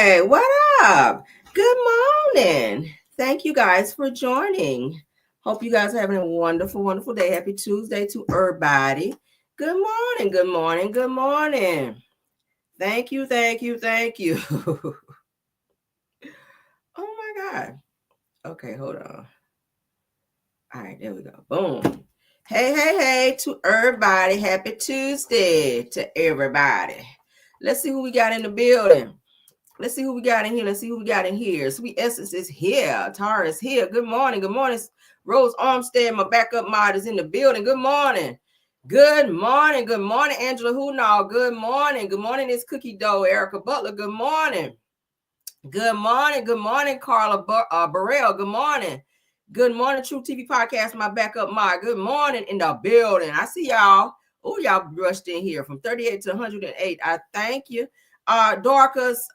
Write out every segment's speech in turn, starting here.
Hey, what up? Good morning. Thank you guys for joining. Hope you guys are having a wonderful, wonderful day. Happy Tuesday to everybody. Good morning, good morning, good morning. Thank you, thank you, thank you. Oh my God. Okay, hold on. All right, there we go. Boom. Hey, hey, hey to everybody. Happy Tuesday to everybody. Let's see who we got in the building. Let's see who we got in here. Let's see who we got in here. Sweet Essence is here. Tara is here. Good morning. Good morning. Rose Armstead, my backup mod, is in the building. Good morning. Good morning. Good morning, Angela Hunal. Good morning. Good morning, it's Cookie Dough. Erica Butler. Good morning. Good morning. Good morning, Carla Burrell. Good morning. Good morning, True TV Podcast, my backup mod. Good morning in the building. I see y'all. Oh, y'all rushed in here from 38 to 108. I thank you. Dorcas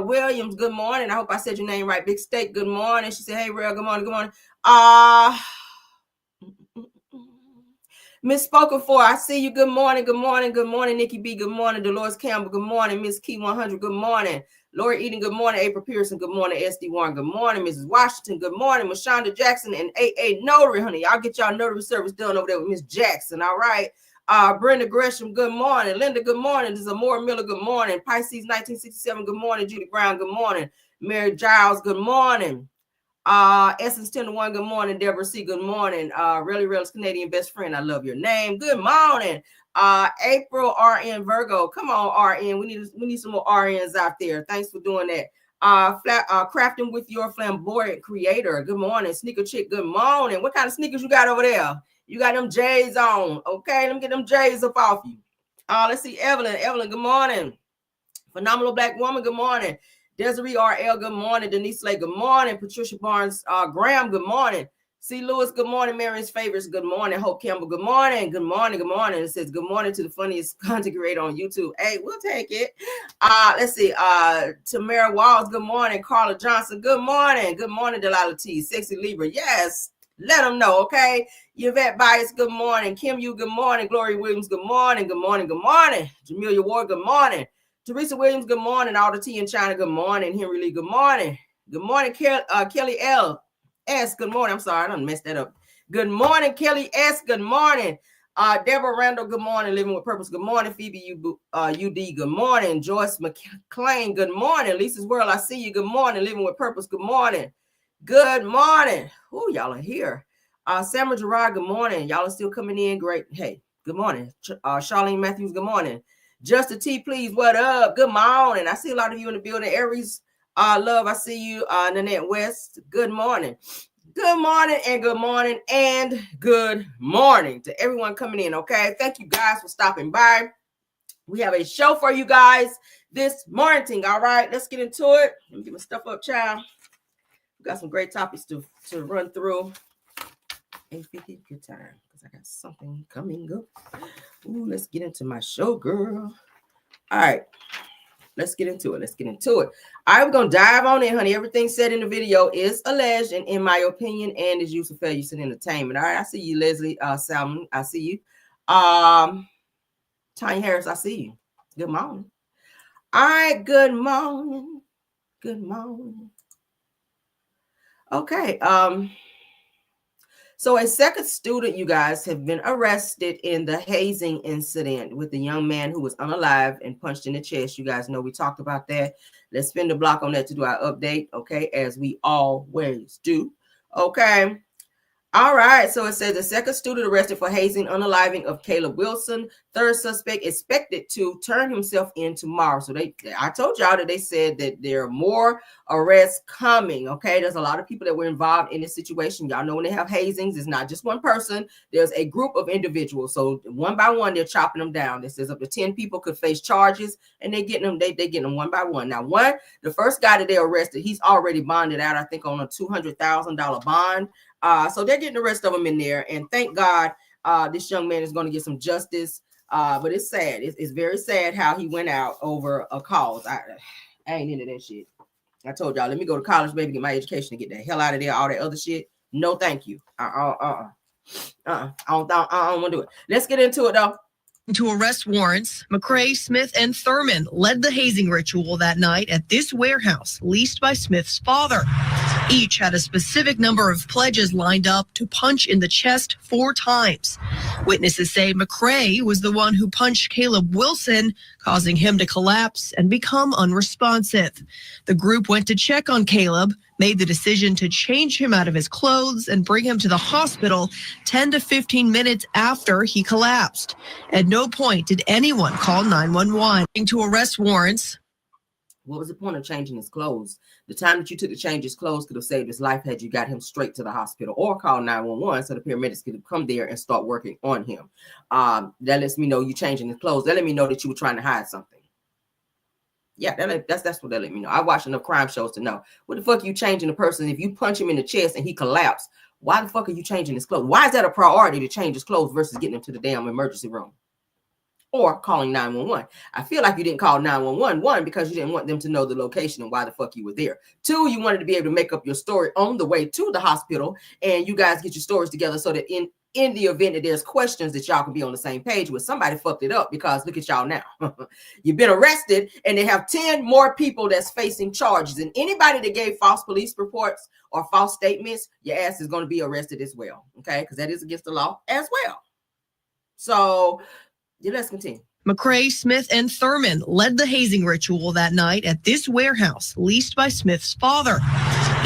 Williams, good morning. I hope I said your name right. Big Steak, good morning. She said, hey, Real, good morning, good morning. Miss Spoken for, I see you. Good morning, good morning, good morning. Nikki B, good morning. Dolores Campbell, good morning. Miss Key 100, good morning. Lori Eden, good morning. April Pearson, good morning. SD Warren, good morning. Mrs. Washington, good morning. Mashonda Jackson and AA Notary, honey. Y'all get y'all notary service done over there with Miss Jackson, all right? Brenda Gresham, good morning. Linda, good morning. This is Amora Miller, good morning. Pisces 1967, good morning. Judy Brown, good morning. Mary Giles, good morning. Essence 10 to 1, good morning. Deborah C, good morning. Really Real's Canadian best friend, I love your name. Good morning. April RN Virgo, come on, RN. We need some more RNs out there. Thanks for doing that. Crafting with your flamboyant creator. Good morning. Sneaker Chick, good morning. What kind of sneakers you got over there? You got them J's on. Okay, let me get them J's up off you. Let's see, Evelyn. Evelyn, good morning. Phenomenal Black Woman, good morning. Desiree RL, good morning. Denise Slay, good morning. Patricia Barnes Graham, good morning. C. Lewis, good morning. Mary's Favorites, good morning. Hope Campbell, good morning. Good morning, good morning. It says good morning to the funniest content creator on YouTube. Hey, we'll take it. Let's see. Tamara Walls, good morning. Carla Johnson, good morning. Good morning, Delilah T. Sexy Libra, yes. Let them know, okay? Yvette Bias, good morning. Kim Yu, good morning. Glory Williams, good morning. Good morning, good morning. Jamelia Ward, good morning. Teresa Williams, good morning. All the tea in China, good morning. Henry Lee, good morning. Good morning, Kelly L. S, good morning. I'm sorry, I done messed that up. Good morning, Kelly S, good morning. Deborah Randall, good morning. Living with Purpose, good morning. Phoebe UD, good morning. Joyce McClain, good morning. Lisa's World, I see you, good morning. Living with Purpose, good morning. Good morning. Oh, y'all are here. Samara Gerard, good morning. Y'all are still coming in. Great. Hey, good morning. Charlene Matthews, good morning. Justin T, please, what up? Good morning. I see a lot of you in the building. Aries, love, I see you. Nanette West, good morning. Good morning and good morning and good morning to everyone coming in, okay? Thank you guys for stopping by. We have a show for you guys this morning, all right? Let's get into it. Let me get my stuff up, child. We got some great topics to run through. 8:50, good time, because I got something coming up. Ooh, let's get into my show, girl. All right. Let's get into it. Let's get into it. All right, we're going to dive on in, honey. Everything said in the video is alleged and, in my opinion, and is used for fair use and entertainment. All right, I see you, Leslie Salmon. I see you. Tanya Harris, I see you. Good morning. All right, good morning. Good morning. Okay. So a second student, you guys, have been arrested in the hazing incident with the young man who was unalive and punched in the chest. You guys know we talked about that. Let's spin the block on that to do our update, okay, as we always do, okay? All right, so it says the second student arrested for hazing, unaliving of Caleb Wilson. Third suspect expected to turn himself in tomorrow. So I told y'all that they said that there are more arrests coming, okay? There's a lot of people that were involved in this situation. Y'all know when they have hazings, it's not just one person. There's a group of individuals. So one by one, they're chopping them down. This says up to 10 people could face charges, and they're getting them, they're getting them one by one. Now, the first guy that they arrested, he's already bonded out, I think, on a $200,000 bond. So they're getting the rest of them in there. And thank God this young man is going to get some justice. But it's sad. It's very sad how he went out over a cause. I ain't into that shit. I told y'all, let me go to college, baby, get my education and get the hell out of there. All that other shit. No, thank you. I don't want to do it. Let's get into it, though. To arrest warrants, McCrae, Smith, and Thurman led the hazing ritual that night at this warehouse leased by Smith's father. Each had a specific number of pledges lined up to punch in the chest 4 times. Witnesses say McCrae was the one who punched Caleb Wilson, causing him to collapse and become unresponsive. The group went to check on Caleb, made the decision to change him out of his clothes and bring him to the hospital 10 to 15 minutes after he collapsed. At no point did anyone call 911. To arrest warrants. What was the point of changing his clothes? The time that you took to change his clothes could have saved his life had you got him straight to the hospital or call 911 so the paramedics could have come there and start working on him. That lets me know you changing his clothes. That let me know that you were trying to hide something. Yeah, that's what that let me know. I watch enough crime shows to know. What the fuck are you changing the person? If you punch him in the chest and he collapsed, why the fuck are you changing his clothes? Why is that a priority to change his clothes versus getting him to the damn emergency room? Or calling 911. I feel like you didn't call 911, 1, because you didn't want them to know the location and why the fuck you were there. 2, you wanted to be able to make up your story on the way to the hospital and you guys get your stories together so that in the event that there's questions that y'all can be on the same page with. Somebody fucked it up because look at y'all now. You've been arrested and they have 10 more people that's facing charges. And anybody that gave false police reports or false statements, your ass is going to be arrested as well. Okay, because that is against the law as well. So let's continue. McCrae, Smith, and Thurman led the hazing ritual that night at this warehouse leased by Smith's father.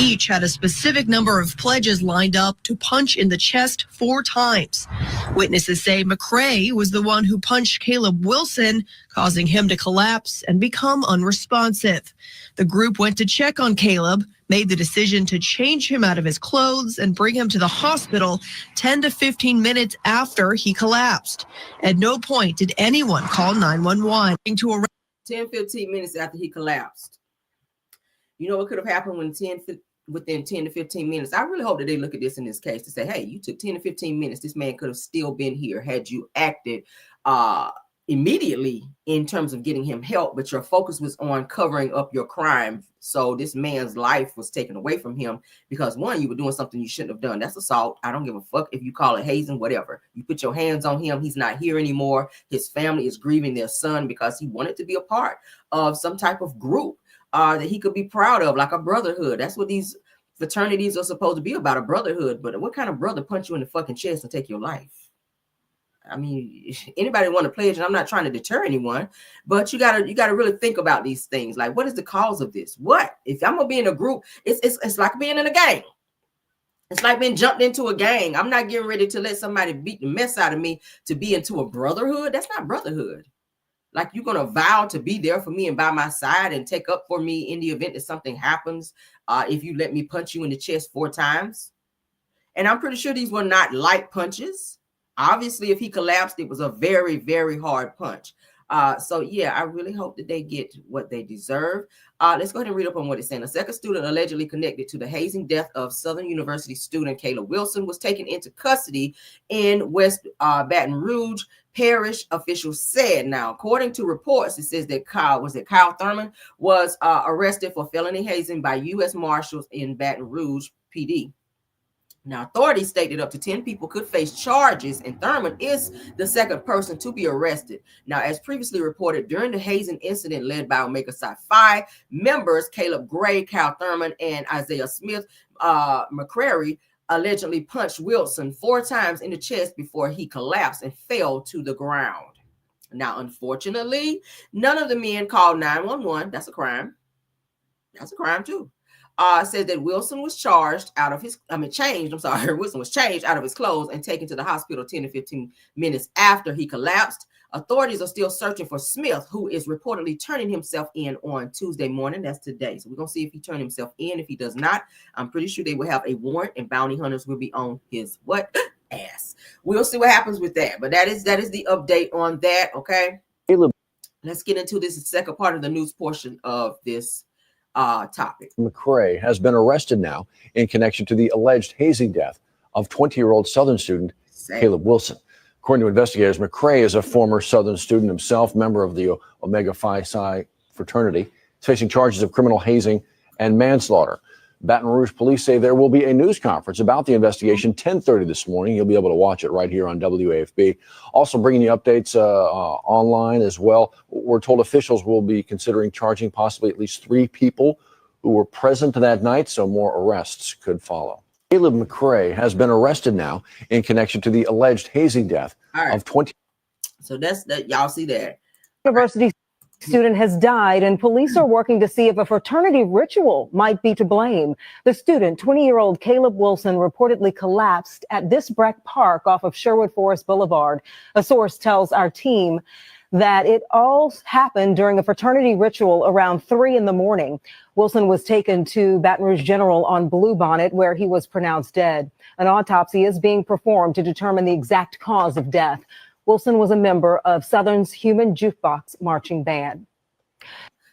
Each had a specific number of pledges lined up to punch in the chest 4 times. Witnesses say McCrae was the one who punched Caleb Wilson, causing him to collapse and become unresponsive. The group went to check on Caleb, made the decision to change him out of his clothes and bring him to the hospital 10 to 15 minutes after he collapsed. At no point did anyone call 911. 10, 15 minutes after he collapsed. You know what could have happened within 10 to 15 minutes? I really hope that they look at this in this case to say, hey, you took 10 to 15 minutes. This man could have still been here had you acted immediately in terms of getting him help, but your focus was on covering up your crime. So this man's life was taken away from him because 1, you were doing something you shouldn't have done. That's assault. I don't give a fuck if you call it hazing, whatever. You put your hands on him. He's not here anymore. His family is grieving their son because he wanted to be a part of some type of group that he could be proud of, like a brotherhood. That's what these fraternities are supposed to be about, a brotherhood. But what kind of brother punch you in the fucking chest and take your life? I mean, anybody want to pledge, and I'm not trying to deter anyone, but you gotta really think about these things. Like, what is the cause of this? What if I'm gonna be in a group? It's like being in a gang. It's like being jumped into a gang. I'm not getting ready to let somebody beat the mess out of me to be into a brotherhood. That's not brotherhood. Like, you're gonna vow to be there for me and by my side and take up for me in the event that something happens. If you let me punch you in the chest 4 times, and I'm pretty sure these were not light punches. Obviously, if he collapsed, it was a very, very hard punch. So, yeah, I really hope that they get what they deserve. Let's go ahead and read up on what it's saying. A second student allegedly connected to the hazing death of Southern University student Caleb Wilson was taken into custody in West Baton Rouge Parish, officials said. Now, according to reports, it says that Kyle Thurman was arrested for felony hazing by U.S. Marshals in Baton Rouge PD. Now, authorities stated up to 10 people could face charges, and Thurman is the second person to be arrested. Now, as previously reported, during the hazing incident led by Omega Psi Phi members Caleb Gray, Kyle Thurman, and Isaiah Smith, McCrary allegedly punched Wilson 4 times in the chest before he collapsed and fell to the ground. Now, unfortunately, none of the men called 911. That's a crime. That's a crime, too. Says that Wilson was changed out of his clothes and taken to the hospital 10 to 15 minutes after he collapsed. Authorities are still searching for Smith, who is reportedly turning himself in on Tuesday morning. That's today. So we're going to see if he turned himself in. If he does not, I'm pretty sure they will have a warrant and bounty hunters will be on his ass. We'll see what happens with that. But that is the update on that. Okay. Let's get into this second part of the news portion of this topic. McCrae has been arrested now in connection to the alleged hazing death of 20-year-old Southern student Caleb Wilson. According to investigators, McCrae is a former Southern student himself, member of the Omega Phi Psi fraternity. He's facing charges of criminal hazing and manslaughter. Baton Rouge police say there will be a news conference about the investigation 10:30 this morning. You'll be able to watch it right here on WAFB. Also bringing you updates online as well. We're told officials will be considering charging possibly at least 3 people who were present that night, so more arrests could follow. Caleb McRae has been arrested now in connection to the alleged hazing death of 20. So that's that. Y'all see that? University student has died, and police are working to see if a fraternity ritual might be to blame. The student, 20-year-old Caleb Wilson, reportedly collapsed at Disbreck Park off of Sherwood Forest Boulevard. A source tells our team that it all happened during a fraternity ritual around 3 in the morning. Wilson was taken to Baton Rouge General on Bluebonnet, where he was pronounced dead. An autopsy is being performed to determine the exact cause of death. Wilson was a member of Southern's Human Jukebox Marching Band.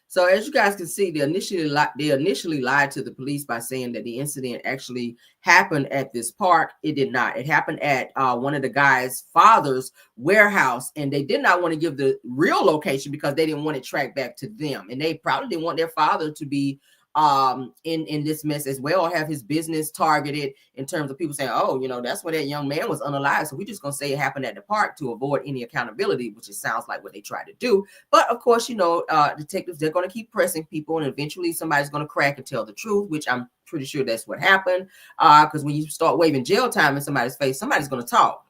So as you guys can see, they initially lied to the police by saying that the incident actually happened at this park. It did not. It happened at one of the guy's father's warehouse, and they did not want to give the real location because they didn't want it tracked back to them, and they probably didn't want their father to be in this mess as well, or have his business targeted in terms of people saying, oh, you know, that's where that young man was unalive, so we're just gonna say it happened at the park to avoid any accountability, which it sounds like what they tried to do. But of course, you know, detectives, they're going to keep pressing people, and eventually somebody's going to crack and tell the truth, which I'm pretty sure that's what happened, because when you start waving jail time in somebody's face, somebody's going to talk.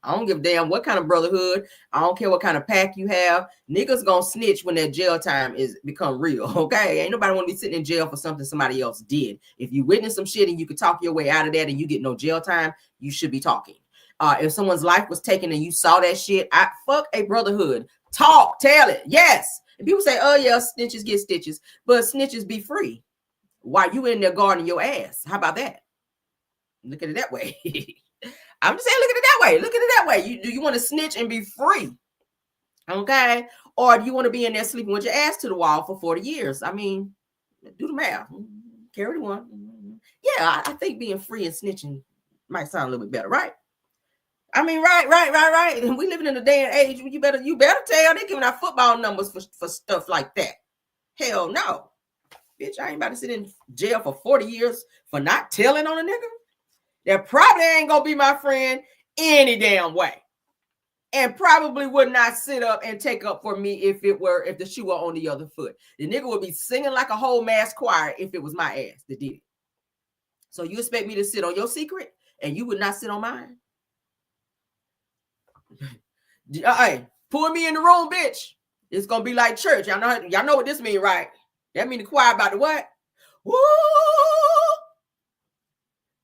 I don't give a damn what kind of brotherhood. I don't care what kind of pack you have. Niggas gonna snitch when that jail time is become real, okay? Ain't nobody want to be sitting in jail for something somebody else did. If you witness some shit and you could talk your way out of that and you get no jail time, you should be talking. If someone's life was taken and you saw that shit, fuck a brotherhood. Talk, tell it, yes. And people say, oh yeah, snitches get stitches, but snitches be free while you in there guarding your ass. How about that? Look at it that way. I'm just saying, look at it that way. Look at it that way. Do you want to snitch and be free? Okay. Or do you want to be in there sleeping with your ass to the wall for 40 years? I mean, do the math. Carry the one. Yeah, I think being free and snitching might sound a little bit better, right? I mean, right. And we living in a day and age where you better tell they're giving out football numbers for stuff like that. Hell no. Bitch, I ain't about to sit in jail for 40 years for not telling on a nigga. That probably ain't gonna be my friend any damn way, and probably would not sit up and take up for me if the shoe were on the other foot. The nigga would be singing like a whole mass choir if it was my ass that did it. So you expect me to sit on your secret and you would not sit on mine? Hey, pull me in the room, bitch. It's gonna be like church. Y'all know what this mean, right? That mean the choir about the what? Woo!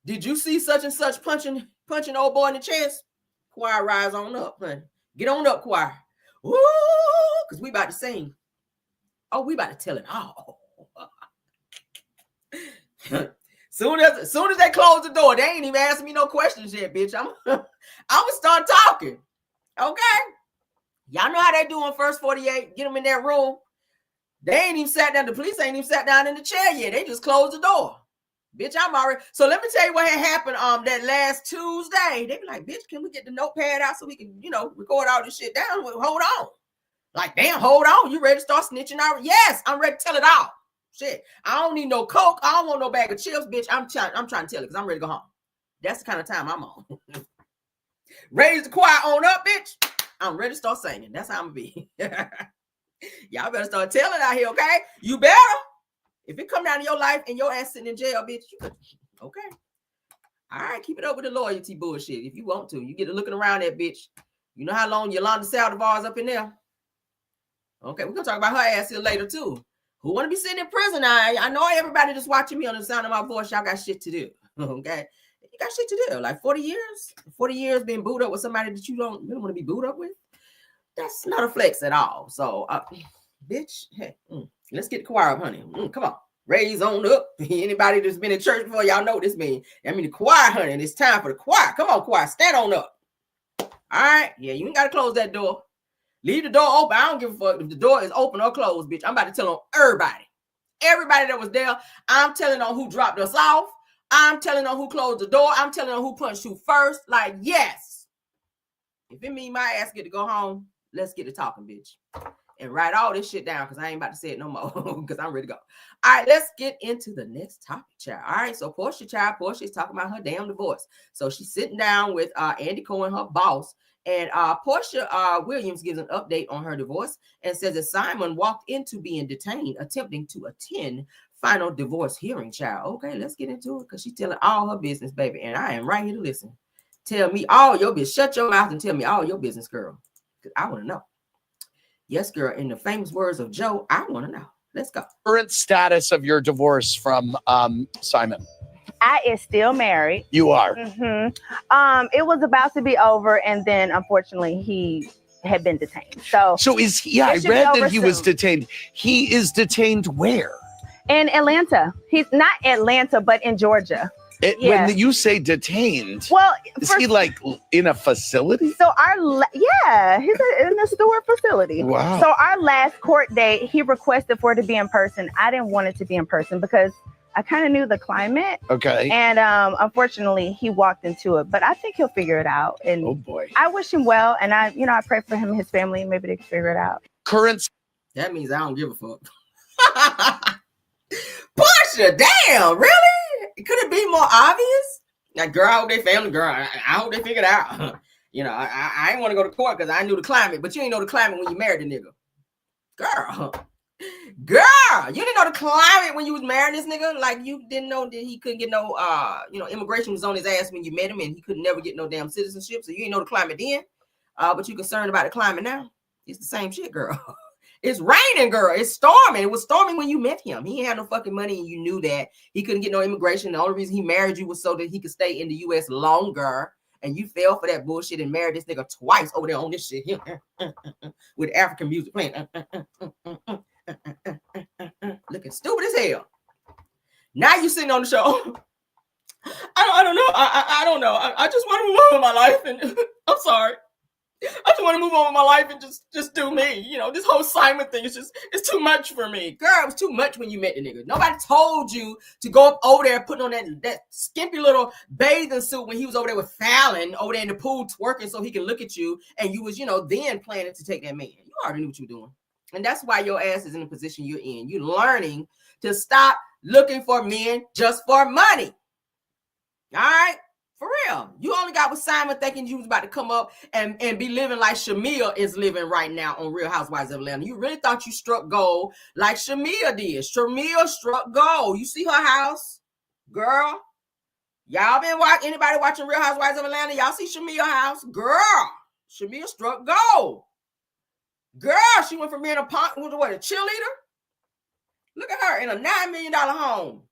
Did you see such and such punching old boy in the chest? Choir, rise on up, honey. Get on up, choir. Woo! Because we about to sing. Oh, we about to tell it all. Soon as they close the door, they ain't even asking me no questions yet, bitch. I'm gonna start talking. Okay? Y'all know how they do on First 48. Get them in that room. They ain't even sat down. The police ain't even sat down in the chair yet. They just closed the door. Bitch, I'm already. So let me tell you what had happened that last Tuesday. They be like, bitch, can we get the notepad out so we can, record all this shit down? Well, hold on. Like, damn, hold on. You ready to start snitching out? Yes, I'm ready to tell it all. Shit. I don't need no Coke. I don't want no bag of chips, bitch. I'm trying to tell it because I'm ready to go home. That's the kind of time I'm on. Raise the choir on up, bitch. I'm ready to start singing. That's how I'm gonna be. Y'all better start telling out here, okay? You better. If it come down to your life and your ass sitting in jail, bitch, you could, okay. All right, keep it up with the loyalty bullshit if you want to. You get to looking around that bitch. You know how long Yolanda Saldívar is up in there? Okay, we're going to talk about her ass here later, too. Who want to be sitting in prison? I know everybody just watching me on the sound of my voice. Y'all got shit to do, okay? You got shit to do. Like 40 years? 40 years being booed up with somebody that you don't really want to be booed up with? That's not a flex at all. So, bitch, hey, let's get the choir up, honey. Come on. Raise on up. Anybody that's been in church before, y'all know what this means. I mean, the choir, honey. And it's time for the choir. Come on, choir. Stand on up. All right. Yeah, you ain't got to close that door. Leave the door open. I don't give a fuck if the door is open or closed, bitch. I'm about to tell on everybody. Everybody that was there. I'm telling on who dropped us off. I'm telling on who closed the door. I'm telling on who punched who first. Like, yes. If it mean my ass get to go home, let's get to talking, bitch. and write all this shit down because I ain't about to say it no more because I'm ready to go. All right, let's get into the next topic, child. All right, so Porsha is talking about her damn divorce. So she's sitting down with Andy Cohen, her boss, and Porsha Williams gives an update on her divorce and says that Simon walked into being detained, attempting to attend final divorce hearing, child. Okay, let's get into it because she's telling all her business, baby, and I am right here to listen. Tell me all your business. Shut your mouth and tell me all your business, girl, because I want to know. Yes, girl. In the famous words of Joe, I want to know. Let's go. Current status of your divorce from Simon. I is still married. You are. Mm-hmm. It was about to be over, and then unfortunately he had been detained. So is he? Yeah, I read that he was detained. He is detained where? In Atlanta. He's not Atlanta, but in Georgia. When you say detained, well, is he like in a facility? So he's in a Stewart facility. Wow. So our last court date, he requested for it to be in person. I didn't want it to be in person because I kind of knew the climate. Okay. And unfortunately, he walked into it, but I think he'll figure it out. And oh boy, I wish him well, and I pray for him and his family, and maybe they can figure it out. That means I don't give a fuck. Porsha, damn, really? Could it be more obvious? Like, girl, I hope they family, girl. I hope they figured out. You know, I ain't want to go to court because I knew the climate, but you ain't know the climate when you married the nigga. Girl, you didn't know the climate when you was marrying this nigga. Like, you didn't know that he couldn't get no, immigration was on his ass when you met him, and he could never get no damn citizenship. So you didn't know the climate then, but you concerned about the climate now. It's the same shit, girl. It's raining, girl. It's storming. It was storming when you met him. He ain't had no fucking money, and you knew that. He couldn't get no immigration. The only reason he married you was so that he could stay in the U.S. longer. And you fell for that bullshit and married this nigga twice over there on this shit with African music playing. Looking stupid as hell. Now you sitting on the show. I don't know. I don't know. I just want to move on with my life, and I'm sorry. I just want to move on with my life and just do me. You know, this whole Simon thing is it's too much for me. Girl, it was too much when you met the nigga. Nobody told you to go up over there putting on that skimpy little bathing suit when he was over there with Fallon over there in the pool twerking so he can look at you. And you was, then planning to take that man. You already knew what you were doing. And that's why your ass is in the position you're in. You're learning to stop looking for men just for money. All right? For real. You only got with Simon thinking you was about to come up and be living like Shamia is living right now on Real Housewives of Atlanta. You really thought you struck gold like Shamia did. Shamia struck gold. You see her house? Girl. Y'all been anybody watching Real Housewives of Atlanta? Y'all see Shamia house? Girl. Shamia struck gold. Girl, she went from being a cheerleader? Look at her in a $9 million home.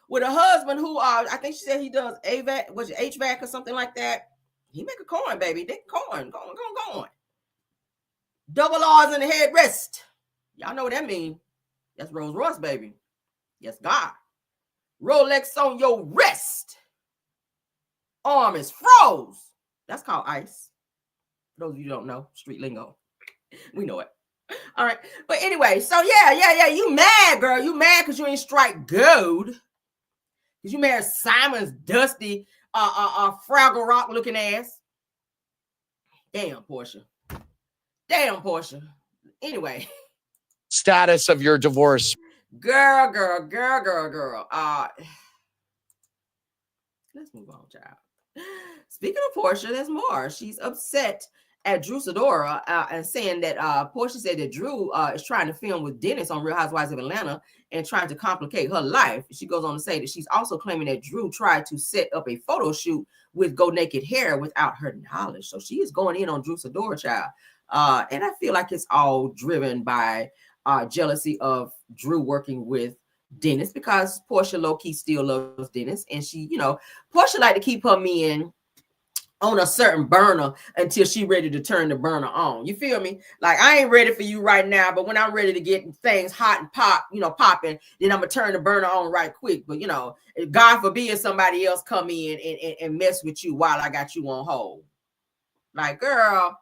With a husband who, I think she said he does HVAC or something like that. He make a coin, baby. They going. Double R's in the headrest. Y'all know what that means. That's Rolls Royce, baby. Yes, God. Rolex on your wrist. Arm is froze. That's called ice. For those of you who don't know, street lingo. We know it. All right. But anyway, so yeah. You mad, girl. You mad because you ain't strike gold. Because you married Simon's dusty, Fraggle Rock looking ass. Damn, Porsha. Anyway. Status of your divorce. Girl. Let's move on, child. Speaking of Porsha, there's more. She's upset at Drew Sidora and saying that Porsha said that Drew is trying to film with Dennis on Real Housewives of Atlanta and trying to complicate her life. She goes on to say that she's also claiming that Drew tried to set up a photo shoot with Go Naked Hair without her knowledge. So she is going in on Drew Sidora, child. And I feel like it's all driven by jealousy of Drew working with Dennis because Porsha low-key still loves Dennis. And she, Porsha like to keep her men on a certain burner until she ready to turn the burner on. You feel me? Like, I ain't ready for you right now, but when I'm ready to get things hot and popping, then I'm gonna turn the burner on right quick. But God forbid somebody else come in and mess with you while I got you on hold. Like, girl,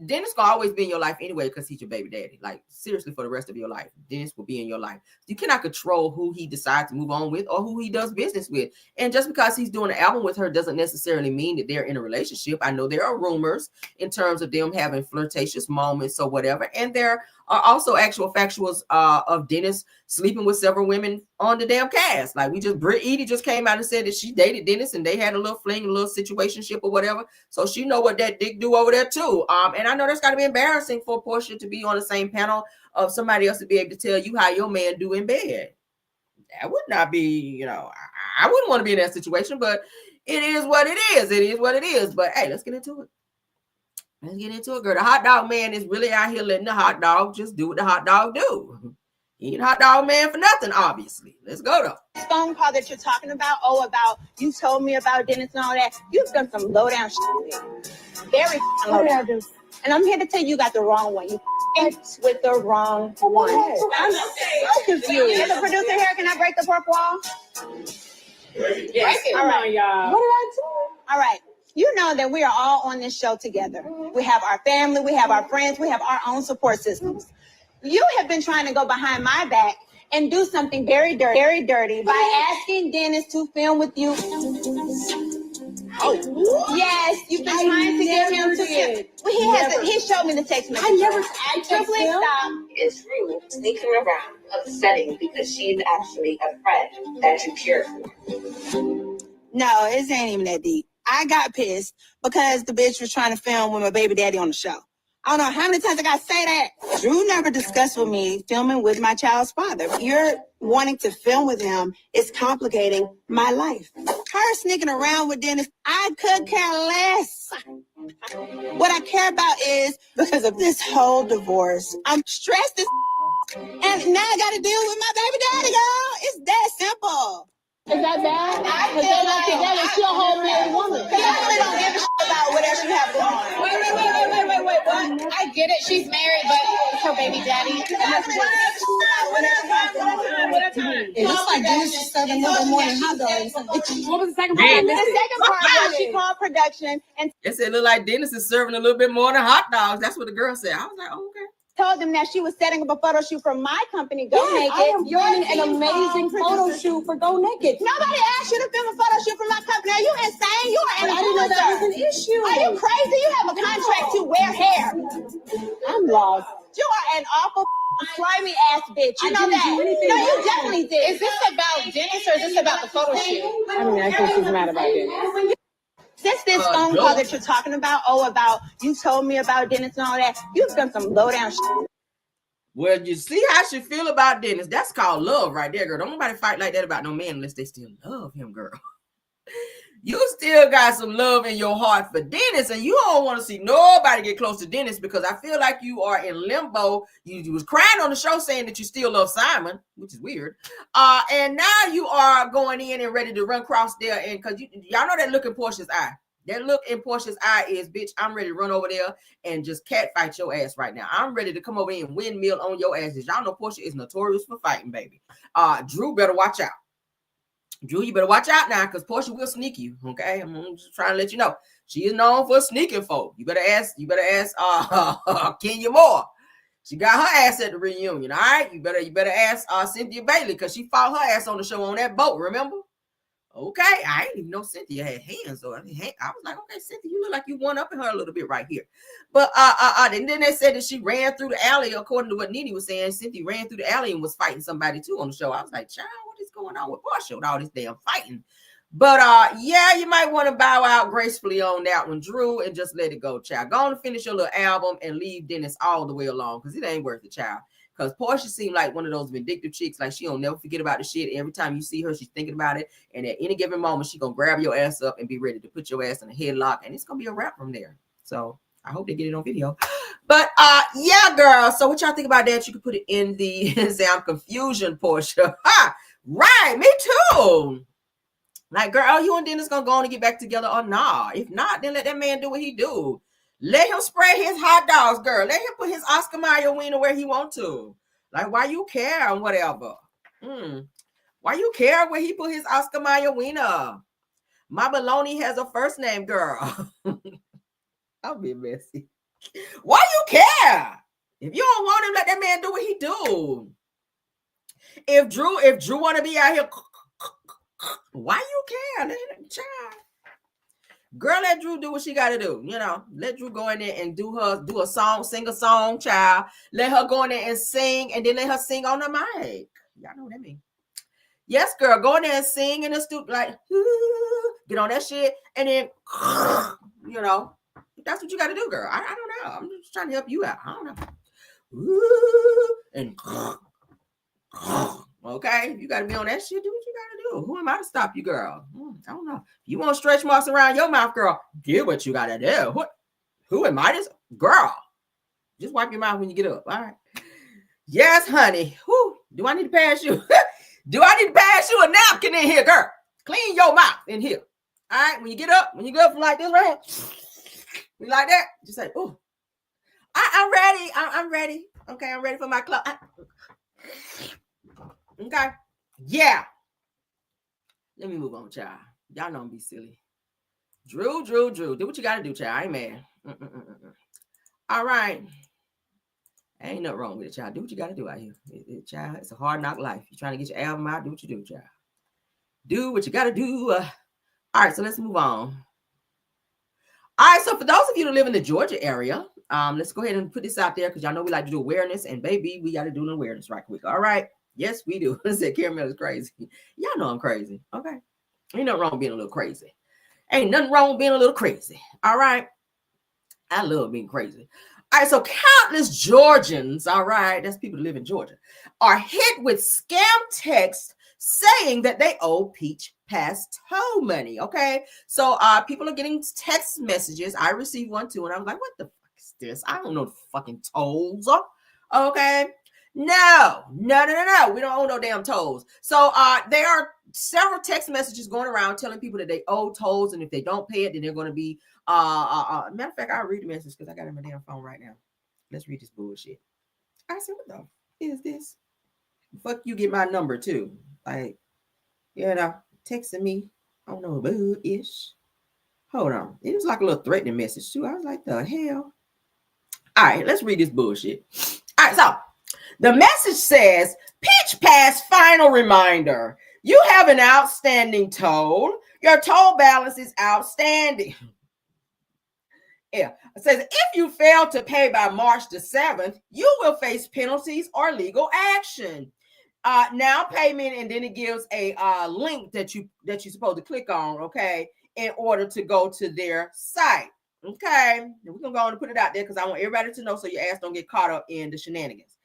Dennis gonna always be in your life anyway because he's your baby daddy. Like seriously, for the rest of your life, Dennis will be in your life. You cannot control who he decides to move on with or who he does business with. And just because he's doing an album with her doesn't necessarily mean that they're in a relationship. I know there are rumors in terms of them having flirtatious moments or whatever, and there are also actual factuals of Dennis sleeping with several women on the damn cast. Like Britt Edie just came out and said that she dated Dennis and they had a little fling, a little situationship or whatever. So she know what that dick do over there too. And I know that's got to be embarrassing for Porsha to be on the same panel of somebody else to be able to tell you how your man do in bed. That would not be, I wouldn't want to be in that situation, but it is what it is. It is what it is. But hey, let's get into it. Let's get into it, girl. The hot dog man is really out here letting the hot dog just do what the hot dog do. He ain't hot dog man for nothing, obviously. Let's go, though. This phone call that you're talking about, about you told me about Dennis and all that, you've done some low down shit. Very low down. And I'm here to tell you got the wrong one. You with the wrong one. I'm so confused. As a producer here, can I break the fourth wall? Yes. All right, y'all. What did I do? All right. You know that we are all on this show together. We have our family, we have our friends, we have our own support systems. You have been trying to go behind my back and do something very dirty by asking Dennis to film with you. Oh, yes, you've been trying to get him to film. Well, he showed me the text message. I please stop. Is really sneaking around, upsetting because she's actually a friend that you care for. No, it ain't even that deep. I got pissed because the bitch was trying to film with my baby daddy on the show. I don't know how many times I got to say that. Drew never discussed with me filming with my child's father. You're wanting to film with him is complicating my life. Her sneaking around with Dennis, I could care less. What I care about is because of this whole divorce, I'm stressed as and now I got to deal with my baby daddy, girl. It's that simple. Is that bad? Because they're not together. She's a whole married woman. You really don't give a shit about what else you have going on. Wait. What? I get it. She's married, but it's her baby daddy. It looks like Dennis is serving a little more than hot dogs. What was the second part? The second part was she called production and it said it looked like Dennis is serving a little bit more than hot dogs. That's what the girl said. I was like, oh, okay. Told them that she was setting up a photo shoot for my company, Go Naked. I am running an amazing photo shoot for Go Naked. Nobody asked you to film a photo shoot for my company. Are you insane? You are an I didn't know that was an issue. Are you crazy? You have a contract to wear hair. I'm lost. You are an awful slimy ass bitch. You know that? No, you definitely did. Is this about Dennis or is this about the photo shoot? I mean, I think she's mad about Dennis. Since this phone call that you're talking about, about you told me about Dennis and all that, you've done some low down shit. Well, you see how she feel about Dennis. That's called love right there, girl. Don't nobody fight like that about no man unless they still love him, girl. You still got some love in your heart for Dennis, and you don't want to see nobody get close to Dennis because I feel like you are in limbo. You was crying on the show saying that you still love Simon, which is weird. And now you are going in and ready to run across there, and because y'all know that look in Porsha's eye. That look in Porsha's eye is, bitch, I'm ready to run over there and just catfight your ass right now. I'm ready to come over here and windmill on your asses. Y'all know Porsha is notorious for fighting, baby. Drew better watch out. Drew, you better watch out now because Porsha will sneak you. Okay, I'm just trying to let you know she is known for sneaking folk. You better ask Kenya Moore. She got her ass at the reunion. All right, you better ask Cynthia Bailey because she fought her ass on the show on that boat. Remember? Okay, I didn't even know Cynthia had hands. So I was like, okay, Cynthia, you look like you one up in her a little bit right here. But and then they said that she ran through the alley, according to what Nene was saying. Cynthia ran through the alley and was fighting somebody too on the show. I was like, child, what is going on with Porsha with all this damn fighting? But yeah, you might want to bow out gracefully on that one, Drew, and just let it go, child. Go on and finish your little album and leave Dennis all the way along because it ain't worth it, child. Because Porsha seemed like one of those vindictive chicks, like she don't never forget about the shit. Every time you see her, she's thinking about it. And at any given moment, she gonna grab your ass up and be ready to put your ass in a headlock. And it's gonna be a wrap from there. So I hope they get it on video. But yeah, girl. So what y'all think about that? You can put it in the sound confusion, Porsha. Right, me too. Like, girl, you and Dennis gonna go on and get back together or not? If not, then let that man do what he do. Let him spread his hot dogs, girl. Let him put his Oscar Mayer wiener where he want to. Like, why you care and whatever? Why you care where he put his Oscar Mayer wiener? My baloney has a first name, girl. I'll be messy. Why you care? If you don't want him, let that man do what he do. If Drew want to be out here, why you care? Let him, child. Girl, let Drew do what she got to do. You know, let Drew go in there and do a song, sing a song, child. Let her go in there and sing, and then let her sing on the mic. Y'all know what I mean. Yes, girl, go in there and sing in the studio, like, get on that shit, and then, you know, that's what you got to do, girl. I don't know. I'm just trying to help you out. I don't know. And okay, you got to be on that shit. Do what you got to do. Who am I to stop you, girl? I don't know. You want stretch marks around your mouth, girl? Do what you got to do. Who am I? This girl. Just wipe your mouth when you get up. All right. Yes, honey. Whew. Do I need to pass you? Do I need to pass you a napkin in here, girl? Clean your mouth in here. All right. When you get up from like this right here, like that, just say, "Oh, I'm ready. I'm ready. Okay, I'm ready for my club." Okay. Yeah. Let me move on, child. Y'all know I'm be silly. Drew. Do what you got to do, child. I ain't mad. All right. Ain't nothing wrong with it, child. Do what you got to do out here. Child, it's a hard knock life. You're trying to get your album out, do what you do, child. Do what you got to do. All right, so let's move on. All right, so for those of you that live in the Georgia area, let's go ahead and put this out there because y'all know we like to do awareness, and baby, we got to do an awareness right quick. All right. Yes, we do. I said Caramel is crazy. Y'all know I'm crazy. Okay. Ain't nothing wrong being a little crazy. Ain't nothing wrong with being a little crazy. All right. I love being crazy. All right, so countless Georgians, all right, that's people that live in Georgia, are hit with scam texts saying that they owe Peach past toll money, okay? So people are getting text messages. I received one too, and I was like, what the fuck is this? I don't know the fucking tolls, okay? No. We don't owe no damn tolls. So there are several text messages going around telling people that they owe tolls, and if they don't pay it, then they're going to be matter of fact, I'll read the message because I got it on my damn phone right now. Let's read this bullshit. I said, what the is this? Fuck you, get my number too. Like, you know, texting me. I don't know about ish. Hold on. It was like a little threatening message too. I was like, the hell? All right, let's read this bullshit. All right, so the message says, Peach Pass final reminder. You have an outstanding toll. Your toll balance is outstanding. Yeah, it says if you fail to pay by March the 7th, you will face penalties or legal action. Now payment, and then it gives a link that you're supposed to click on, okay, in order to go to their site. Okay, and we're gonna go on and put it out there because I want everybody to know so your ass don't get caught up in the shenanigans.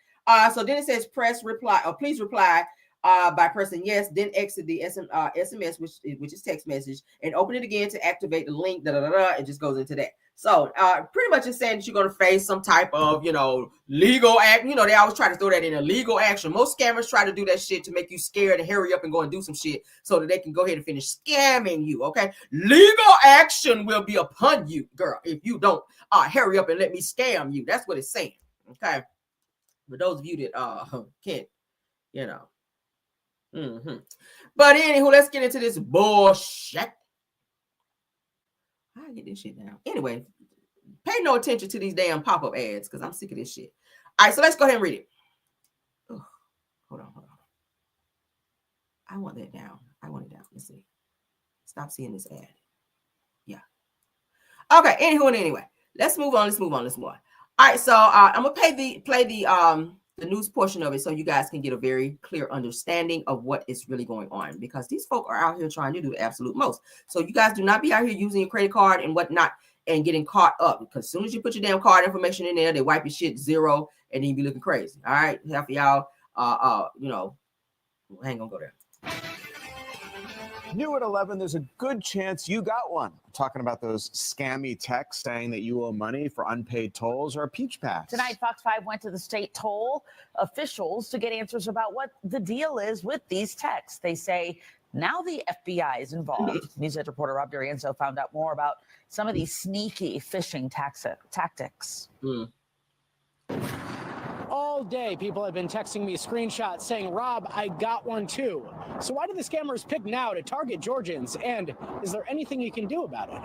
So then it says press reply or please reply by pressing yes, then exit the SMS, which is text message, and open it again to activate the link. It just goes into that. So pretty much it's saying that you're going to face some type of, you know, legal act. You know, they always try to throw that in a legal action. Most scammers try to do that shit to make you scared and hurry up and go and do some shit so that they can go ahead and finish scamming you. Okay. Legal action will be upon you, girl, if you don't hurry up and let me scam you. That's what it's saying. Okay. For those of you that can't, you know. But anywho, let's get into this bullshit. I get this shit down. Anyway, pay no attention to these damn pop-up ads because I'm sick of this shit. All right, so let's go ahead and read it. Oh, hold on. I want that down. I want it down. Let's see. Stop seeing this ad. Yeah. Okay, anywho and anyway. Let's move on. All right, so I'm gonna play the news portion of it so you guys can get a very clear understanding of what is really going on, because these folk are out here trying to do the absolute most. So you guys do not be out here using your credit card and whatnot and getting caught up, because as soon as you put your damn card information in there, they wipe your shit zero and then you be looking crazy. All right, half of y'all you know, I ain't gonna go there. New at 11, there's a good chance you got one. I'm talking about those scammy texts saying that you owe money for unpaid tolls or a Peach Pass. Tonight, Fox 5 went to the state toll officials to get answers about what the deal is with these texts. They say now the FBI is involved. News reporter Rob Durienzo found out more about some of these sneaky phishing tactics. All day, people have been texting me screenshots saying, Rob, I got one too. So why do the scammers pick now to target Georgians? And is there anything you can do about it?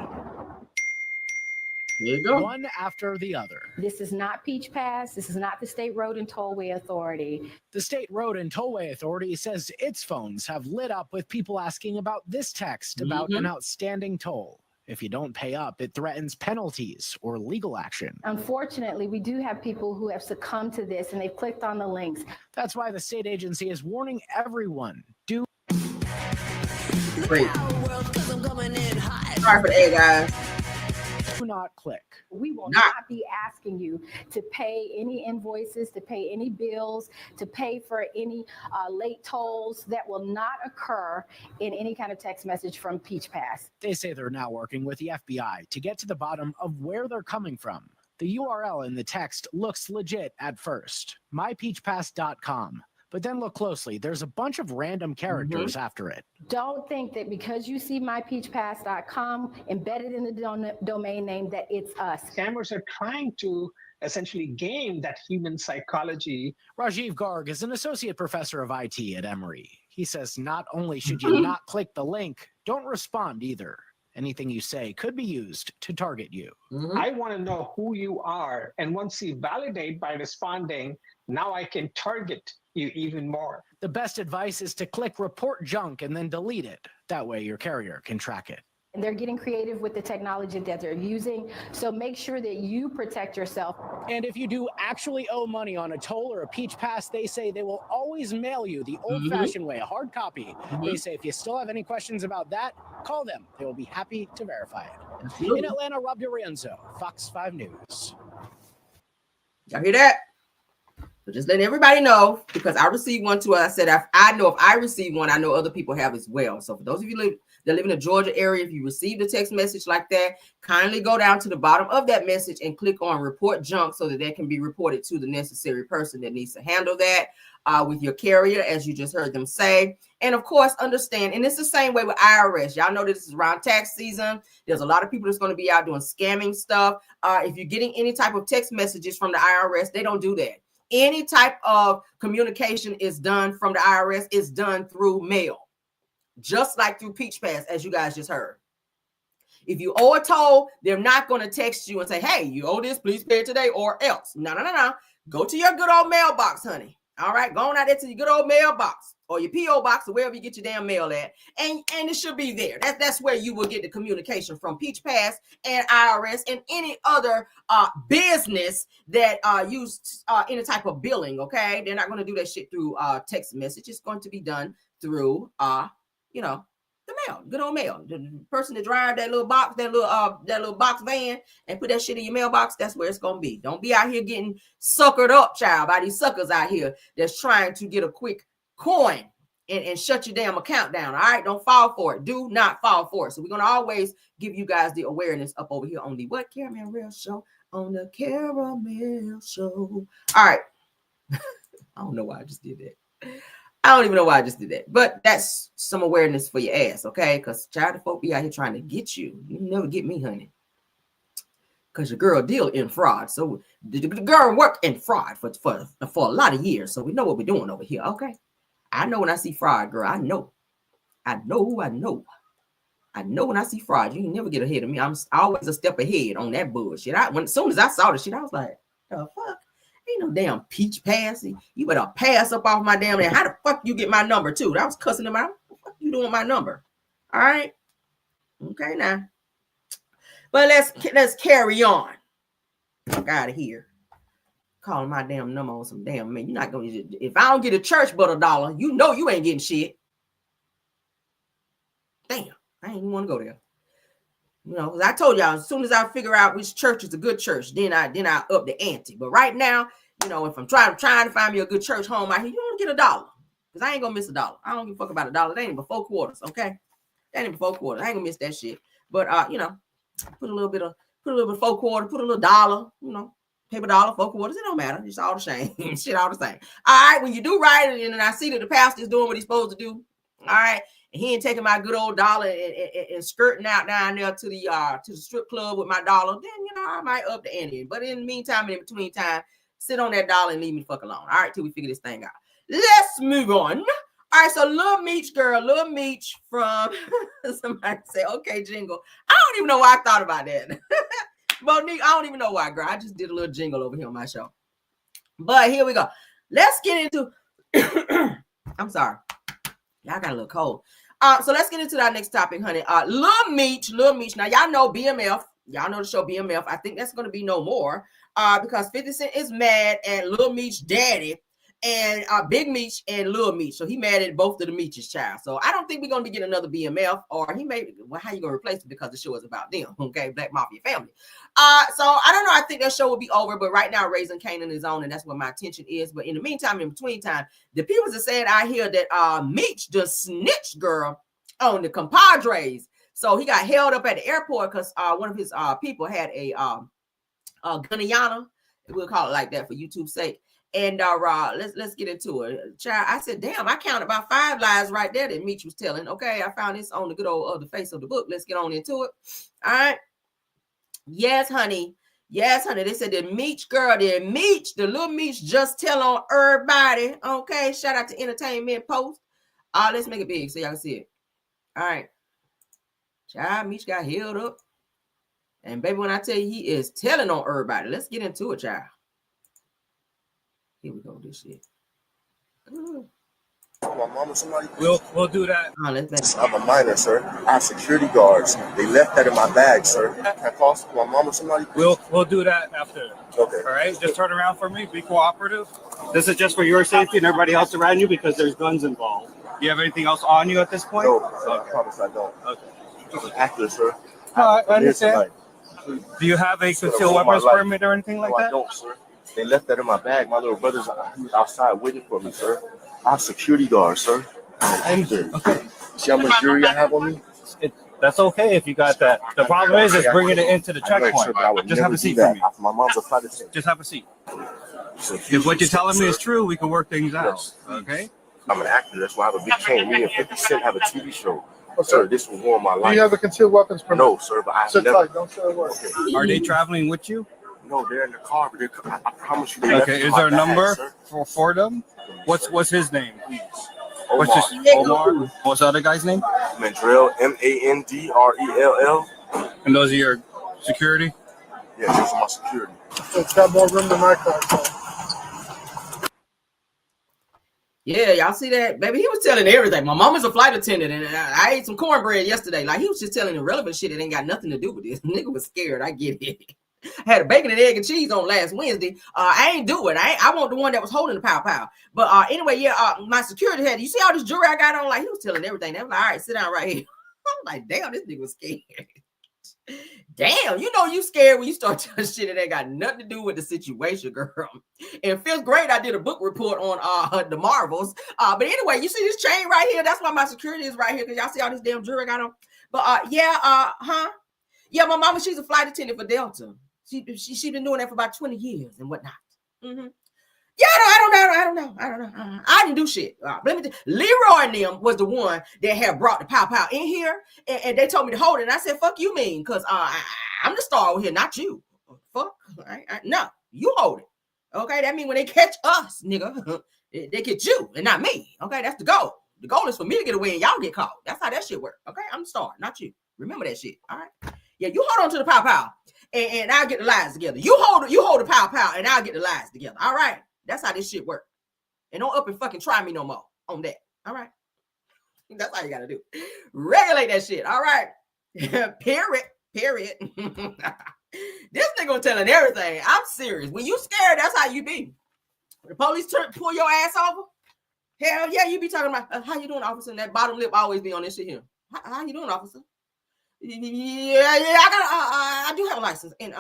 Here you go. One after the other. This is not Peach Pass. This is not the State Road and Tollway Authority. The State Road and Tollway Authority says its phones have lit up with people asking about this text about an outstanding toll. If you don't pay up, it threatens penalties or legal action. Unfortunately, we do have people who have succumbed to this and they've clicked on the links. That's why the state agency is warning everyone. Do Great. Sorry for the egg, guys. not click. We will not be asking you to pay any invoices, to pay any bills, to pay for any late tolls. That will not occur in any kind of text message from Peach Pass. They say they're now working with the FBI to get to the bottom of where they're coming from. The URL in the text looks legit at first, mypeachpass.com. But then look closely. There's a bunch of random characters after it. Don't think that because you see mypeachpass.com embedded in the domain name that it's us. Scammers are trying to essentially game that human psychology. Rajiv Garg is an associate professor of IT at Emory. He says not only should you not click the link, don't respond either. Anything you say could be used to target you. I want to know who you are. And once you validate by responding, now I can target you even more. The best advice is to click report junk and then delete it. That way your carrier can track it. And they're getting creative with the technology that they're using. So make sure that you protect yourself. And if you do actually owe money on a toll or a Peach Pass, they say they will always mail you the old-fashioned way, a hard copy. They say if you still have any questions about that, call them. They will be happy to verify it. In Atlanta, Rob DiRienzo, Fox 5 News. Y'all hear that? So just letting everybody know, because I received one too. I said, I know if I receive one, I know other people have as well. So for those of you that live in the Georgia area, if you received a text message like that, kindly go down to the bottom of that message and click on report junk so that that can be reported to the necessary person that needs to handle that with your carrier, as you just heard them say. And of course, understand, and it's the same way with IRS. Y'all know this is around tax season. There's a lot of people that's going to be out doing scamming stuff. If you're getting any type of text messages from the IRS, they don't do that. Any type of communication is done from the IRS is done through mail, just like through Peach Pass, as you guys just heard. If you owe a toll, they're not going to text you and say, hey, you owe this, please pay it today or else. No. Go to your good old mailbox, honey. All right, go on out there to your good old mailbox or your P.O. box or wherever you get your damn mail at. And it should be there. That's where you will get the communication from Peach Pass and IRS and any other business that use any type of billing, okay? They're not going to do that shit through text message. It's going to be done through, the mail, good old mail. The person that drive that little box, that little box van and put that shit in your mailbox, that's where it's going to be. Don't be out here getting suckered up, child, by these suckers out here that's trying to get a quick coin and shut your damn account down. All right, don't fall for it. Do not fall for it. So we're going to always give you guys the awareness up over here on the What Caramel Real Show, on the Caramel Show. All right. I don't know why I just did that. I don't even know why I just did that, but that's some awareness for your ass, okay? Because child of folk be out here trying to get you. You never get me, honey. Because your girl deal in fraud. So the girl worked in fraud for a lot of years. So we know what we're doing over here, okay? I know when I see fraud, girl. I know when I see fraud. You can never get ahead of me. I'm always a step ahead on that bullshit. As soon as I saw the shit, I was like, the fuck? Ain't no damn Peach Pass. You better pass up off my damn name. How the fuck you get my number too? I was cussing him out. What the fuck you doing my number? All right. Okay now. But let's carry on. Fuck out of here. Calling my damn number on some damn man. You're not gonna, if I don't get a church but $1, you know you ain't getting shit. Damn, I ain't even want to go there. You know, I told y'all, as soon as I figure out which church is a good church, then I up the ante. But right now, you know, if I'm trying to find me a good church home out here, you don't get $1 because I ain't gonna miss $1. I don't give a fuck about $1. That ain't even 4 quarters, okay? That ain't even 4 quarters. I ain't gonna miss that shit. But you know, put a little bit of 4 quarters, put a little $1, you know, paper $1, 4 quarters. It don't matter. It's all the same. Shit, all the same. All right, when you do right, and I see that the pastor's doing what he's supposed to do. All right. And he ain't taking my good old $1 and skirting out down there to the strip club with my $1. Then, you know, I might up the ante. But in the meantime, in between time, sit on that $1 and leave me fuck alone. All right, till we figure this thing out. Let's move on. All right, so Lil Meech from somebody say, okay, jingle. I don't even know why I thought about that. Monique, I don't even know why, girl. I just did a little jingle over here on my show. But here we go. Let's get into I'm sorry. Y'all got a little cold. So let's get into our next topic, honey. Lil Meech. Now, y'all know BMF. Y'all know the show BMF. I think that's going to be no more because 50 Cent is mad at Lil Meech daddy and Big Meech and Lil Meech. So he mad at both of the Meech's child. So I don't think we're going to get another BMF, or he may, well, how you going to replace it, because the show is about them, okay? Black Mafia family. So I don't know. I think that show will be over, but right now Raising Kanan is on, and that's where my attention is. But in the meantime, in between time, the people are saying I hear that Meech the snitch girl on the compadres. So he got held up at the airport because one of his people had a Gunayana. We'll call it like that for YouTube's sake. And let's get into it. Child, I said, damn, I counted about 5 lies right there that Meech was telling. Okay, I found this on the good old the face of the book. Let's get on into it. All right. Yes, honey. Yes, honey. They said the Meech girl, the Lil Meech just tell on everybody. Okay, shout out to Entertainment Post. Let's make it big so y'all can see it. All right. Child, Meech got held up. And baby, when I tell you he is telling on everybody, let's get into it, child. Here we go, this shit. My mama, somebody. We'll do that. I'm a minor, sir. I have security guards. They left that in my bag, sir. Can I call my mama, somebody? We'll do that after. Okay. All right. Just turn around for me. Be cooperative. This is just for your safety and everybody else around you because there's guns involved. Do you have anything else on you at this point? No, I promise I don't. Okay. Just an actor, sir. I understand. Do you have a concealed weapons permit or anything like that? I don't, sir. They left that in my bag. My little brother's outside waiting for me, sir. I have security guards, sir. Okay. See how much jewelry I have on me? That's okay if you got that. The problem is bringing it into the checkpoint. Just have a seat for me. My mom's a flight attendant. Just have a seat. If what you're telling me is true, we can work things out. Okay? I'm an actor. That's why I have a big chain. Me and 50 Cent have a TV show. Oh, sir, this was one of my life. Do you have a concealed weapons permit? No, sir, but I have never. Don't say a word. Okay. Are they traveling with you? No, they're in the car, but I promise you. Okay, is there a number for them? What's his name? Omar. What's his Omar? What's the other guy's name? Mandrell, Mandrell. And those are your security? Yeah, those are my security. It's got more room than my car. Yeah, y'all see that? Baby, he was telling everything. My mama's a flight attendant, and I ate some cornbread yesterday. Like, he was just telling irrelevant shit that ain't got nothing to do with this. Nigga was scared. I get it. I had a bacon and egg and cheese on last Wednesday. I ain't do it. I want the one that was holding the pow. But anyway, yeah, my security had, you see all this jewelry I got on? Like, he was telling everything. They was like, all right, sit down right here. I'm like, damn, this nigga was scared. Damn, you know you scared when you start telling shit that ain't got nothing to do with the situation, girl. In 5th grade, I did a book report on the Marvels. But anyway, you see this chain right here? That's why my security is right here, because y'all see all this damn jewelry I got on. But yeah, my mama, she's a flight attendant for Delta. She been doing that for about 20 years and whatnot. Mm-hmm. Yeah, I don't know. I didn't do shit. Let me Leroy and them was the one that had brought the pow in here, and they told me to hold it. And I said, "Fuck you, mean? Because I'm the star over here, not you. Fuck, no, you hold it. Okay, that means when they catch us, nigga, they get you and not me. Okay, that's the goal. The goal is for me to get away and y'all get caught. That's how that shit works. Okay, I'm the star, not you. Remember that shit. All right. Yeah, you hold on to the pow, and I'll get the lies together. You hold the pow, and I'll get the lies together. All right. That's how this shit works. And don't up and fucking try me no more on that. All right. That's all you gotta do. Regulate that shit. All right. Period. This nigga telling everything. I'm serious. When you scared, that's how you be. The police pull your ass over. Hell yeah, you be talking about how you doing, officer? And that bottom lip always be on this shit here. How you doing, officer? Yeah, I do have a license and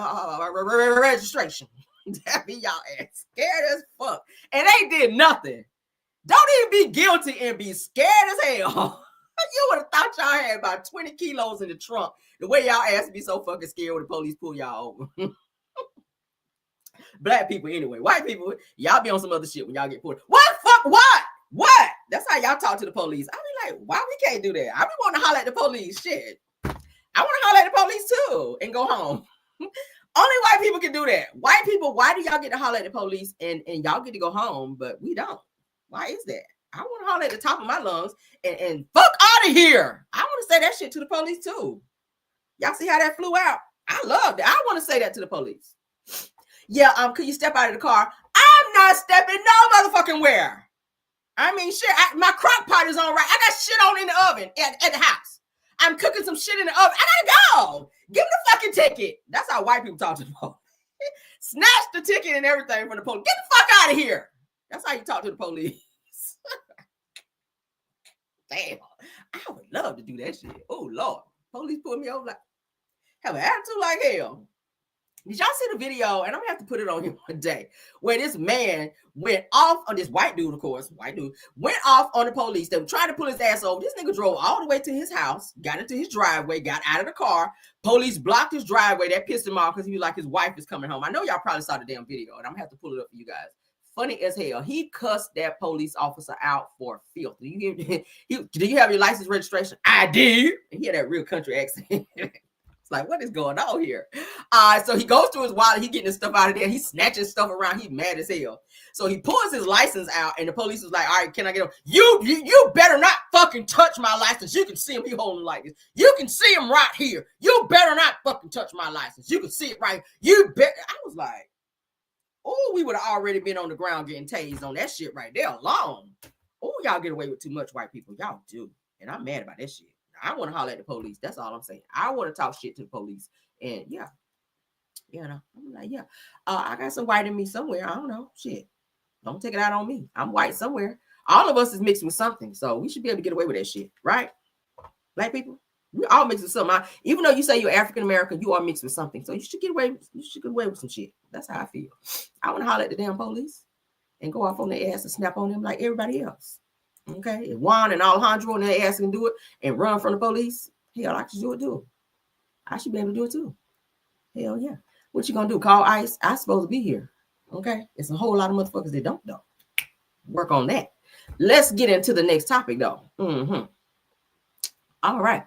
registration. That be y'all ass scared as fuck, and they did nothing. Don't even be guilty and be scared as hell. You would have thought y'all had about 20 kilos in the trunk. The way y'all ass be so fucking scared when the police pull y'all over. Black people anyway. White people, y'all be on some other shit when y'all get pulled. What? Fuck what? What? That's how y'all talk to the police. I be like, why we can't do that? I be wanting to holler at the police. Shit. I want to holler at the police too and go home. Only white people can do that. White people, why do y'all get to holler at the police and y'all get to go home, but we don't? Why is that? I want to holler at the top of my lungs and fuck out of here. I want to say that shit to the police too. Y'all see how that flew out? I love that. I want to say that to the police. Yeah, could you step out of the car? I'm not stepping no motherfucking where. I mean, shit, my crock pot is on right. I got shit on in the oven at the house. I'm cooking some shit in the oven. I gotta go. Give me the fucking ticket. That's how white people talk to the police. Snatch the ticket and everything from the police. Get the fuck out of here. That's how you talk to the police. Damn, I would love to do that shit. Oh, Lord. Police put me over like, have an attitude like hell. Did y'all see the video? And I'm gonna have to put it on here one day where this man went off on this white dude, of course, went off on the police. They were trying to pull his ass over. This nigga drove all the way to his house, got into his driveway, got out of the car. Police blocked his driveway. That pissed him off because he was like, his wife is coming home. I know y'all probably saw the damn video, and I'm gonna have to pull it up for you guys. Funny as hell. He cussed that police officer out for filth. Do you have your license registration? I did. And he had that real country accent. Like, what is going on here? So he goes to his wallet. He getting his stuff out of there. He's snatching stuff around. He's mad as hell. So he pulls his license out, and the police was like, all right, can I get him? You better not fucking touch my license. You can see him. He holding like this. You can see him right here. You better not fucking touch my license. You can see it right here. You bet. I was like, oh, we would have already been on the ground getting tased on that shit right there alone. Oh, y'all get away with too much, white people. Y'all do. And I'm mad about that shit. I want to holler at the police. That's all I'm saying. I want to talk shit to the police. And yeah, you know, I'm like, yeah, I got some white in me somewhere. I don't know. Shit. Don't take it out on me. I'm white somewhere. All of us is mixed with something. So we should be able to get away with that shit. Right? Black people, we all mixed with something. Even though you say you're African American, you are mixed with something. So you should get away with some shit. That's how I feel. I want to holler at the damn police and go off on their ass and snap on them like everybody else. Okay, if Juan and Alejandro and their ass can do it and run from the police, hell, I should do it too. I should be able to do it too. Hell yeah. What you gonna do? Call ICE? I'm supposed to be here. Okay, it's a whole lot of motherfuckers that don't though. Work on that. Let's get into the next topic though. All right.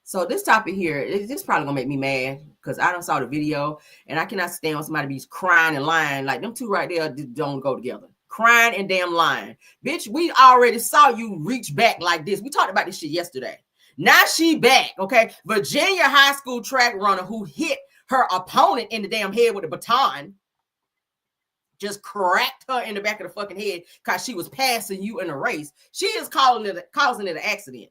So this topic here, this probably gonna make me mad because I done saw the video and I cannot stand when somebody be crying and lying. Like them two right there don't go together. Crying and damn lying. Bitch, we already saw you reach back like this. We talked about this shit yesterday. Now she back, okay? Virginia high school track runner who hit her opponent in the damn head with a baton just cracked her in the back of the fucking head because she was passing you in a race. She is causing it an accident.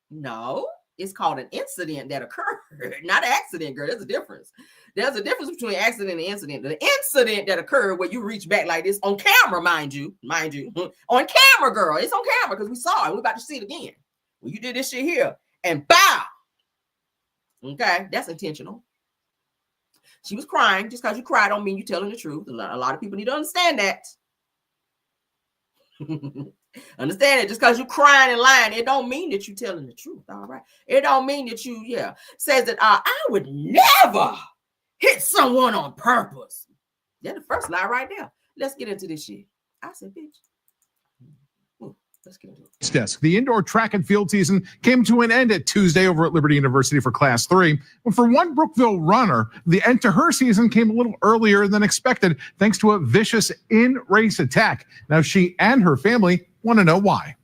No, it's called an incident that occurred, not an accident, girl. There's a difference. There's a difference between accident and incident. The incident that occurred where you reach back like this on camera, mind you, on camera, girl. It's on camera because we saw it. We're about to see it again. When you did this shit here and bow. Okay, that's intentional. She was crying. Just because you cried don't mean you're telling the truth. A lot of people need to understand that. Understand it. Just because you're crying and lying, it don't mean that you're telling the truth. All right. It don't mean that you, says that I would never hit someone on purpose. That's the first lie right there. Let's get into this shit. I said, bitch. Let's get into it. Desk. The indoor track and field season came to an end at Tuesday over at Liberty University for Class 3. But for one Brookville runner, the end to her season came a little earlier than expected thanks to a vicious in-race attack. Now she and her family want to know why.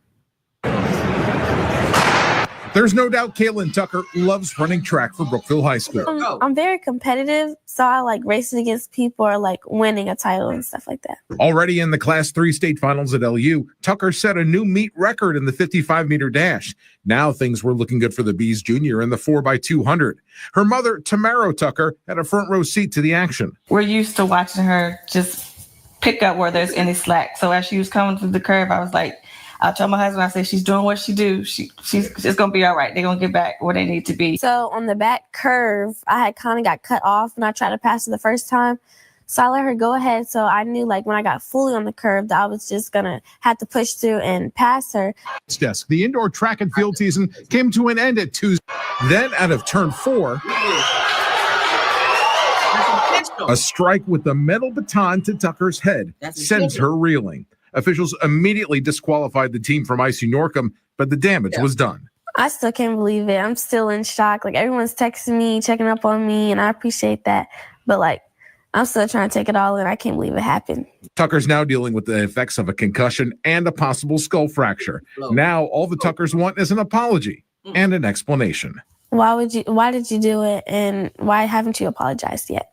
There's no doubt Kaylin Tucker loves running track for Brookville High School. I'm very competitive, so I like racing against people or like winning a title and stuff like that. Already in the Class 3 state finals at LU, Tucker set a new meet record in the 55-meter dash. Now things were looking good for the Bees Junior in the 4x200. Her mother, Tamara Tucker, had a front row seat to the action. We're used to watching her just pick up where there's any slack. So as she was coming through the curve, I was like, I told my husband, I said, she's doing what she do. She's going to be all right. They're going to get back where they need to be. So on the back curve, I had kind of got cut off when I tried to pass it the first time. So I let her go ahead. So I knew like when I got fully on the curve that I was just going to have to push through and pass her. Desk. The indoor track and field season came to an end at Tuesday. Then out of turn 4, a strike with the metal baton to Tucker's head sends her reeling. Officials immediately disqualified the team from IC Norcom, but the damage was done. I still can't believe it. I'm still in shock. Like everyone's texting me, checking up on me, and I appreciate that. But like, I'm still trying to take it all in. I can't believe it happened. Tucker's now dealing with the effects of a concussion and a possible skull fracture. Now all the Tuckers want is an apology and an explanation. Why did you do it, and why haven't you apologized yet?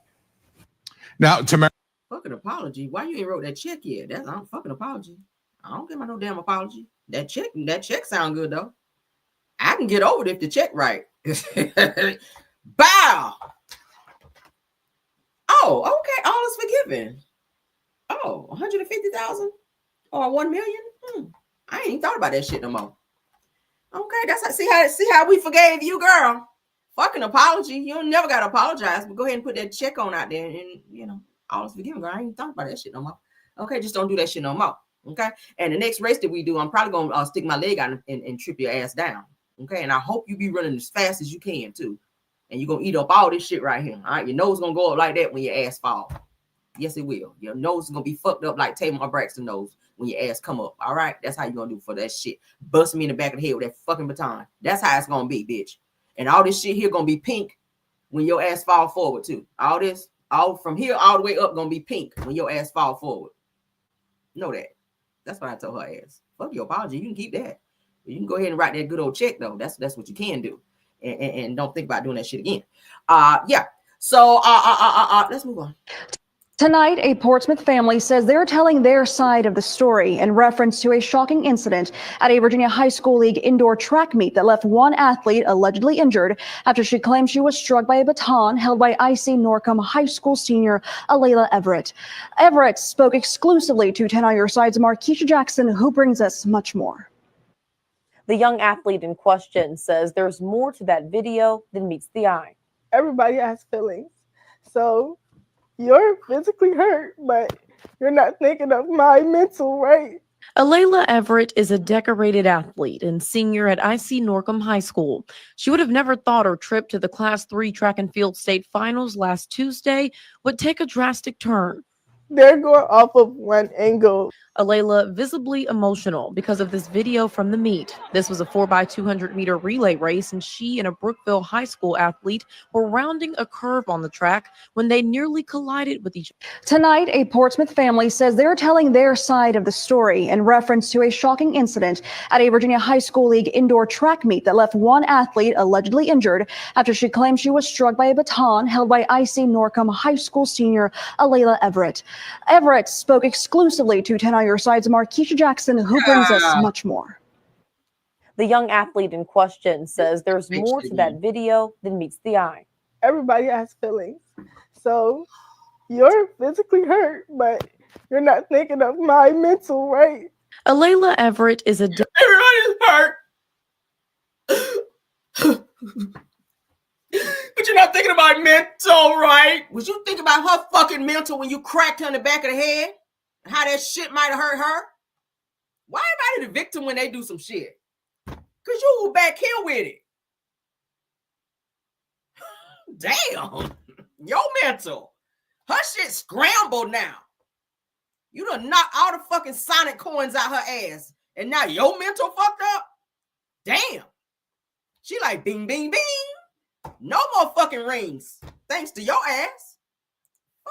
Now, Tamara. Fucking apology. Why you ain't wrote that check yet? That's not a fucking apology. I don't give my no damn apology. That check sound good though. I can get over it if the check right. Bow. Oh, okay. All is forgiven. Oh, 150,000 or 1 million? I ain't even thought about that shit no more. Okay, that's how, see how we forgave you, girl. Fucking apology. You don't never gotta apologize, but go ahead and put that check on out there, and you know, all is forgiven, girl. I ain't even thought about that shit no more. Okay, just don't do that shit no more. Okay, and the next race that we do, I'm probably gonna stick my leg out and trip your ass down. Okay, and I hope you be running as fast as you can too, and you're gonna eat up all this shit right here. All right, your nose gonna go up like that when your ass fall. Yes, it will. Your nose is gonna be fucked up like Tamar Braxton nose when your ass come up. All right, that's how you gonna do for that shit. Bust me in the back of the head with that fucking baton. That's how it's gonna be, bitch. And all this shit here gonna be pink when your ass fall forward too. All this, all from here all the way up, gonna be pink when your ass fall forward. Know that. That's what I told her ass. Fuck your apology. You can keep that. You can go ahead and write that good old check though. That's what you can do. And don't think about doing that shit again. Yeah. So let's move on. Tonight, a Portsmouth family says they're telling their side of the story in reference to a shocking incident at a Virginia High School League indoor track meet that left one athlete allegedly injured after she claimed she was struck by a baton held by IC Norcom High School senior Alayla Everett. Everett spoke exclusively to 10 on Your Side's Markeisha Jackson, who brings us much more. The young athlete in question says there's more to that video than meets the eye. Everybody has feelings. So you're physically hurt, but you're not thinking of my mental, right? Alayla Everett is a decorated athlete and senior at IC Norcom High School. She would have never thought her trip to the Class 3 track and field state finals last Tuesday would take a drastic turn. They're going off of one angle. Alayla visibly emotional because of this video from the meet. This was a 4x200 meter relay race, and she and a Brookville High School athlete were rounding a curve on the track when they nearly collided with each other. Tonight, a Portsmouth family says they're telling their side of the story in reference to a shocking incident at a Virginia High School League indoor track meet that left one athlete allegedly injured after she claimed she was struck by a baton held by IC Norcom High School senior Alayla Everett. Everett spoke exclusively to 10 on Your Side's Markeisha Jackson, who brings us much more. The young athlete in question says there's more to that video than meets the eye. Everybody has feelings. So you're physically hurt, but you're not thinking of my mental, right? Alayla Everett is a Everybody's hurt. But you're not thinking about mental, right? Was you thinking about her fucking mental when you cracked her in the back of the head? How that shit might have hurt her? Why everybody the victim when they do some shit? Because you were back here with it. Damn. Your mental. Her shit scrambled now. You done knocked all the fucking Sonic coins out her ass. And now your mental fucked up? Damn. She like bing, bing, bing. No more fucking rings. Thanks to your ass.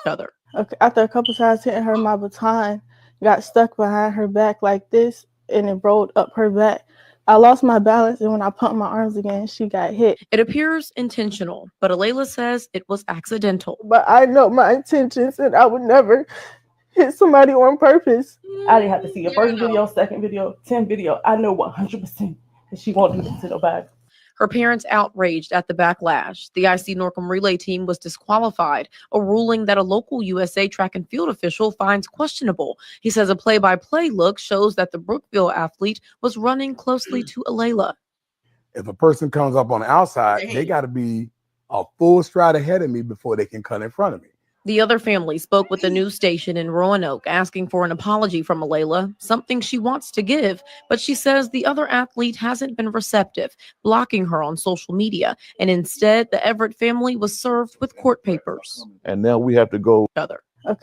Other. Okay, after a couple times hitting her, my baton got stuck behind her back like this, and it rolled up her back. I lost my balance, and when I pumped my arms again, she got hit. It appears intentional, but Alayla says it was accidental. But I know my intentions, and I would never hit somebody on purpose. I didn't have to see your first video, second video, 10 video. I know 100% that she won't do this to nobody. Her parents outraged at the backlash. The IC Norcom relay team was disqualified, a ruling that a local USA track and field official finds questionable. He says a play-by-play look shows that the Brookville athlete was running closely to Alayla. If a person comes up on the outside, they got to be a full stride ahead of me before they can cut in front of me. The other family spoke with the news station in Roanoke asking for an apology from Alayla, something she wants to give, but she says the other athlete hasn't been receptive, blocking her on social media, and instead the Everett family was served with court papers. And now we have to go Okay,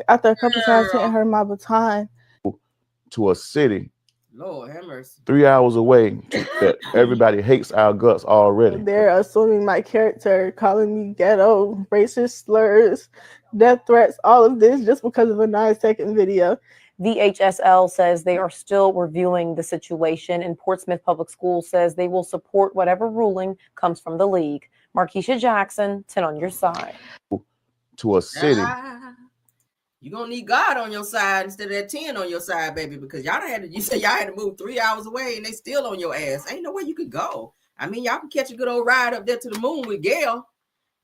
after a couple times hitting her, my baton to a city Lord have mercy. 3 hours away that everybody hates our guts already. They're assuming my character, calling me ghetto, racist slurs, death threats, all of this just because of a 9-second video. VHSL says they are still reviewing the situation, and Portsmouth Public Schools says they will support whatever ruling comes from the league. Markeisha Jackson, 10 on your side. To a city. You're gonna need God on your side instead of that 10 on your side, baby, because y'all you said y'all had to move 3 hours away and they still on your ass. Ain't no way you could go. I mean, y'all can catch a good old ride up there to the moon with Gail.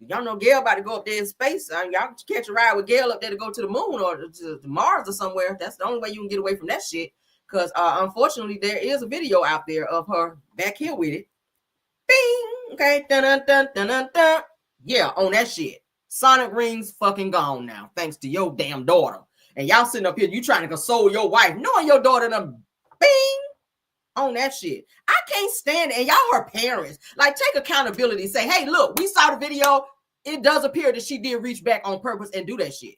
Y'all know Gail about to go up there in space. Y'all can catch a ride with Gail up there to go to the moon or to Mars or somewhere. That's the only way you can get away from that shit. Because unfortunately, there is a video out there of her back here with it. Bing! Okay. Dun, dun, dun, dun, dun, dun. Yeah, on that shit. Sonic rings fucking gone now, thanks to your damn daughter. And y'all sitting up here, you trying to console your wife, knowing your daughter done bing on that shit. I can't stand it. And y'all her parents. Like, take accountability. Say, hey, look, we saw the video. It does appear that she did reach back on purpose and do that shit.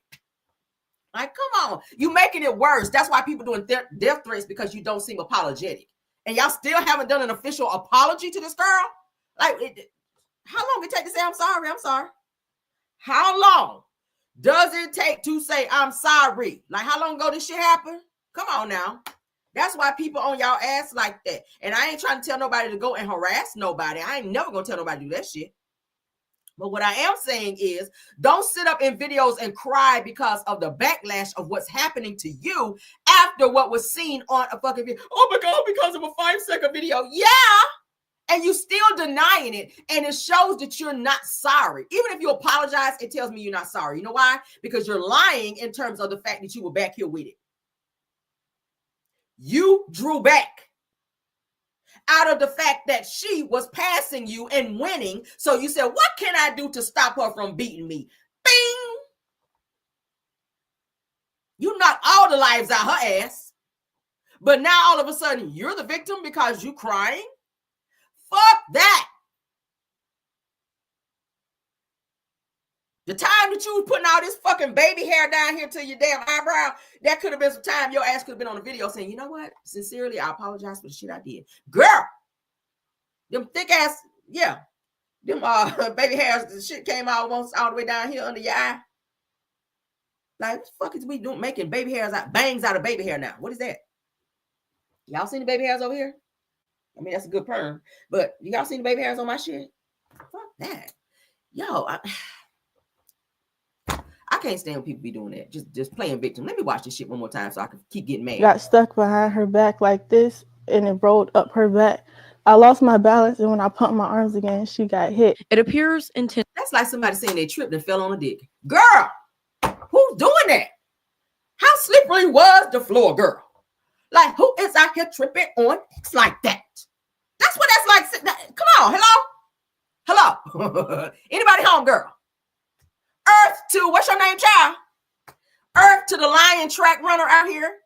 Like, come on. You making it worse. That's why people doing death threats, because you don't seem apologetic. And y'all still haven't done an official apology to this girl? Like, how long it take to say, I'm sorry, I'm sorry? How long does it take to say, I'm sorry? Like, how long ago this shit happened? Come on now. That's why people on y'all ass like that. And I ain't trying to tell nobody to go and harass nobody. I ain't never going to tell nobody to do that shit. But what I am saying is, don't sit up in videos and cry because of the backlash of what's happening to you after what was seen on a fucking video. Oh my God, because of a 5-second video. Yeah. And you still denying it, and it shows that you're not sorry. Even if you apologize, it tells me you're not sorry. You know why? Because you're lying in terms of the fact that you were back here with it. You drew back out of the fact that she was passing you and winning. So you said, what can I do to stop her from beating me? Bing! You knocked all the lives out her ass. But now all of a sudden, you're the victim because you crying? Fuck that. The time that you was putting all this fucking baby hair down here to your damn eyebrow, that could have been some time your ass could have been on the video saying, you know what? Sincerely, I apologize for the shit I did. Girl, them thick ass, yeah. Them baby hairs, the shit came almost all the way down here under your eye. Like, what the fuck is we doing making baby hairs bangs out of baby hair now? What is that? Y'all seen the baby hairs over here? I mean, that's a good perm. But y'all seen the baby hairs on my shit? Fuck that. Yo, I can't stand when people be doing that. Just playing victim. Let me watch this shit one more time so I can keep getting mad. Got stuck behind her back like this, and it rolled up her back. I lost my balance, and when I pumped my arms again, she got hit. It appears intense. That's like somebody saying they tripped and fell on a dick. Girl, who's doing that? How slippery was the floor, girl? Like, who is out here tripping on dicks like that? That's what that's like. Come on, hello? Anybody home, girl? Earth to, what's your name, child? Earth to the lion track runner out here.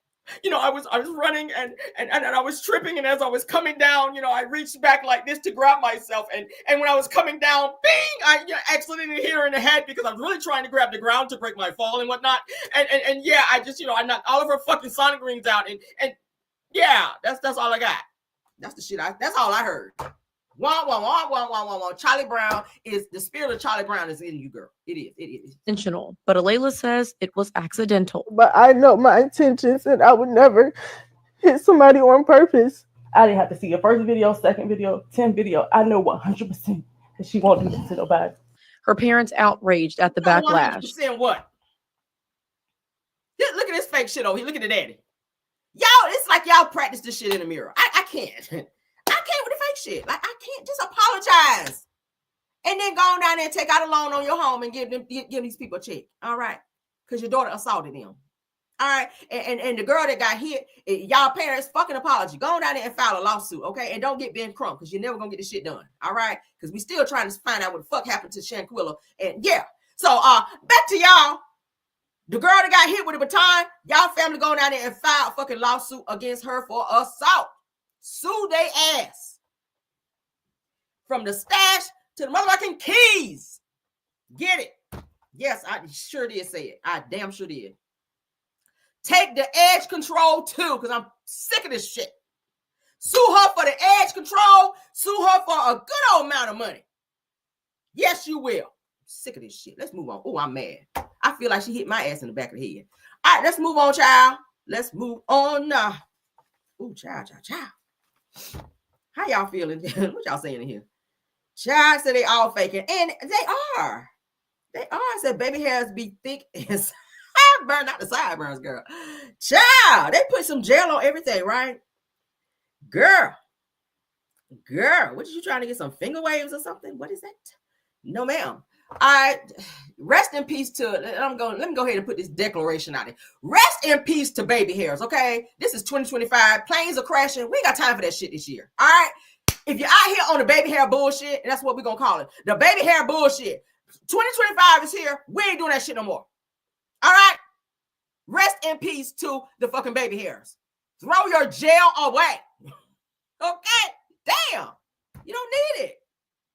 You know, I was running and I was tripping, and as I was coming down, you know, I reached back like this to grab myself, and when I was coming down, bing, I accidentally hit her in the head because I was really trying to grab the ground to break my fall and whatnot, and yeah, I just, you know, I knocked all of her fucking sonic rings out, and yeah, that's all I got. That's the shit. That's all I heard. Wah, wah, wah, wah, wah, wah, wah. Charlie Brown is the spirit of Charlie Brown is in you, girl. It is. Intentional, but Alayla says it was accidental. But I know my intentions, and I would never hit somebody on purpose. I didn't have to see your first video, second video, 10 video. I know 100% that she won't do this to nobody. Her parents outraged at the backlash. 100% what? Look at this fake shit over here. Look at the daddy. Y'all, it's like y'all practice this shit in the mirror. I can't. I can't with the fake shit. Like, I can't. Just apologize. And then go on down there and take out a loan on your home and give these people a check. All right. Because your daughter assaulted them. All right. And the girl that got hit, y'all parents, fucking apology. Go on down there and file a lawsuit. Okay. And don't get Ben Crump, because you're never going to get this shit done. All right. Because we still trying to find out what the fuck happened to Shanquilla. And yeah. So back to y'all. The girl that got hit with a baton, y'all family going down there and file a fucking lawsuit against her for assault. Sue they ass. From the stash to the motherfucking keys. Get it? Yes, I sure did say it. I damn sure did. Take the edge control too, because I'm sick of this shit. Sue her for the edge control. Sue her for a good old amount of money. Yes, you will. I'm sick of this shit. Let's move on. Oh, I'm mad. I feel like she hit my ass in the back of the head. All right, let's move on, child. Let's move on now. Ooh, child. How y'all feeling? What y'all saying in here? Child said they all faking, and they are. They are. I said baby hairs be thick as sideburn, not the sideburns, girl. Child, they put some gel on everything, right? Girl, what are you trying to get, some finger waves or something? What is that? No, ma'am. I rest in peace to, let me go ahead and put this declaration out there. Rest in peace to baby hairs, okay? This is 2025. Planes are crashing. We ain't got time for that shit this year, all right? If you're out here on the baby hair bullshit, and that's what we're gonna call it, the baby hair bullshit, 2025 is here. We ain't doing that shit no more, all right? Rest in peace to the fucking baby hairs. Throw your gel away, okay? Damn, you don't need it.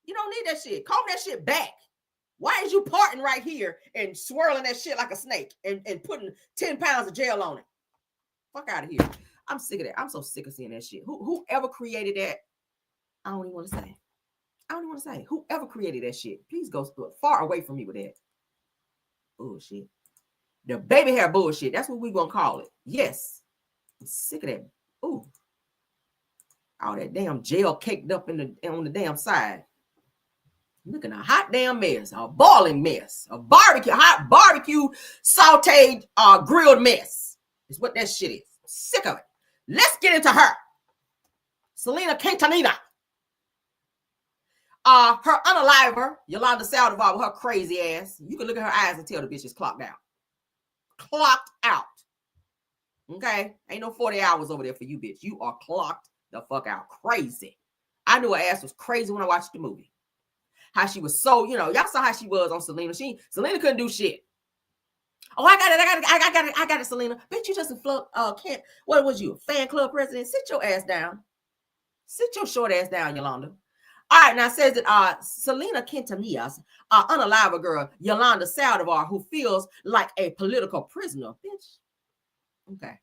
You don't need that shit. Comb that shit back. Why is you parting right here and swirling that shit like a snake and putting 10 pounds of gel on it? Fuck out of here. I'm sick of that. I'm so sick of seeing that shit. Whoever created that, I don't even want to say. I don't even want to say. Whoever created that shit, please go far away from me with that. Bullshit. The baby hair bullshit. That's what we gonna call it. Yes. I'm sick of that. Ooh. All that damn gel caked up on the damn side. Looking a hot damn mess, a boiling mess, a hot barbecue sauteed grilled mess. Is what that shit is. I'm sick of it. Let's get into her. Selena Quintanilla. Her unaliver, Yolanda Saldívar, with her crazy ass. You can look at her eyes and tell the bitch is clocked out. Clocked out. Okay? Ain't no 40 hours over there for you, bitch. You are clocked the fuck out. Crazy. I knew her ass was crazy when I watched the movie. How she was so, y'all saw how she was on Selena. Selena couldn't do shit. Oh, I got it, Selena. Bitch, you just what was you, a fan club president? Sit your ass down. Sit your short ass down, Yolanda. All right, now it says that Selena Quintanilla's unalive girl, Yolanda Saldívar, who feels like a political prisoner, bitch. Okay.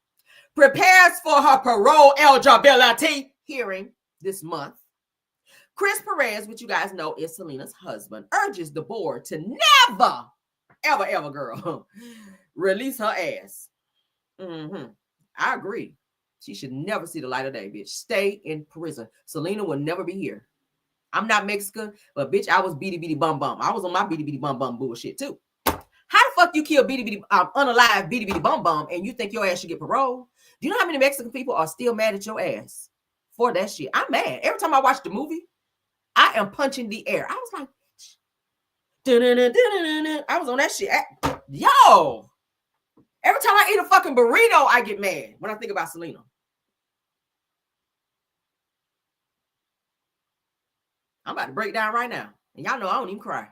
Prepares for her parole eligibility hearing this month. Chris Perez, which you guys know is Selena's husband, urges the board to never, ever, girl, release her ass. I agree. She should never see the light of day, bitch. Stay in prison. Selena will never be here. I'm not Mexican, but bitch, I was bitty bum bum. I was on my bitty bum bum bullshit too. How the fuck you kill unalive bitty bum bum and you think your ass should get parole? Do you know how many Mexican people are still mad at your ass for that shit? I'm mad. Every time I watch the movie, I am punching the air. I was like, I was on that shit. Yo, every time I eat a fucking burrito, I get mad when I think about Selena. I'm about to break down right now. And y'all know I don't even cry.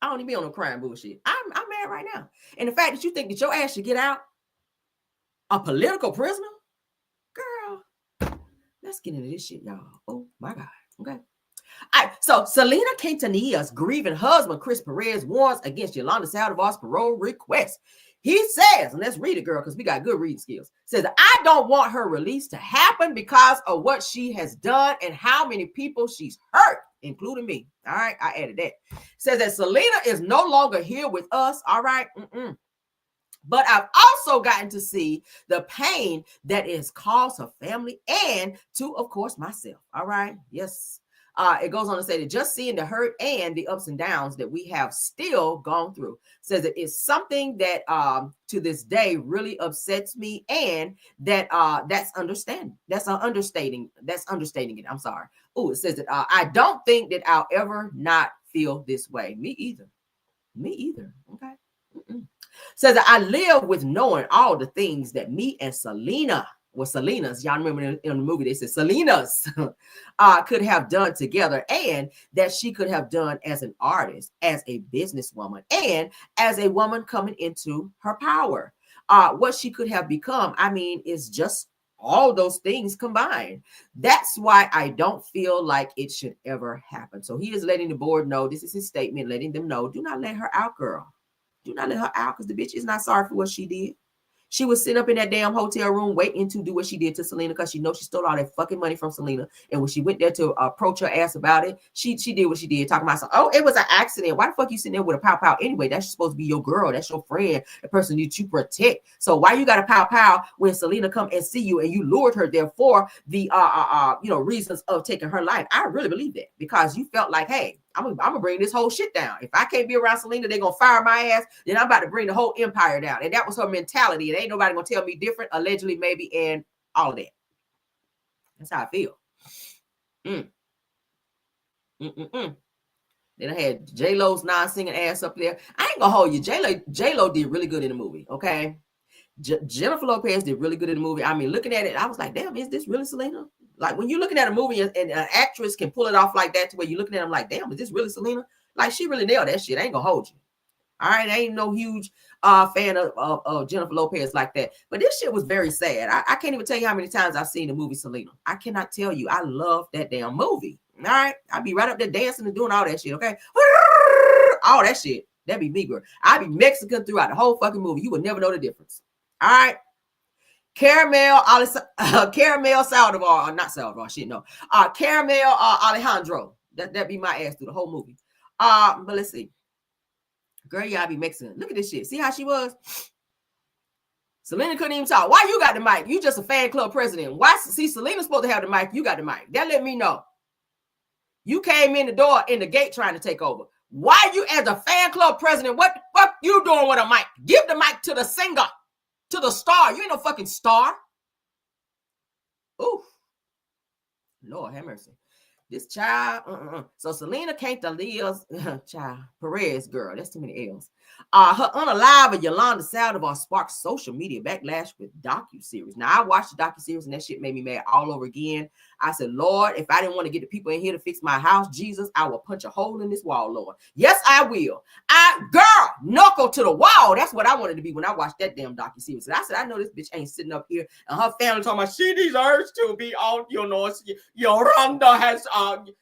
I don't even be on no crying bullshit. I'm mad right now. And the fact that you think that your ass should get out a political prisoner, girl, let's get into this shit, y'all. Oh my God. Okay. All right, so Selena Quintanilla's grieving husband, Chris Perez, warns against Yolanda Saldívar's parole request. He says, and let's read it, girl, because we got good reading skills, says, I don't want her release to happen because of what she has done and how many people she's hurt, including me. All right, I added that. Says that Selena is no longer here with us. All right. But I've also gotten to see the pain that it has caused her family and to, of course, myself. All right. Yes. It goes on to say that just seeing the hurt and the ups and downs that we have still gone through, says that it's something that to this day really upsets me, and that that's understanding. That's understating it. I'm sorry. Oh, it says that I don't think that I'll ever not feel this way. Me either. Okay. Says that I live with knowing all the things that me and Selena, Selena's, y'all remember in the movie, they said Selena's could have done together, and that she could have done as an artist, as a businesswoman, and as a woman coming into her power. What she could have become, I mean, is just all those things combined. That's why I don't feel like it should ever happen. So he is letting the board know, this is his statement, letting them know, do not let her out, girl. Do not let her out, because the bitch is not sorry for what she did. She was sitting up in that damn hotel room waiting to do what she did to Selena because she knows she stole all that fucking money from Selena. And when she went there to approach her ass about it, she did what she did, talking about something. Oh, it was an accident. Why the fuck you sitting there with a pow anyway? That's supposed to be your girl. That's your friend, the person that you protect. So why you got a pow when Selena come and see you and you lured her there for the reasons of taking her life? I really believe that because you felt like, hey, I'm gonna bring this whole shit down. If I can't be around Selena, they're gonna fire my ass. Then I'm about to bring the whole empire down. And that was her mentality. And ain't nobody gonna tell me different, allegedly, maybe, and all of that. That's how I feel. Then I had J-Lo's non-singing ass up there. I ain't gonna hold you. J-Lo did really good in the movie, okay? Jennifer Lopez did really good in the movie. I mean, looking at it, I was like, damn, is this really Selena? Like, when you're looking at a movie and an actress can pull it off like that to where you're looking at them like, damn, is this really Selena? Like, she really nailed that shit. I ain't gonna hold you. All right, I ain't no huge fan of Jennifer Lopez like that. But this shit was very sad. I can't even tell you how many times I've seen the movie Selena. I cannot tell you. I love that damn movie. All right, I'll be right up there dancing and doing all that shit, okay? All that shit. That'd be me, girl. I'll be Mexican throughout the whole fucking movie. You would never know the difference. All right. Caramel Saldivar, not Saldivar, shit, no. Caramel Alejandro. That'd be my ass through the whole movie. But let's see. Girl, y'all be Mexican. Look at this shit. See how she was? Selena couldn't even talk. Why you got the mic? You just a fan club president. Why? See, Selena's supposed to have the mic. You got the mic. That let me know. You came in the door in the gate trying to take over. Why you as a fan club president? What the fuck you doing with a mic? Give the mic to the singer, to the star. You ain't no fucking star. Ooh. Lord have mercy. This child, So Selena can't live, child, Perez girl, that's too many L's. Her unalive Yolanda Saldívar sparked social media backlash with docuseries. Now, I watched the docuseries and that shit made me mad all over again. I said, Lord, if I didn't want to get the people in here to fix my house, Jesus, I will punch a hole in this wall, Lord. Yes, I will. Girl, knuckle to the wall. That's what I wanted to be when I watched that damn docuseries. And I said, I know this bitch ain't sitting up here and her family talking about she deserves to be on, Yolanda has,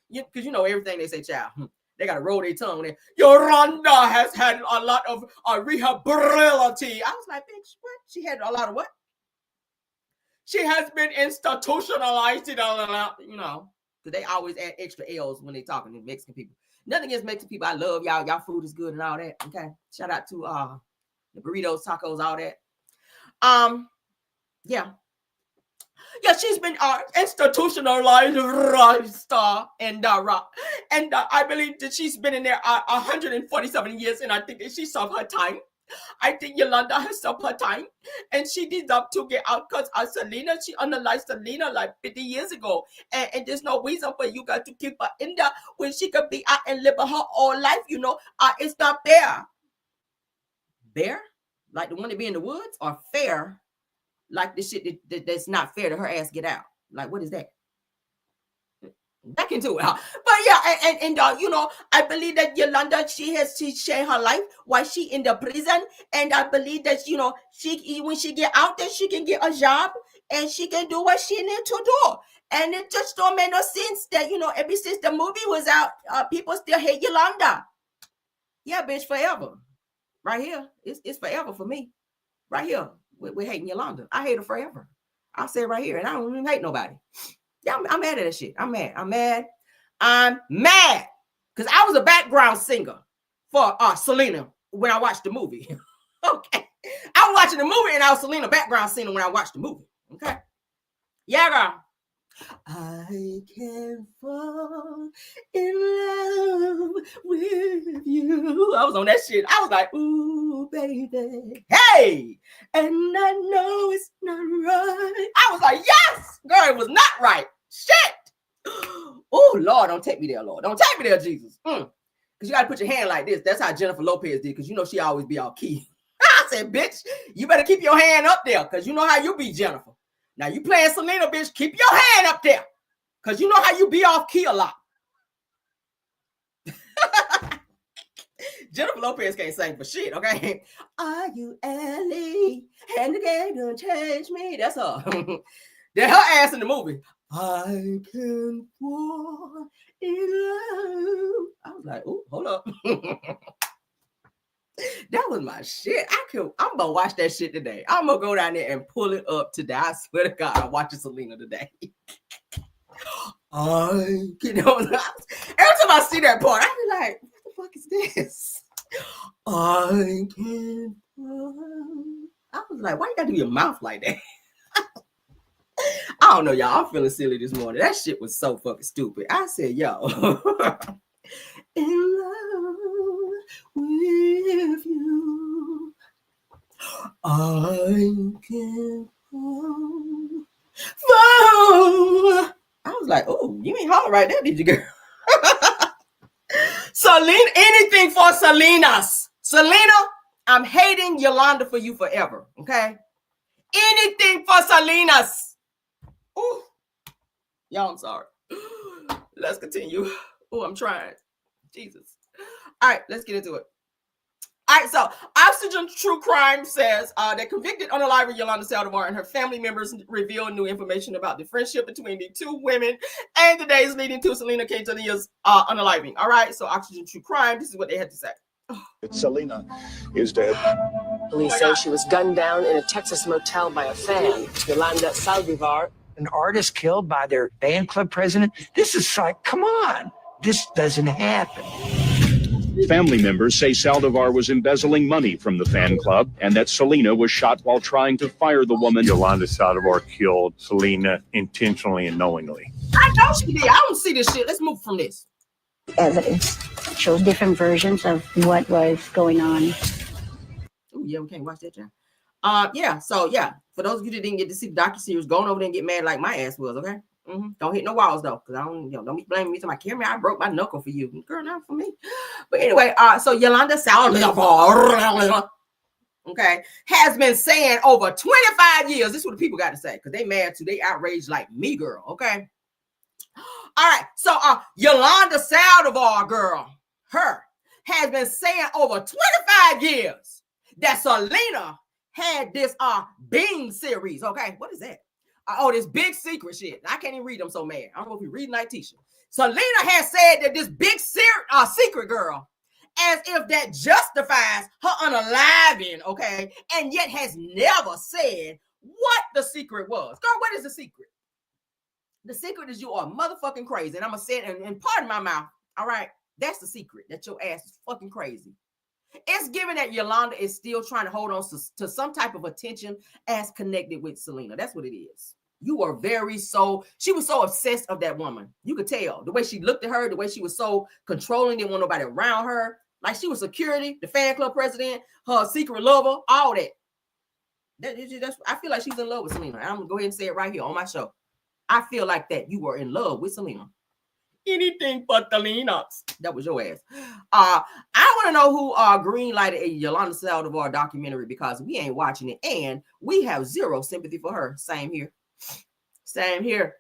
because you know everything they say, child. They got to roll their tongue. Yolanda has had a lot of rehabilitation. I was like, bitch, what? She had a lot of what? She has been institutionalized, because they always add extra L's when they talking to Mexican people. Nothing against Mexican people. I love y'all. Y'all food is good and all that. Okay. Shout out to the burritos, tacos, all that. Yeah. Yeah, she's been institutionalized, and I believe that she's been in there 147 years, and I think that she served her time. I think Yolanda has served her time, and she deserves to get out because Selena, she analyzed Selena like 50 years ago, and there's no reason for you guys to keep her in there when she could be out and live her whole life. It's not fair. Bear, like the one that be in the woods, or fair? Like the shit that's not fair to her ass get out. Like, what is that? Back into it. But yeah, and I believe that Yolanda, she shared her life while she in the prison. And I believe that, she when she get out there, she can get a job and she can do what she need to do. And it just don't make no sense that, ever since the movie was out, people still hate Yolanda. Yeah, bitch, forever. Right here. It's forever for me. Right here. We're hating Yolanda. I hate her forever. I'll say it right here, and I don't even hate nobody. Yeah, I'm mad at that shit. I'm mad because I was a background singer for Selena when I watched the movie. Okay, I was watching the movie and I was Selena background singer when I watched the movie. Okay, yeah, girl. I can fall in love with you. I was on that shit. I was like, ooh, baby. Hey! And I know it's not right. I was like, yes! Girl, it was not right. Shit! Oh, Lord, don't take me there, Lord. Don't take me there, Jesus. Because you got to put your hand like this. That's how Jennifer Lopez did, because she always be off key. I said, bitch, you better keep your hand up there, because you know how you be, Jennifer. Now, you playing Selena, bitch, keep your hand up there. Because you know how you be off key a lot. Jennifer Lopez can't sing for shit, okay? Are you Ellie? And the game don't change me. That's her. Then her ass in the movie. I can fall in love. I was like, oh, hold up. That was my shit. I'm gonna watch that shit today. I'm gonna go down there and pull it up today. I swear to God, I'm watching Selena today. Every time I see that part, I be like, what the fuck is this? I can. I was like, why you gotta do your mouth like that? I don't know, y'all. I'm feeling silly this morning. That shit was so fucking stupid. I said, yo, in love with you, I can fall. I was like, oh, you ain't holler right there, did you, girl? Selena, anything for Selena's. Selena, I'm hating Yolanda for you forever, okay? Anything for Selena's. Ooh. Y'all, I'm sorry. Let's continue. Oh, I'm trying. Jesus. All right, let's get into it. All right, so Oxygen True Crime says that convicted unaliver Yolanda Saldívar and her family members reveal new information about the friendship between the two women and the days leading to Selena Quintanilla's unaliving. All right, so Oxygen True Crime, this is what they had to say. Selena is dead. Police say she was gunned down in a Texas motel by a fan. Yolanda Saldívar. An artist killed by their fan club president? This is like, come on. This doesn't happen. Family members say Saldívar was embezzling money from the fan club and that Selena was shot while trying to fire the woman. Yolanda Saldívar killed Selena intentionally and knowingly. I know she did. I don't see this shit. Let's move from this. Evidence shows different versions of what was going on. Oh, yeah, we can't watch that, John. For those of you that didn't get to see the docuseries, going over there and get mad like my ass was, okay? Don't hit no walls though, because I don't, don't be blaming me to my camera. I broke my knuckle for you, girl, not for me. But anyway, so Yolanda Saldívar, okay, has been saying over 25 years. This is what the people got to say, because they mad too. They outraged like me, girl. Okay. All right. So Yolanda Saldívar, girl, her has been saying over 25 years that Selena had this Bing series. Okay, what is that? This big secret shit. I can't even read them, so mad. I don't know if you read like Tisha. Selena has said that this big secret, girl, as if that justifies her unaliving, okay, and yet has never said what the secret was. Girl, what is the secret? The secret is you are motherfucking crazy, and I'm gonna say it and pardon my mouth. All right, that's the secret, that your ass is fucking crazy. It's given that Yolanda is still trying to hold on to some type of attention as connected with Selena. That's what it is. You are she was so obsessed of that woman. You could tell the way she looked at her, the way she was so controlling, didn't want nobody around her. Like she was security, the fan club president, her secret lover, all that. I feel like she's in love with Selena. I'm gonna go ahead and say it right here on my show. I feel like that you were in love with Selena. Anything but Selena. That was your ass. I want to know who green lighted a Yolanda Saldívar documentary, because we ain't watching it and we have zero sympathy for her. Same here. Same here.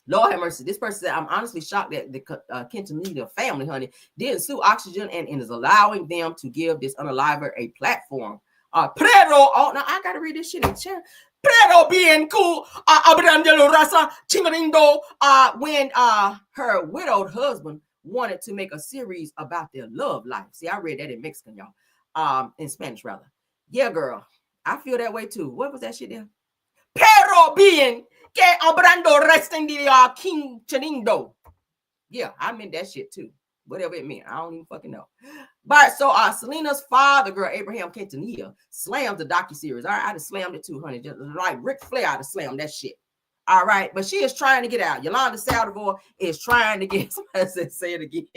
Lord have mercy. This person said, I'm honestly shocked that the Quintanilla family, honey, didn't sue Oxygen and is allowing them to give this unaliver a platform. Now I gotta read this shit in chat. Pero bien cool, when her widowed husband wanted to make a series about their love life. See, I read that in Mexican, y'all. In Spanish, rather. Yeah, girl. I feel that way too. What was that shit there? Pero bien que hablando Quintanilla. Yeah, I meant that shit too. Whatever it meant. I don't even fucking know. But so Selena's father, girl, Abraham Quintanilla, slammed the docuseries. All right, I'd have slammed it too, honey. Just like Ric Flair, I'd have slammed that shit. All right, but she is trying to get out. Yolanda Saldívar is trying to get, somebody said, say it again.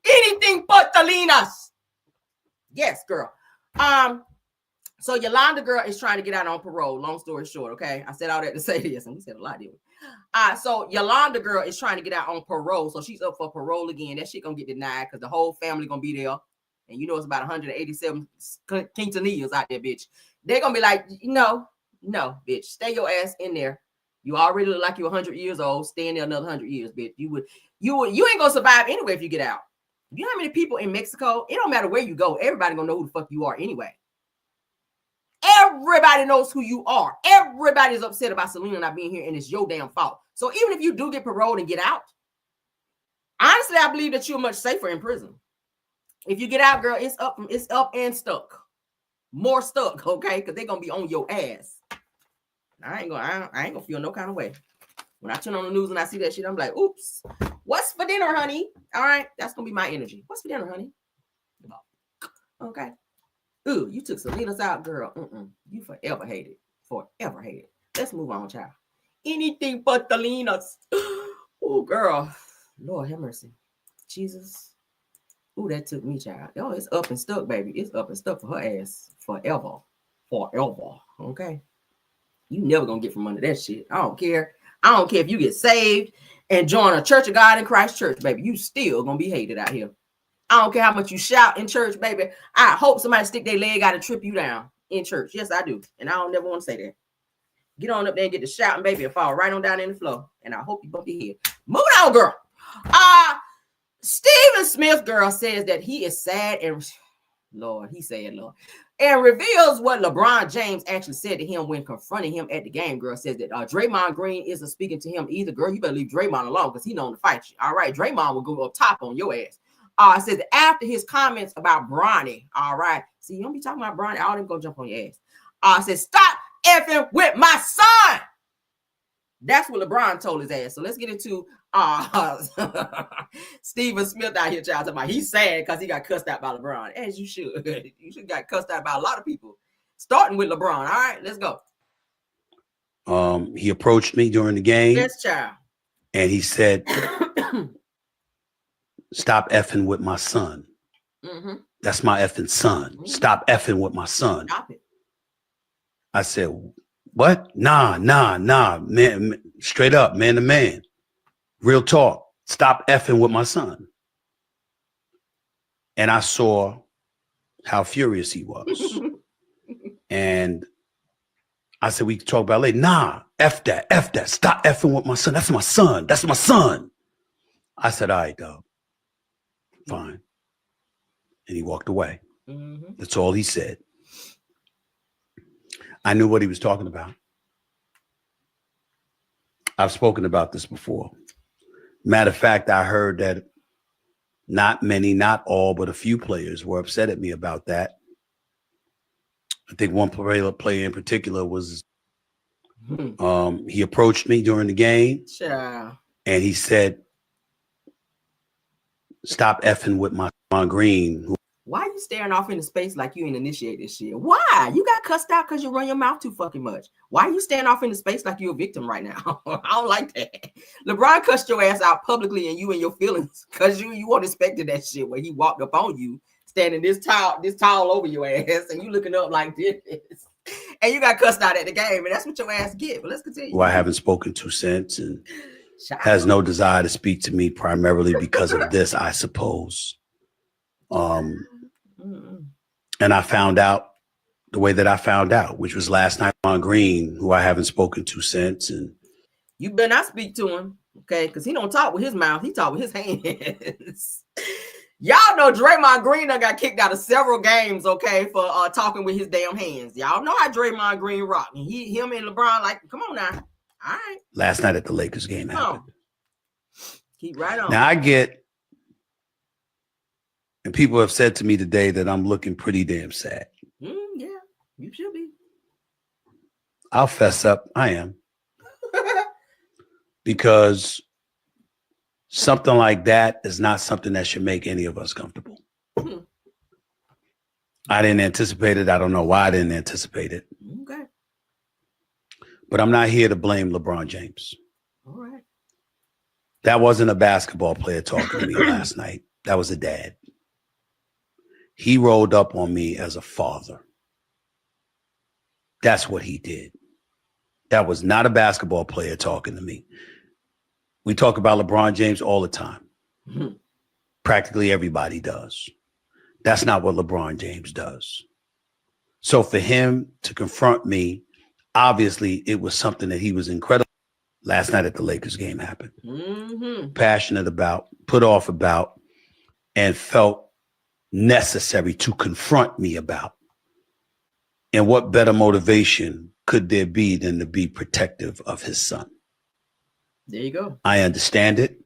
Anything but Selena's. Yes, girl. So Yolanda, girl, is trying to get out on parole. Long story short, okay? I said all that to say this, and we said a lot, didn't we? So Yolanda, girl, is trying to get out on parole. So she's up for parole again. That shit gonna get denied because the whole family gonna be there. And you know it's about 187 Quintanillas out there, bitch. They're gonna be like, no, bitch. Stay your ass in there. You already look like you're 100 years old. Stay in there another 100 years, bitch. You ain't gonna survive anyway if you get out. You know how many people in Mexico? It don't matter where you go. Everybody gonna know who the fuck you are anyway. Everybody knows who you are. Everybody's upset about Selena not being here, and it's your damn fault. So even if you do get paroled and get out, honestly, I believe that you're much safer in prison. If you get out, girl, it's up and stuck. More stuck, okay? Because they're gonna be on your ass. I ain't gonna feel no kind of way. When I turn on the news and I see that shit, I'm like, oops, what's for dinner, honey? All right, that's gonna be my energy. What's for dinner, honey? Okay. Ooh, you took Selena's out, girl. You forever hate it. Forever hate it. Let's move on, child. Anything but the Lenas. Oh, girl. Lord have mercy. Jesus. Ooh, that took me, child. Oh, it's up and stuck, baby. It's up and stuck for her ass forever. Forever. Okay. You never gonna get from under that shit. I don't care. I don't care if you get saved and join a Church of God in Christ church, baby. You still gonna be hated out here. I don't care how much you shout in church, baby. I hope somebody stick their leg out and trip you down in church. Yes, I do. And I don't never want to say that. Get on up there and get the shouting, baby, and fall right on down in the floor. And I hope you bump your head. Moving on, girl. Stephen Smith, girl, says that he is sad and Lord, he said, Lord, and reveals what LeBron James actually said to him when confronting him at the game. Girl says that Draymond Green isn't speaking to him either. Girl, you better leave Draymond alone because he known to fight you. All right, Draymond will go up top on your ass. Says that after his comments about Bronny, all right. See, you don't be talking about Bronny. All them gonna jump on your ass. Says stop effing with my son. That's what LeBron told his ass. So let's get into Stephen Smith out here, child. Talking about he's sad because he got cussed out by LeBron. As you should. You should got cussed out by a lot of people, starting with LeBron. All right, let's go. He approached me during the game. Yes, child. And he said, stop effing with my son. That's my effing son. Stop effing with my son. Stop it. I said, what? Nah, man, straight up, man to man. Real talk. Stop effing with my son. And I saw how furious he was. And I said, we can talk about it later. Nah, F that. Stop effing with my son. That's my son. That's my son. I said, all right, dog. Fine. And he walked away. That's all he said. I knew what he was talking about. I've spoken about this before. Matter of fact, I heard that not many, not all, but a few players were upset at me about that. I think one player in particular was, he approached me during the game. Sure. And he said, stop effing with my Green. Why you staring off into space like you ain't initiate this shit? Why? You got cussed out because you run your mouth too fucking much. Why you staring off into space like you a victim right now? I don't like that. LeBron cussed your ass out publicly and you and your feelings because you weren't expecting that shit when he walked up on you, standing this towel over your ass, and you looking up like this. And you got cussed out at the game, and that's what your ass get. But let's continue. Who I haven't spoken to since and has no desire to speak to me primarily because of this, I suppose. And I found out the way that I found out, which was last night on Green, who I haven't spoken to since. And you better not speak to him, okay? Because he don't talk with his mouth. He talk with his hands. Y'all know Draymond Green done got kicked out of several games, okay, for talking with his damn hands. Y'all know how Draymond Green rock. And him and LeBron, like, come on now. All right. last night at the Lakers game happened. Keep right on. Now I get, and people have said to me today that I'm looking pretty damn sad. Yeah, you should be. I'll fess up. I am. Because something like that is not something that should make any of us comfortable. I didn't anticipate it. I don't know why I didn't anticipate it. Okay. But I'm not here to blame LeBron James. All right. That wasn't a basketball player talking to me last night. That was a dad. He rolled up on me as a father. That's what he did. That was not a basketball player talking to me. We talk about LeBron James all the time. Mm-hmm. Practically everybody does. That's not what LeBron James does. So for him to confront me, obviously it was something that he was incredible. Last night at the Lakers game happened. Mm-hmm. Passionate about, put off about, and felt necessary to confront me about. And what better motivation could there be than to be protective of his son? There you go. I understand it.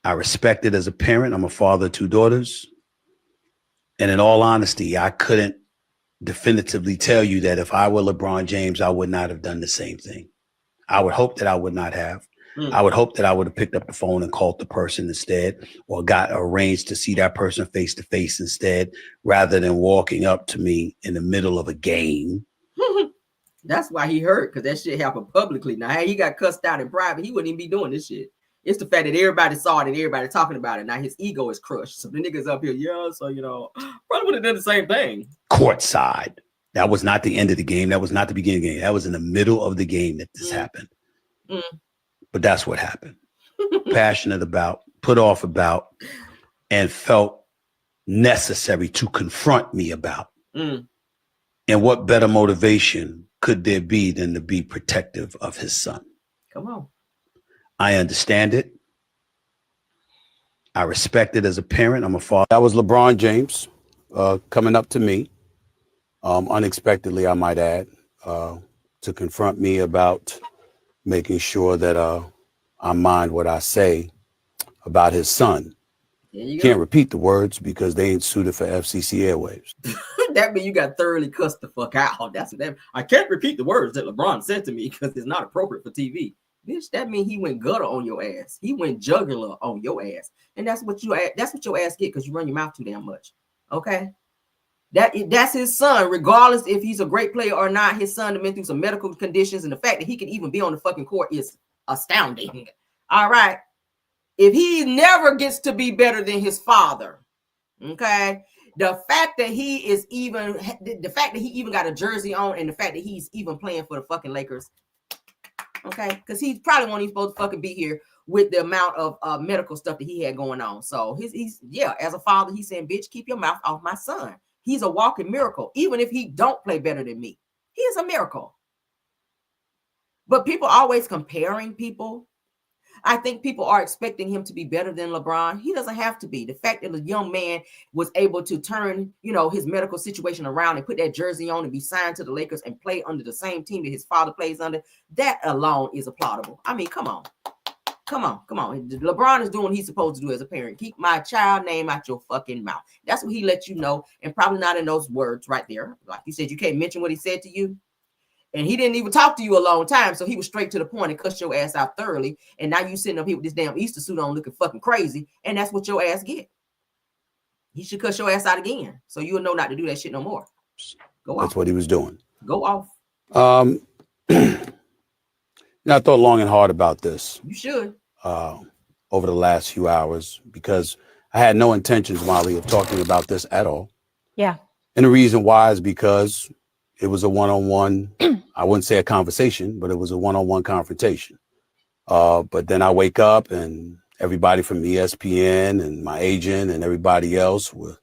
I respect it as a parent. I'm a father of 2 daughters. And in all honesty, I couldn't definitively tell you that if I were LeBron James, I would not have done the same thing. I would hope that I would not have. I would hope that I would have picked up the phone and called the person instead, or got arranged to see that person face to face instead, rather than walking up to me in the middle of a game. That's why he hurt, because that shit happened publicly. Now, hey, he got cussed out in private, he wouldn't even be doing this shit. It's the fact that everybody saw it and everybody talking about it. Now his ego is crushed. So the niggas up here, yeah, so probably would have done the same thing. Courtside. That was not the end of the game. That was not the beginning of the game. That was in the middle of the game that this happened. But that's what happened. Passionate about, put off about, and felt necessary to confront me about. And what better motivation could there be than to be protective of his son? Come on. I understand it. I respect it as a parent. I'm a father. That was LeBron James coming up to me, unexpectedly, I might add, to confront me about making sure that I mind what I say about his son. Can't repeat the words because they ain't suited for FCC airwaves. That means you got thoroughly cussed the fuck out. That's what that. I can't repeat the words that LeBron said to me because it's not appropriate for TV. Bitch, that means he went gutter on your ass. He went jugular on your ass, and that's what your ass get because you run your mouth too damn much. Okay, that's his son. Regardless if he's a great player or not, his son has been through some medical conditions, and the fact that he can even be on the fucking court is astounding. All right, if he never gets to be better than his father, okay. The fact that he even got a jersey on, and the fact that he's even playing for the fucking Lakers. Okay, because he's probably won't even supposed to fucking be here with the amount of medical stuff that he had going on. So he's as a father, he's saying, bitch, keep your mouth off my son. He's a walking miracle. Even if he don't play better than me, he is a miracle. But people always comparing people. I think people are expecting him to be better than LeBron. He doesn't have to be. The fact that the young man was able to turn, his medical situation around and put that jersey on and be signed to the Lakers and play under the same team that his father plays under, that alone is applaudable. I mean, come on. LeBron is doing what he's supposed to do as a parent. Keep my child name out your fucking mouth. That's what he let you know, and probably not in those words right there. Like you said, you can't mention what he said to you. And he didn't even talk to you a long time, so he was straight to the point and cussed your ass out thoroughly. And now you sitting up here with this damn Easter suit on looking fucking crazy, and that's what your ass get. He should cuss your ass out again, so you'll know not to do that shit no more. Go off. That's what he was doing. Go off. I thought long and hard about this. You should. Over the last few hours, because I had no intentions, Molly, of talking about this at all. Yeah. And the reason why is because it was a one-on-one, I wouldn't say a conversation, but it was a one-on-one confrontation. But then I wake up and everybody from ESPN and my agent and everybody else were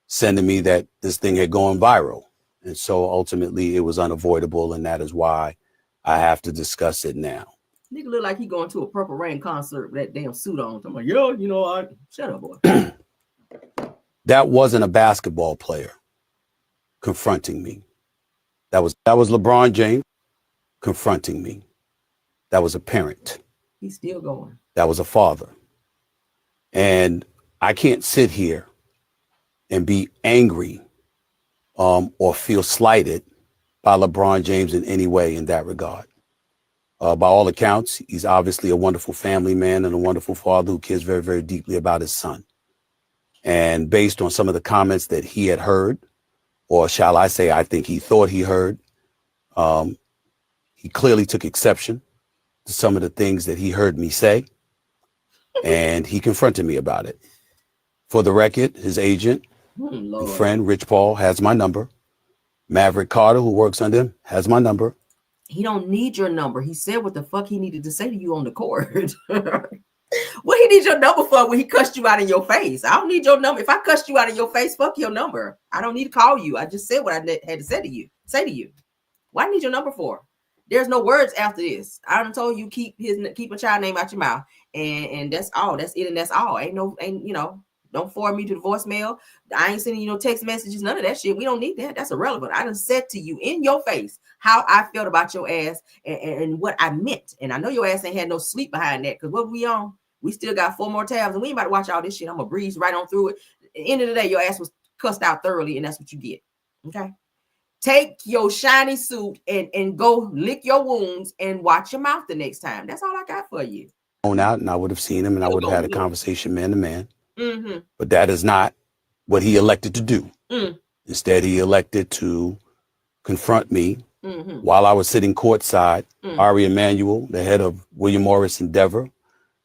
sending me that this thing had gone viral. And so ultimately it was unavoidable. And that is why I have to discuss it now. Nigga look like he going to a Purple Rain concert with that damn suit on. I'm like, yo, shut up, boy. That wasn't a basketball player confronting me. That was LeBron James confronting me. That was a parent. He's still going. That was a father. And I can't sit here and be angry or feel slighted by LeBron James in any way in that regard. By all accounts, he's obviously a wonderful family man and a wonderful father who cares very, very deeply about his son. And based on some of the comments that he had heard, or shall I say, I think he thought he heard, he clearly took exception to some of the things that he heard me say, and he confronted me about it. For the record, his agent and friend, Rich Paul, has my number. Maverick Carter, who works under him, has my number. He don't need your number. He said what the fuck he needed to say to you on the court. What he need your number for when he cussed you out in your face? I don't need your number. If I cussed you out in your face, fuck your number. I don't need to call you. I just said what I had to say to you. What I need your number for? There's no words after this. I done told you keep a child name out your mouth, and that's all. That's it, and that's all. Don't forward me to the voicemail. I ain't sending you no text messages, none of that shit. We don't need that. That's irrelevant. I done said to you in your face how I felt about your ass and what I meant. And I know your ass ain't had no sleep behind that, because what we on? We still got 4 more tabs, and we ain't about to watch all this shit. I'm gonna breeze right on through it. At the end of the day, your ass was cussed out thoroughly, and that's what you get. Okay. Take your shiny suit and go lick your wounds and watch your mouth the next time. That's all I got for you. On out, and I would have seen him, and I would have had a conversation man to man. Mm-hmm. But that is not what he elected to do. Instead, he elected to confront me while I was sitting courtside. Ari Emanuel, the head of William Morris Endeavor,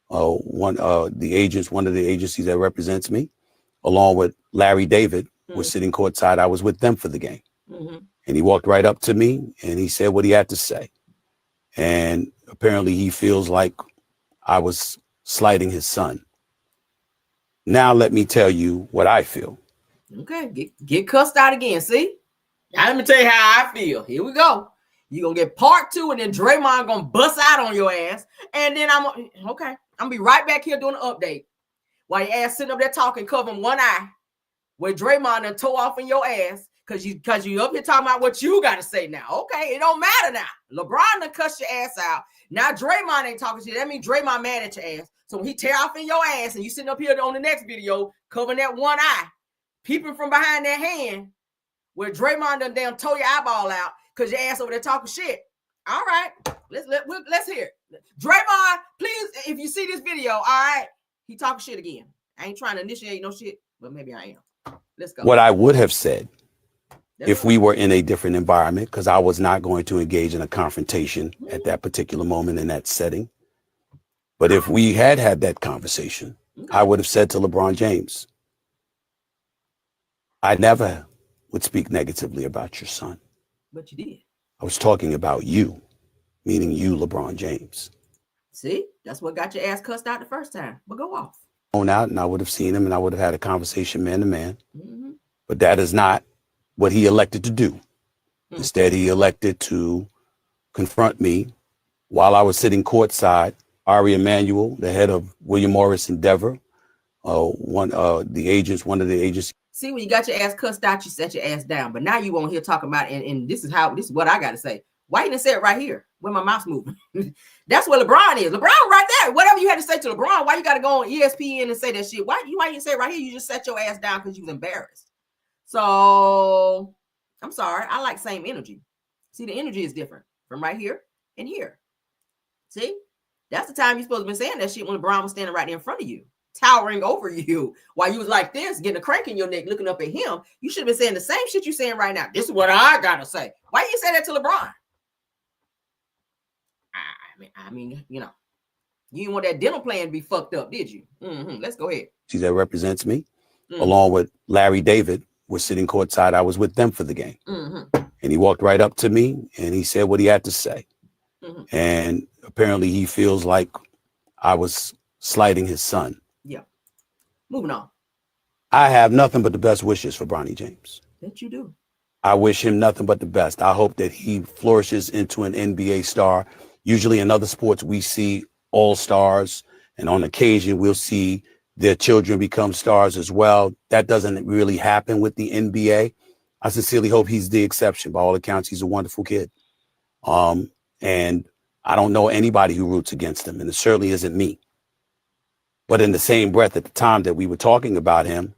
one of the agencies that represents me, along with Larry David, was sitting courtside. I was with them for the game. And he walked right up to me and he said what he had to say. And apparently he feels like I was slighting his son. Now let me tell you what I feel. Okay, get cussed out again. See? Now let me tell you how I feel. Here we go. You're gonna get part 2, and then Draymond gonna bust out on your ass. And then I'm gonna be right back here doing an update. While your ass sitting up there talking, covering one eye, where Draymond done tore off in your ass, cause you up here talking about what you gotta say now. Okay, it don't matter now. LeBron done cuss your ass out. Now Draymond ain't talking shit. That means Draymond mad at your ass. So when he tear off in your ass and you sitting up here on the next video, covering that one eye, peeping from behind that hand, where Draymond done damn tore your eyeball out because your ass over there talking shit. All right, let's hear it. Draymond, please, if you see this video, all right, he talking shit again. I ain't trying to initiate no shit, but maybe I am. Let's go. What I would have said if we were in a different environment, because I was not going to engage in a confrontation at that particular moment in that setting. But if we had that conversation, I would have said to LeBron James, I never would speak negatively about your son. But you did. I was talking about you, meaning you, LeBron James. See, that's what got your ass cussed out the first time. But go off. On out, and I would have seen him, and I would have had a conversation man to man. But that is not what he elected to do. Instead, he elected to confront me while I was sitting courtside. Ari Emanuel, the head of William Morris Endeavor, one of the agencies. See, when you got your ass cussed out, you set your ass down. But now you won't hear talking about it, and this is what I got to say. Why you didn't say it right here when my mouth's moving? That's what LeBron is. LeBron right there. Whatever you had to say to LeBron, why you got to go on ESPN and say that shit? Why you didn't say it right here? You just set your ass down because you was embarrassed. So I'm sorry. I like same energy. See, the energy is different from right here and here. See, that's the time you're supposed to be saying that shit when LeBron was standing right there in front of you, towering over you while you was like this, getting a crank in your neck, looking up at him. You should have been saying the same shit you're saying right now. This is what I gotta say. Why you say that to LeBron? I mean, you know, you didn't want that dental plan to be fucked up, did you? Let's go ahead. That represents me, along with Larry David, was sitting courtside. I was with them for the game. And he walked right up to me and he said what he had to say. And apparently he feels like I was slighting his son. Yeah. Moving on. I have nothing but the best wishes for Bronny James. That you do. I wish him nothing but the best. I hope that he flourishes into an NBA star. Usually in other sports, we see all stars, and on occasion we'll see their children become stars as well. That doesn't really happen with the NBA. I sincerely hope he's the exception. By all accounts, he's a wonderful kid. And I don't know anybody who roots against him, and it certainly isn't me. But in the same breath, at the time that we were talking about him,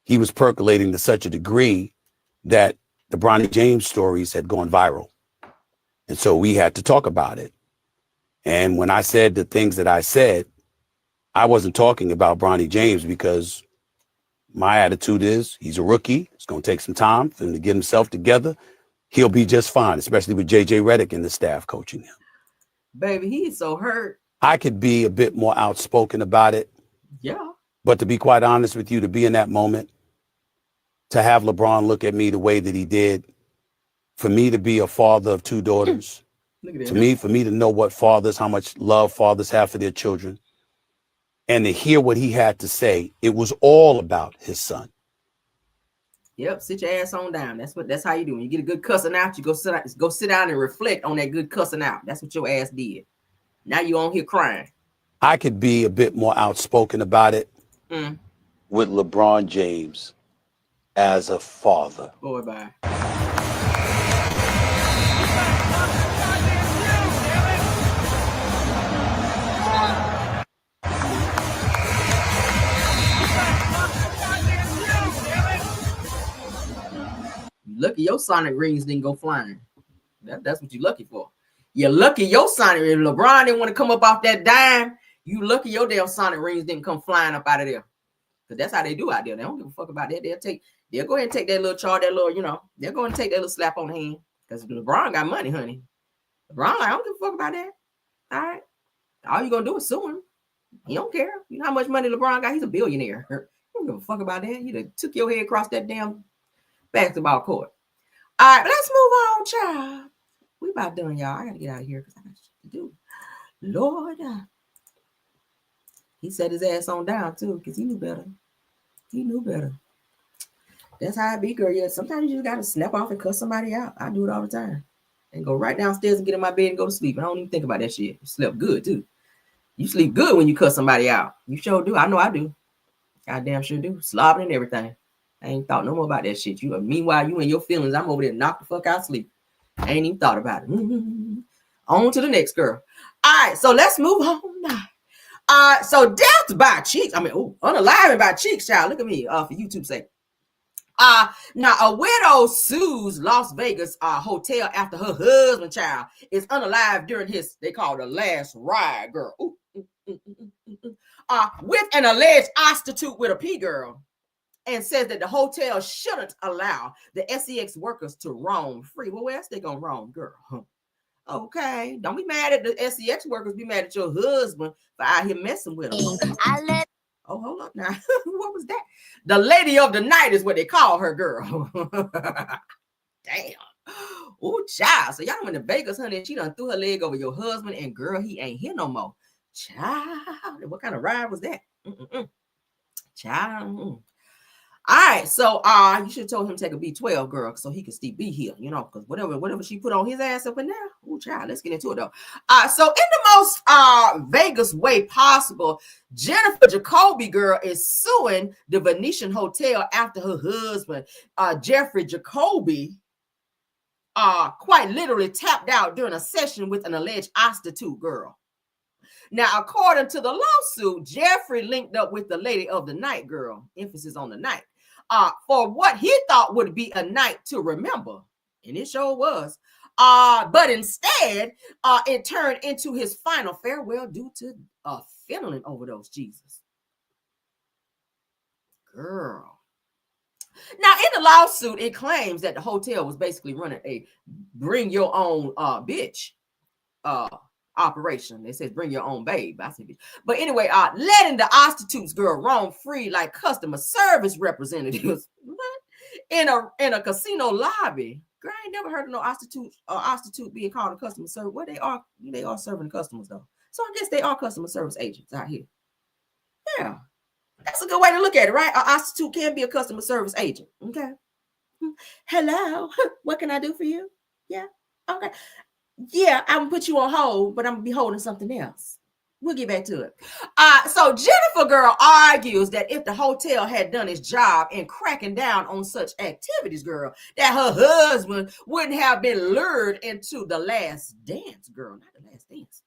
he was percolating to such a degree that the Bronny James stories had gone viral. And so we had to talk about it. And when I said the things that I said, I wasn't talking about Bronny James because my attitude is he's a rookie. It's going to take some time for him to get himself together. He'll be just fine, especially with JJ Redick and the staff coaching him. Baby, he's so hurt. I could be a bit more outspoken about it. Yeah. But to be quite honest with you, to be in that moment, to have LeBron look at me the way that he did, for me to be a father of 2 daughters, for me to know what fathers, how much love fathers have for their children, and to hear what he had to say, it was all about his son. Yep, sit your ass on down. That's how you do. When you get a good cussing out, you go sit down and reflect on that good cussing out. That's what your ass did. Now you on here crying. I could be a bit more outspoken about it with LeBron James as a father. Boy, bye. lucky your sonic rings didn't go flying. That's what you're lucky for. You're lucky your sonic rings. LeBron didn't want to come up off that dime. You lucky your damn sonic rings didn't come flying up out of there. Because that's how they do out there. They don't give a fuck about that. They'll go ahead and take that little charge, that little, they'll go and take that little slap on the hand. Because LeBron got money, honey. LeBron, I don't give a fuck about that. All right. All you gonna do is sue him. He don't care. You know how much money LeBron got? He's a billionaire. He don't give a fuck about that. He done took your head across that damn basketball court. All right, let's move on, child. We about done, y'all. I gotta get out of here because I got shit to do. Lord. He set his ass on down too, because he knew better. He knew better. That's how I be, girl. Yeah, sometimes you just gotta snap off and cuss somebody out. I do it all the time. And go right downstairs and get in my bed and go to sleep. I don't even think about that shit. You slept good too. You sleep good when you cuss somebody out. You sure do. I know I do. I damn sure do. Slobbing and everything. I ain't thought no more about that shit. Meanwhile, you and your feelings, I'm over there knocked the fuck out sleep. I ain't even thought about it. On to the next girl. All right, so let's move on now. So death by cheeks. Unaliving by cheeks, child. Look at me for YouTube's sake. Now a widow sues Las Vegas hotel after her husband, child, is unalive during his, they call it the last ride, girl. With an alleged prostitute with a P, girl, and says that the hotel shouldn't allow the SEX workers to roam free. Well, where else they gonna roam, girl? Okay, don't be mad at the SEX workers. Be mad at your husband for out here messing with them. Oh, hold up now. What was that? The lady of the night is what they call her, girl. Damn. Oh, child. So y'all went to Vegas, honey, and she done threw her leg over your husband, and girl, he ain't here no more. Child. What kind of ride was that? Child. All right, so you should have told him to take a B12, girl, so he could still be here, because whatever she put on his ass up in there. Oh, child, let's get into it though. So in the most Vegas way possible, Jennifer Jacoby, girl, is suing the Venetian Hotel after her husband, Jeffrey Jacoby, quite literally tapped out during a session with an alleged prostitute, girl. Now, according to the lawsuit, Jeffrey linked up with the lady of the night, girl, emphasis on the night, for what he thought would be a night to remember. And it sure was. But instead, it turned into his final farewell due to a fentanyl overdose, Jesus. Girl. Now, in the lawsuit, it claims that the hotel was basically running a bring your own bitch operation. It says bring your own babe. I said, but anyway, letting the prostitutes, girl, roam free like customer service representatives in a casino lobby. Girl, I ain't never heard of no prostitute being called a customer service. Well, they are serving customers though. So I guess they are customer service agents out here. Yeah, that's a good way to look at it, right? A prostitute can be a customer service agent. Okay. Hello, what can I do for you? Yeah. Okay. Yeah, I'm gonna put you on hold, but I'm gonna be holding something else. We'll get back to it. So Jennifer, girl, argues that if the hotel had done its job in cracking down on such activities, girl, that her husband wouldn't have been lured into The Last Dance, girl. Not The Last Dance.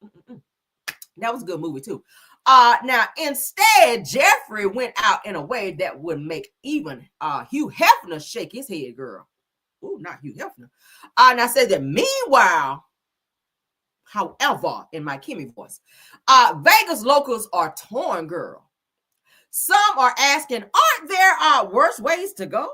That was a good movie too. Now, instead, Jeffrey went out in a way that would make even Hugh Hefner shake his head, girl. Ooh, not Hugh Hefner. Now says that meanwhile, however, in my Kimmy voice, Vegas locals are torn, girl. Some are asking, aren't there worse ways to go?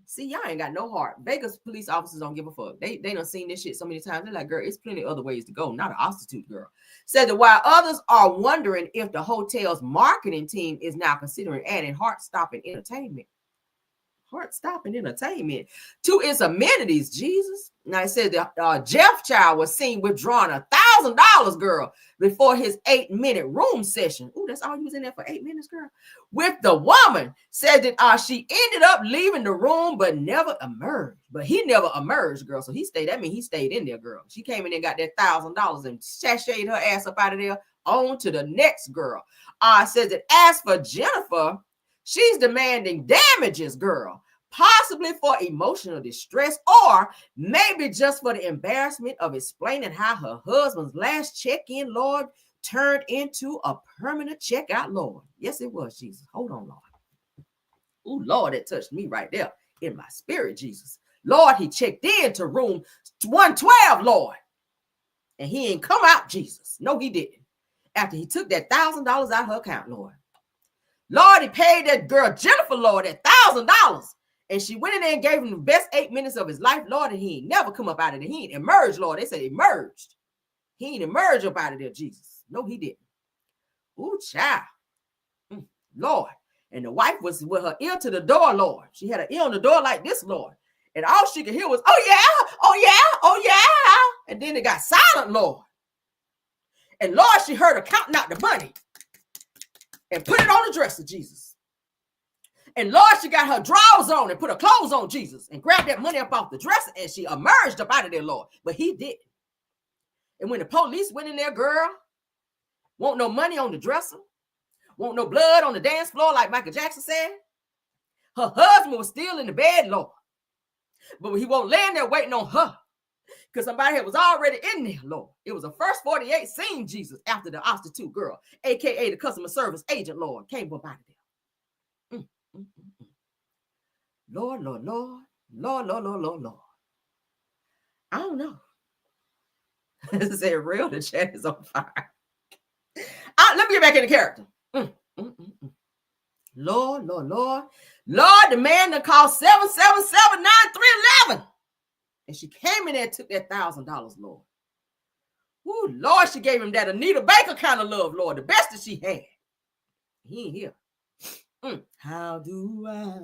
See, y'all ain't got no heart. Vegas police officers don't give a fuck. They done seen this shit so many times. They're like, girl, it's plenty of other ways to go. Not a prostitute, girl. Said that while others are wondering if the hotel's marketing team is now considering adding heart-stopping entertainment to its amenities, Jesus. Now it said that Jeff Child was seen withdrawing $1,000, girl, before his 8-minute room session. Ooh, that's all he was in there for 8 minutes, girl. With the woman said that she ended up leaving the room, but never emerged. But he never emerged, girl. So he stayed. That means he stayed in there, girl. She came in and got that $1,000 and sashayed her ass up out of there. On to the next girl. Says that as for Jennifer, she's demanding damages, girl. Possibly for emotional distress, or maybe just for the embarrassment of explaining how her husband's last check-in, Lord, turned into a permanent checkout, Lord. Yes, it was, Jesus. Hold on, Lord. Oh, Lord, that touched me right there in my spirit, Jesus. Lord, he checked into room 112, Lord. And he ain't come out, Jesus. No, he didn't. After he took that $1,000 out of her account, Lord. Lord, he paid that girl, Jennifer, Lord, that $1,000. And she went in there and gave him the best 8 minutes of his life, Lord, and he ain't never come up out of there. He ain't emerged, Lord. They said emerged. He ain't emerged up out of there, Jesus. No, he didn't. Ooh, child. Lord. And the wife was with her ear to the door, Lord. She had her ear on the door like this, Lord. And all she could hear was, oh, yeah, oh, yeah, oh, yeah. And then it got silent, Lord. And Lord, she heard her counting out the money and put it on the dresser, Jesus. And Lord, she got her drawers on and put her clothes on, Jesus, and grabbed that money up off the dresser, and she emerged up out of there, Lord. But he didn't. And when the police went in there, girl, want no money on the dresser, want no blood on the dance floor like Michael Jackson said. Her husband was still in the bed, Lord. But he won't laying there waiting on her because somebody was already in there, Lord. It was a first 48 scene, Jesus, after the prostitute girl, a.k.a. the customer service agent, Lord, came up out of there. Lord, Lord, Lord, Lord, Lord, Lord, Lord, Lord. I don't know. Is it real? The chat is on fire. Let me get back into character. Lord, Lord, Lord. Lord, the man that called 777-9311. And she came in there and took that $1,000, Lord. Ooh, Lord, she gave him that Anita Baker kind of love, Lord, the best that she had. He ain't here. How do I?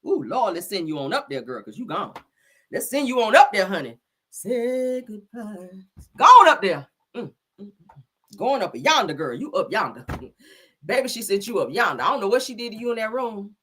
Ooh, Lord, let's send you on up there, girl, because you gone. Let's send you on up there, honey. Say goodbye. Go on up there. Going up yonder, girl. You up yonder. Baby, she sent you up yonder. I don't know what she did to you in that room.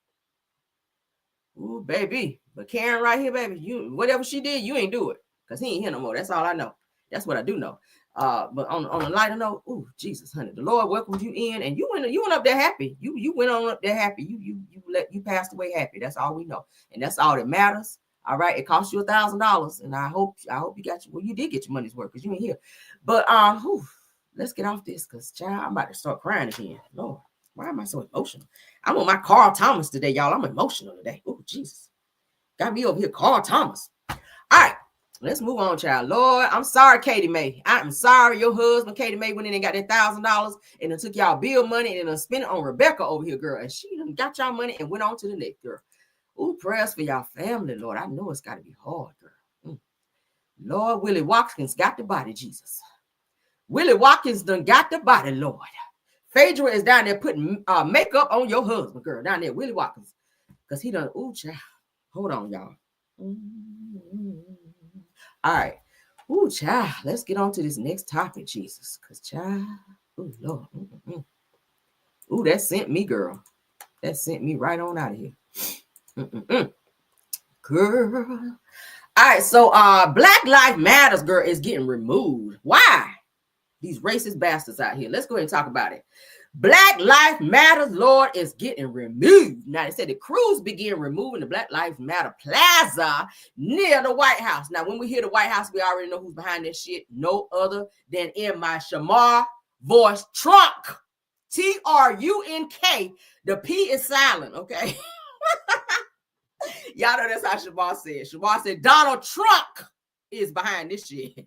Ooh, baby. But Karen right here, baby, you whatever she did, you ain't do it. Because he ain't here no more. That's all I know. That's what I do know. But on a lighter note, ooh, Jesus, honey, the Lord welcomed you in, and you went up there happy. You went on up there happy. You passed away happy. That's all we know, and that's all that matters. All right, it cost you $1,000, and I hope you got you. Well, you did get your money's worth because you ain't here. But let's get off this, because child, I'm about to start crying again. Lord, why am I so emotional? I'm on my Carl Thomas today, y'all. I'm emotional today. Oh, Jesus, got me over here, Carl Thomas. All right. Let's move on, child. Lord, I'm sorry, Katie Mae. I'm sorry your husband, Katie Mae, went in and got that $1,000 and then took y'all bill money and then spent it on Rebecca over here, girl. And she done got y'all money and went on to the next, girl. Ooh, prayers for y'all family, Lord. I know it's got to be hard, girl. Lord, Willie Watkins got the body, Jesus. Willie Watkins done got the body, Lord. Phaedra is down there putting makeup on your husband, girl, down there, Willie Watkins. Because he done, ooh, child. Hold on, y'all. All right. Ooh, child. Let's get on to this next topic, Jesus. Because, child, ooh, Lord. Ooh, that sent me, girl. That sent me right on out of here. Girl. All right, so Black Lives Matters, girl, is getting removed. Why? These racist bastards out here. Let's go ahead and talk about it. Black Lives Matters, Lord, is getting removed. Now, they said the crews begin removing the Black Lives Matter Plaza near the White House. Now, when we hear the White House, we already know who's behind this shit. No other than in my Shamar voice, Trunk. Trunk. The P is silent, okay? Y'all know that's how Shamar said. Shamar said Donald Trump is behind this shit.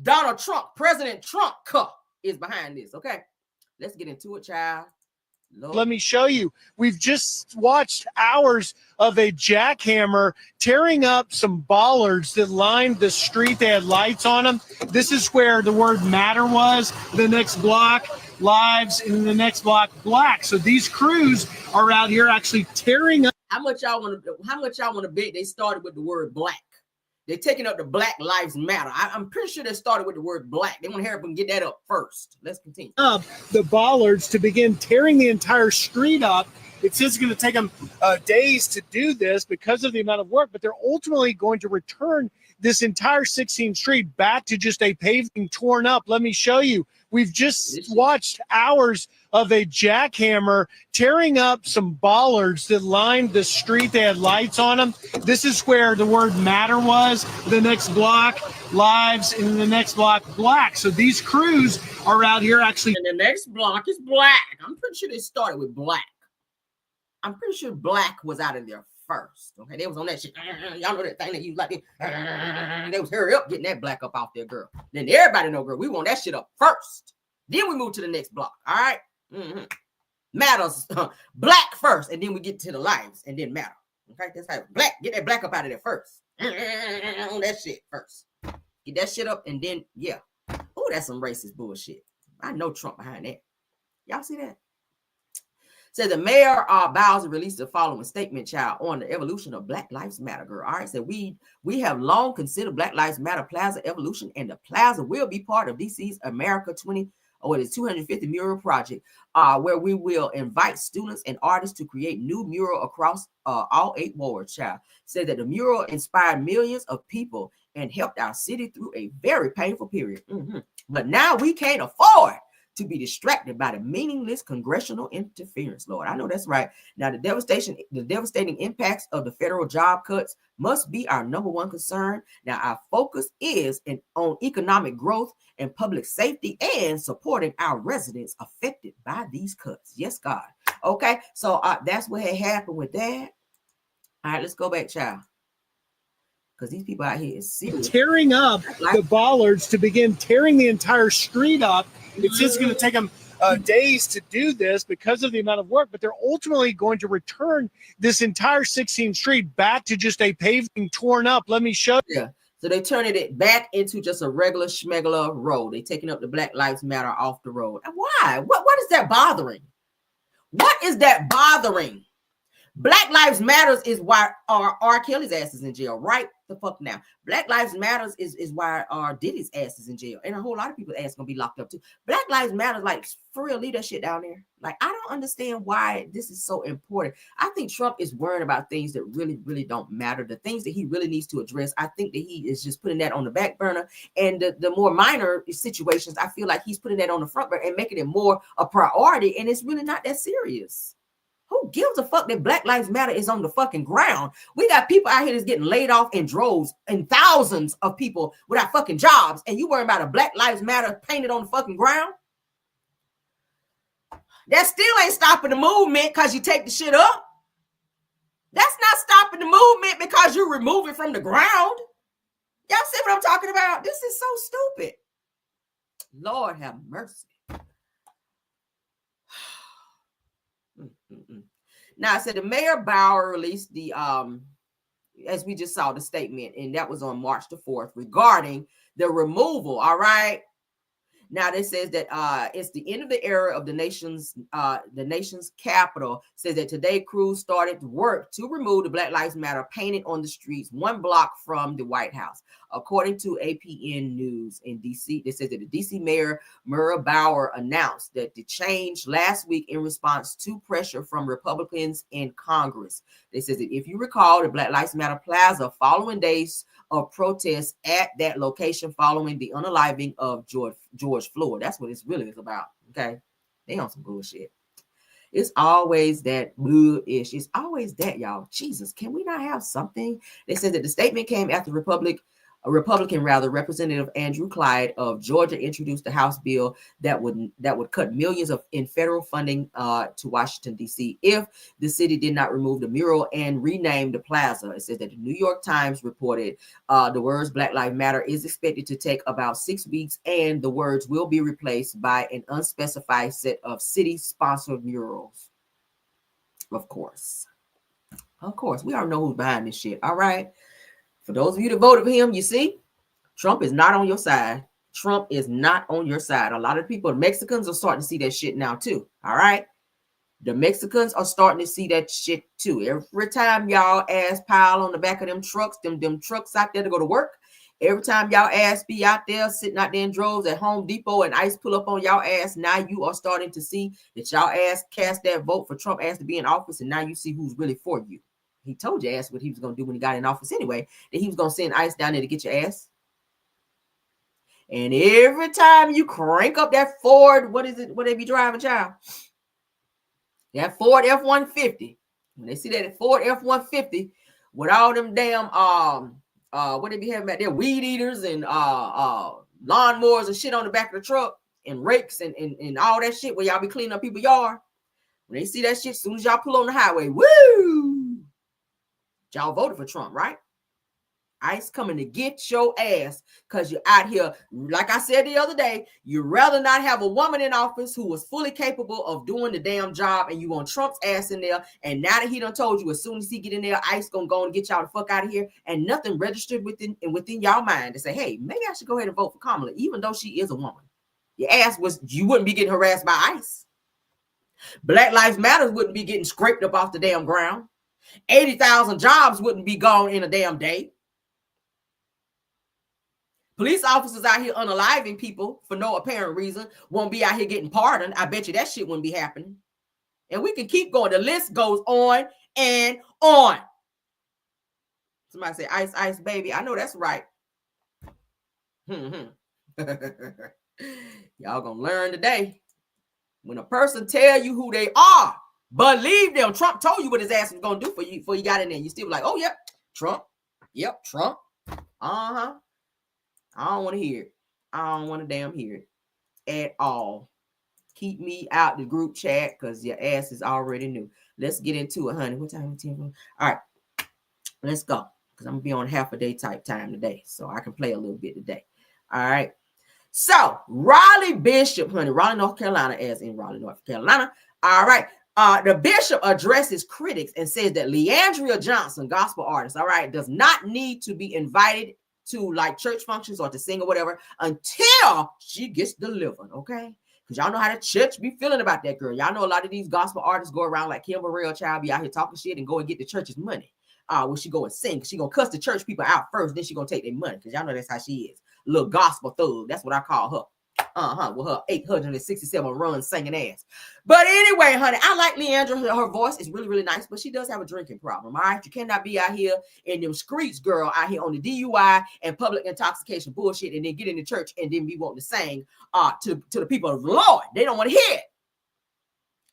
Donald Trump, President Trump is behind this, okay? Let's get into it, child. Lord. Let me show you. We've just watched hours of a jackhammer tearing up some bollards that lined the street. They had lights on them. This is where the word matter was. The next block, lives, and the next block, black. So these crews are out here actually tearing up. How much y'all want to bet they started with the word black? They're taking up the Black Lives Matter. I'm pretty sure they started with the word black. They want to help them get that up first. Let's continue. The bollards to begin tearing the entire street up. It says it's going to take them days to do this because of the amount of work, but they're ultimately going to return this entire 16th Street back to just a paving torn up. Let me show you. We've just watched hours of a jackhammer tearing up some bollards that lined the street. They had lights on them. This is where the word matter was. The next block, lives, and the next block, black. So these crews are out here actually. And the next block is black. I'm pretty sure they started with black. I'm pretty sure black was out of there first. Okay, they was on that shit. Y'all know that thing that you like. They was hurry up getting that black up out there, girl. Then everybody know, girl, we want that shit up first. Then we move to the next block. All right. Matters black first, and then we get to the lives, and then matter. Okay, that's how black. Get that black up out of there first. On that shit first. Get that shit up, and then yeah. Oh, that's some racist bullshit. I know Trump behind that. Y'all see that? Said the mayor Bowser released the following statement, child, on the evolution of Black Lives Matter, girl. All right, so we have long considered Black Lives Matter Plaza evolution, and the Plaza will be part of DC's America 250 mural project, where we will invite students and artists to create new mural across all 8 wards, child. Said that the mural inspired millions of people and helped our city through a very painful period. But now we can't afford to be distracted by the meaningless congressional interference, Lord. I know that's right. Now, the devastating impacts of the federal job cuts must be our number one concern. Now, our focus is on economic growth and public safety and supporting our residents affected by these cuts. Yes, God. Okay, so that's what had happened with that. All right, let's go back, child. Because these people out here is serious. Tearing up the bollards to begin tearing the entire street up. It's just going to take them days to do this because of the amount of work, but they're ultimately going to return this entire 16th Street back to just a paving torn up. Let me show you. Yeah. So they turning it back into just a regular schmegler road. They taking up the Black Lives Matter off the road. And why? What is that bothering? What is that bothering? Black Lives Matters is why R. Kelly's ass is in jail right the fuck now. Black Lives Matters is why R. Diddy's ass is in jail. And a whole lot of people's ass gonna be locked up too. Black Lives Matters, like, for real, leave that shit down there. Like, I don't understand why this is so important. I think Trump is worrying about things that really, really don't matter. The things that he really needs to address, I think that he is just putting that on the back burner. And the more minor situations, I feel like he's putting that on the front burner and making it more a priority. And it's really not that serious. Who gives a fuck that Black Lives Matter is on the fucking ground? We got people out here that's getting laid off in droves and thousands of people without fucking jobs. And you worry about a Black Lives Matter painted on the fucking ground? That still ain't stopping the movement because you take the shit up. That's not stopping the movement because you remove it from the ground. Y'all see what I'm talking about? This is so stupid. Lord have mercy. Now, I said the Mayor Bauer released the, as we just saw, the statement, and that was on March the 4th regarding the removal. All right. Now, this says that it's the end of the era of the nation's capital. Says that today crews started work to remove the Black Lives Matter painted on the streets 1 block from the White House. According to APN News in DC, it says that the DC Mayor Murrah Bauer announced that the change last week in response to pressure from Republicans in Congress. They says that if you recall, the Black Lives Matter Plaza following days of protests at that location following the unaliving of George Floyd. That's what it's really is about. Okay, they on some bullshit. It's always that blue-ish. It's always that, y'all. Jesus, can we not have something? They said that the statement came after Republican Representative Andrew Clyde of Georgia introduced the House bill that would cut millions in federal funding to Washington, D.C. if the city did not remove the mural and rename the plaza. It says that the New York Times reported the words Black Lives Matter is expected to take about 6 weeks, and the words will be replaced by an unspecified set of city-sponsored murals. Of course, we already know who's behind this shit. All right. For those of you that voted for him, you see, Trump is not on your side. Trump is not on your side. A lot of people, Mexicans, are starting to see that shit now too. All right. The Mexicans are starting to see that shit too. Every time y'all ass pile on the back of them trucks, them trucks out there to go to work. Every time y'all ass be out there, sitting out there in droves at Home Depot and ICE pull up on y'all ass, now you are starting to see that y'all ass cast that vote for Trump ass to be in office, and now you see who's really for you. He told your ass what he was going to do when he got in office anyway, that he was going to send ICE down there to get your ass. And every time you crank up that Ford, what is it? What they be driving, child? That Ford F-150. When they see that Ford F-150 with all them damn, what they be having back there? Weed eaters and lawnmowers and shit on the back of the truck and rakes and all that shit where y'all be cleaning up people's yard. When they see that shit, as soon as y'all pull on the highway, woo! Y'all voted for Trump, right? ICE coming to get your ass because you're out here. Like I said the other day, you'd rather not have a woman in office who was fully capable of doing the damn job, and you want Trump's ass in there. And now that he done told you, as soon as he get in there, ICE gonna go and get y'all the fuck out of here, and nothing registered within y'all mind to say, hey, maybe I should go ahead and vote for Kamala, even though she is a woman. Your ass you wouldn't be getting harassed by ICE. Black Lives Matter wouldn't be getting scraped up off the damn ground. 80,000 jobs wouldn't be gone in a damn day. Police officers out here unaliving people for no apparent reason won't be out here getting pardoned. I bet you that shit wouldn't be happening. And we can keep going. The list goes on and on. Somebody say, ice, ice, baby. I know that's right. Y'all gonna learn today. When a person tell you who they are, believe them. Trump told you what his ass was gonna do for you before you got in there. You still like, oh, yep, Trump. Yep, Trump. Uh-huh. I don't want to hear it. I don't want to damn hear it at all. Keep me out the group chat because your ass is already new. Let's get into it, honey. What time is it? All right, let's go because I'm going to be on half a day type time today, so I can play a little bit today. All right. So, Raleigh Bishop, honey, Raleigh, North Carolina, as in Raleigh, North Carolina. All right. The bishop addresses critics and says that Leandria Johnson, gospel artist, all right, does not need to be invited to like church functions or to sing or whatever until she gets delivered, okay? Because y'all know how the church be feeling about that girl. Y'all know a lot of these gospel artists go around like Kim Burrell child, be out here talking shit and go and get the church's money. When she go and sing, she gonna cuss the church people out first, then she gonna take their money. Because y'all know that's how she is. Little gospel thug. That's what I call her. With her 867 run singing ass. But anyway, honey, I like Leandria. Her voice is really, really nice, but she does have a drinking problem. All right, you cannot be out here in them streets, girl, out here on the DUI and public intoxication bullshit, and then get in the church and then be wanting to sing to the people of the Lord. They don't want to hear it.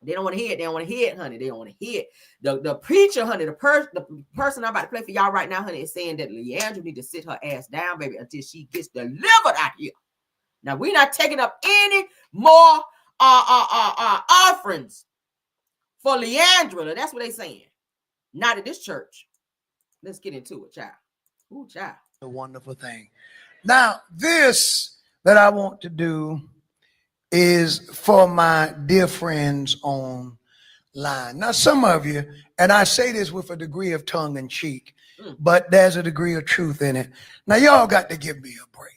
They don't want to hear it. They don't want to hear it, honey. They don't want to hear it. The preacher, honey, the person I'm about to play for y'all right now, honey, is saying that Leandria need to sit her ass down, baby, until she gets delivered out here. Now, we're not taking up any more offerings for Leandria. That's what they're saying. Not at this church. Let's get into it, child. Ooh, child. A wonderful thing. Now, this that I want to do is for my dear friends online. Now, some of you, and I say this with a degree of tongue in cheek, but there's a degree of truth in it. Now, y'all got to give me a break.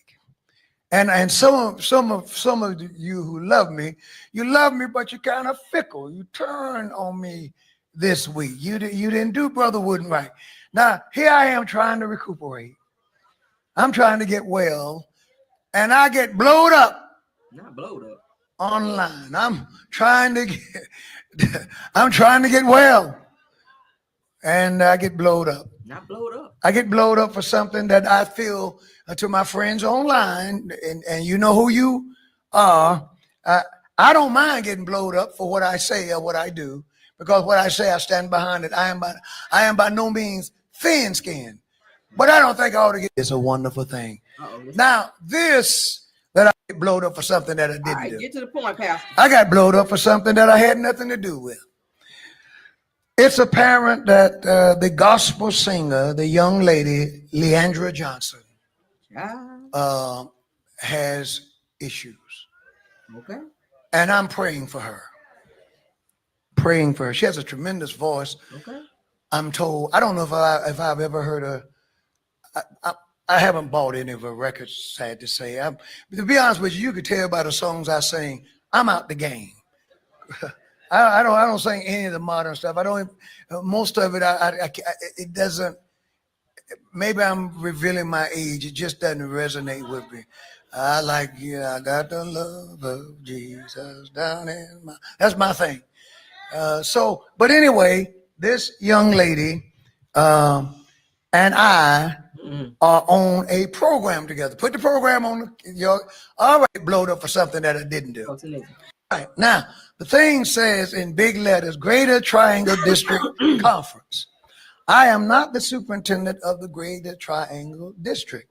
And some of you who love me, you love me, but you're kind of fickle. You turn on me this week. You didn't do Brother Wooden right. Now, here I am trying to recuperate. I'm trying to get well, and I get blowed up. Not blowed up. Online. I'm trying to get well, and I get blowed up. Not blowed up. I get blowed up for something that I feel to my friends online, and you know who you are. I don't mind getting blowed up for what I say or what I do, because what I say, I stand behind it. I am by no means thin-skinned, but I don't think I ought to get. It's a wonderful thing. Now, this that I get blowed up for something that I didn't do. Get to the point, Pastor. I got blowed up for something that I had nothing to do with. It's apparent that the gospel singer, the young lady, Leandria Johnson, has issues. Okay. And I'm praying for her. Praying for her. She has a tremendous voice. Okay. I'm told, I don't know if I've ever heard her. I haven't bought any of her records, sad to say. To be honest with you, you could tell by the songs I sing, I'm out the game. I don't sing any of the modern stuff. I don't. Most of it, it doesn't. Maybe I'm revealing my age. It just doesn't resonate with me. I like you. I got the love of Jesus down in my. That's my thing. But anyway, this young lady and I are on a program together. Put the program on. You're already blowed up for something that I didn't do. Right. Now, the thing says in big letters, Greater Triangle District Conference. I am not the superintendent of the Greater Triangle District.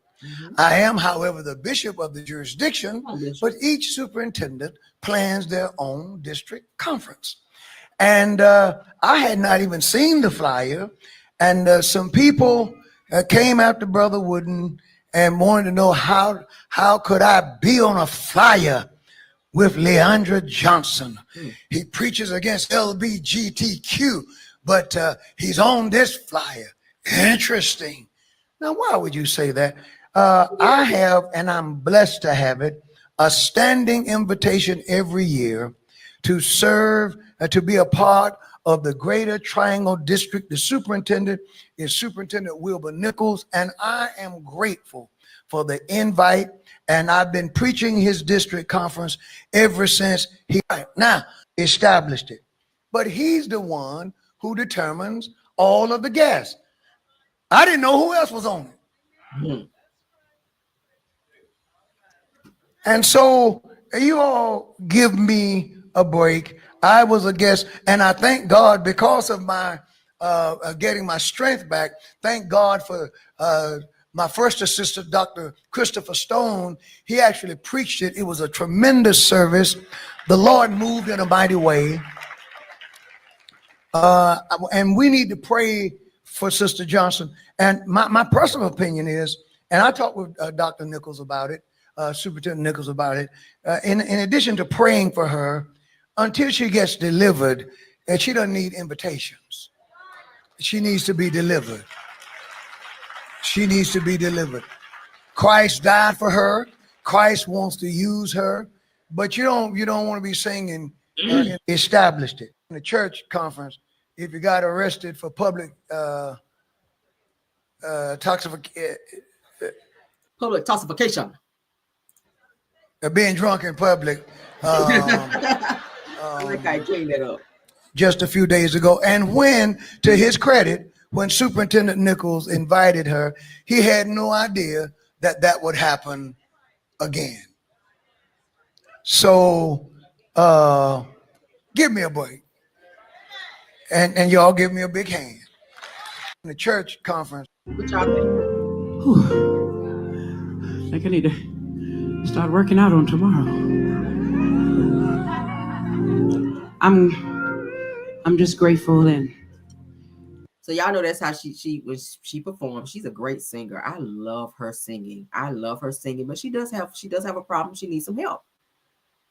I am, however, the bishop of the jurisdiction, but each superintendent plans their own district conference. And I had not even seen the flyer, And some people came after Brother Wooden and wanted to know how could I be on a flyer with Leandria Johnson. He preaches against LGBTQ, but he's on this flyer. Interesting. Now, why would you say that? I have, and I'm blessed to have it, a standing invitation every year to serve, to be a part of the Greater Triangle District. The superintendent is Superintendent Wilbur Nichols, and I am grateful for the invite. And I've been preaching his district conference ever since he now established it. But he's the one who determines all of the guests. I didn't know who else was on it. And so you all give me a break. I was a guest, and I thank God because of my getting my strength back. Thank God for my first assistant, Dr. Christopher Stone. He actually preached it. It was a tremendous service. The Lord moved in a mighty way. And we need to pray for Sister Johnson. And my personal opinion is, and I talked with Dr. Nichols about it, Superintendent Nichols about it, in addition to praying for her, until she gets delivered, and she doesn't need invitations. She needs to be delivered. She needs to be delivered. Christ died for her. Christ wants to use her, but you don't want to be singing. Established it in the church conference. If you got arrested for public toxification, being drunk in public. I like how I cleaned that up. Just a few days ago. And when, to his credit, when Superintendent Nichols invited her, he had no idea that that would happen again. So give me a break. And y'all give me a big hand. In the church conference. What y'all think? I think I need to start working out on tomorrow. I'm just grateful. And so y'all know that's how she performed. She's a great singer. I love her singing. But she does have a problem. She needs some help.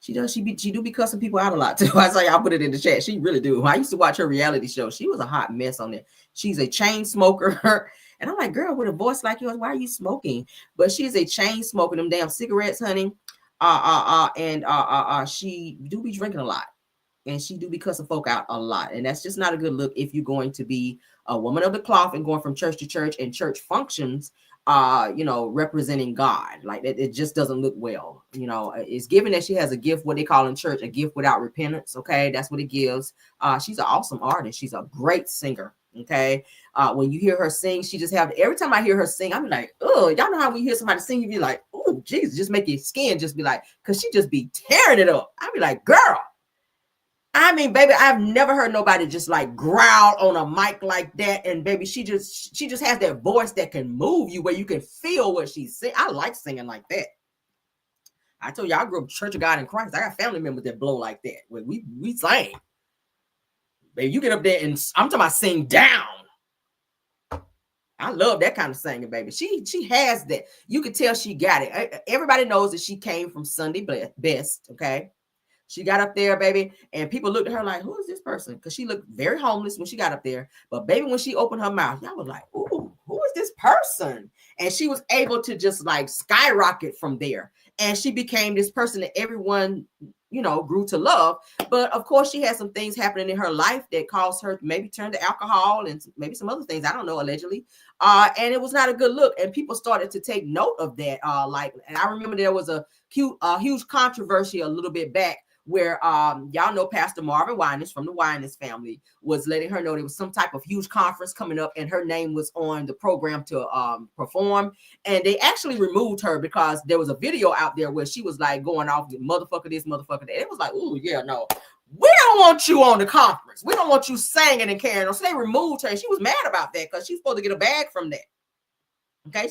She do be cussing people out a lot too. I saw y'all put it in the chat. She really do. I used to watch her reality show. She was a hot mess on it. She's a chain smoker. And I'm like, girl, with a voice like yours, why are you smoking? But she's a chain smoker, them damn cigarettes, honey. She do be drinking a lot. And she do be cussing folk out a lot. And that's just not a good look if you're going to be a woman of the cloth and going from church to church and church functions, representing God. Like that, it just doesn't look well. It's given that she has a gift, what they call in church, a gift without repentance. Okay, that's what it gives. She's an awesome artist. She's a great singer. Okay, when you hear her sing, she just have, every time I hear her sing, I'm like, oh, y'all know how when you hear somebody sing, you be like, oh, Jesus, just make your skin just be like, because she just be tearing it up. I be like, girl. I mean, baby, I've never heard nobody just like growl on a mic like that. And baby, she just has that voice that can move you where you can feel what she's saying. I like singing like that. I told you, I grew up Church of God in Christ. I got family members that blow like that. When we sing. Baby, you get up there and I'm talking about sing down. I love that kind of singing, baby. She has that. You can tell she got it. Everybody knows that she came from Sunday Best, okay? She got up there, baby, and people looked at her like, who is this person? Because she looked very homeless when she got up there. But baby, when she opened her mouth, y'all was like, ooh, who is this person? And she was able to just like skyrocket from there. And she became this person that everyone, grew to love. But of course, she had some things happening in her life that caused her to maybe turn to alcohol and maybe some other things. I don't know, allegedly. And it was not a good look. And people started to take note of that. And I remember there was a huge controversy a little bit back where y'all know Pastor Marvin Winans from the Winans family was letting her know there was some type of huge conference coming up and her name was on the program to perform. And they actually removed her because there was a video out there where she was like going off with motherfucker this, motherfucker that. It was like, ooh, yeah, no. We don't want you on the conference. We don't want you singing and carrying on. So they removed her. And she was mad about that because she's supposed to get a bag from that. Okay,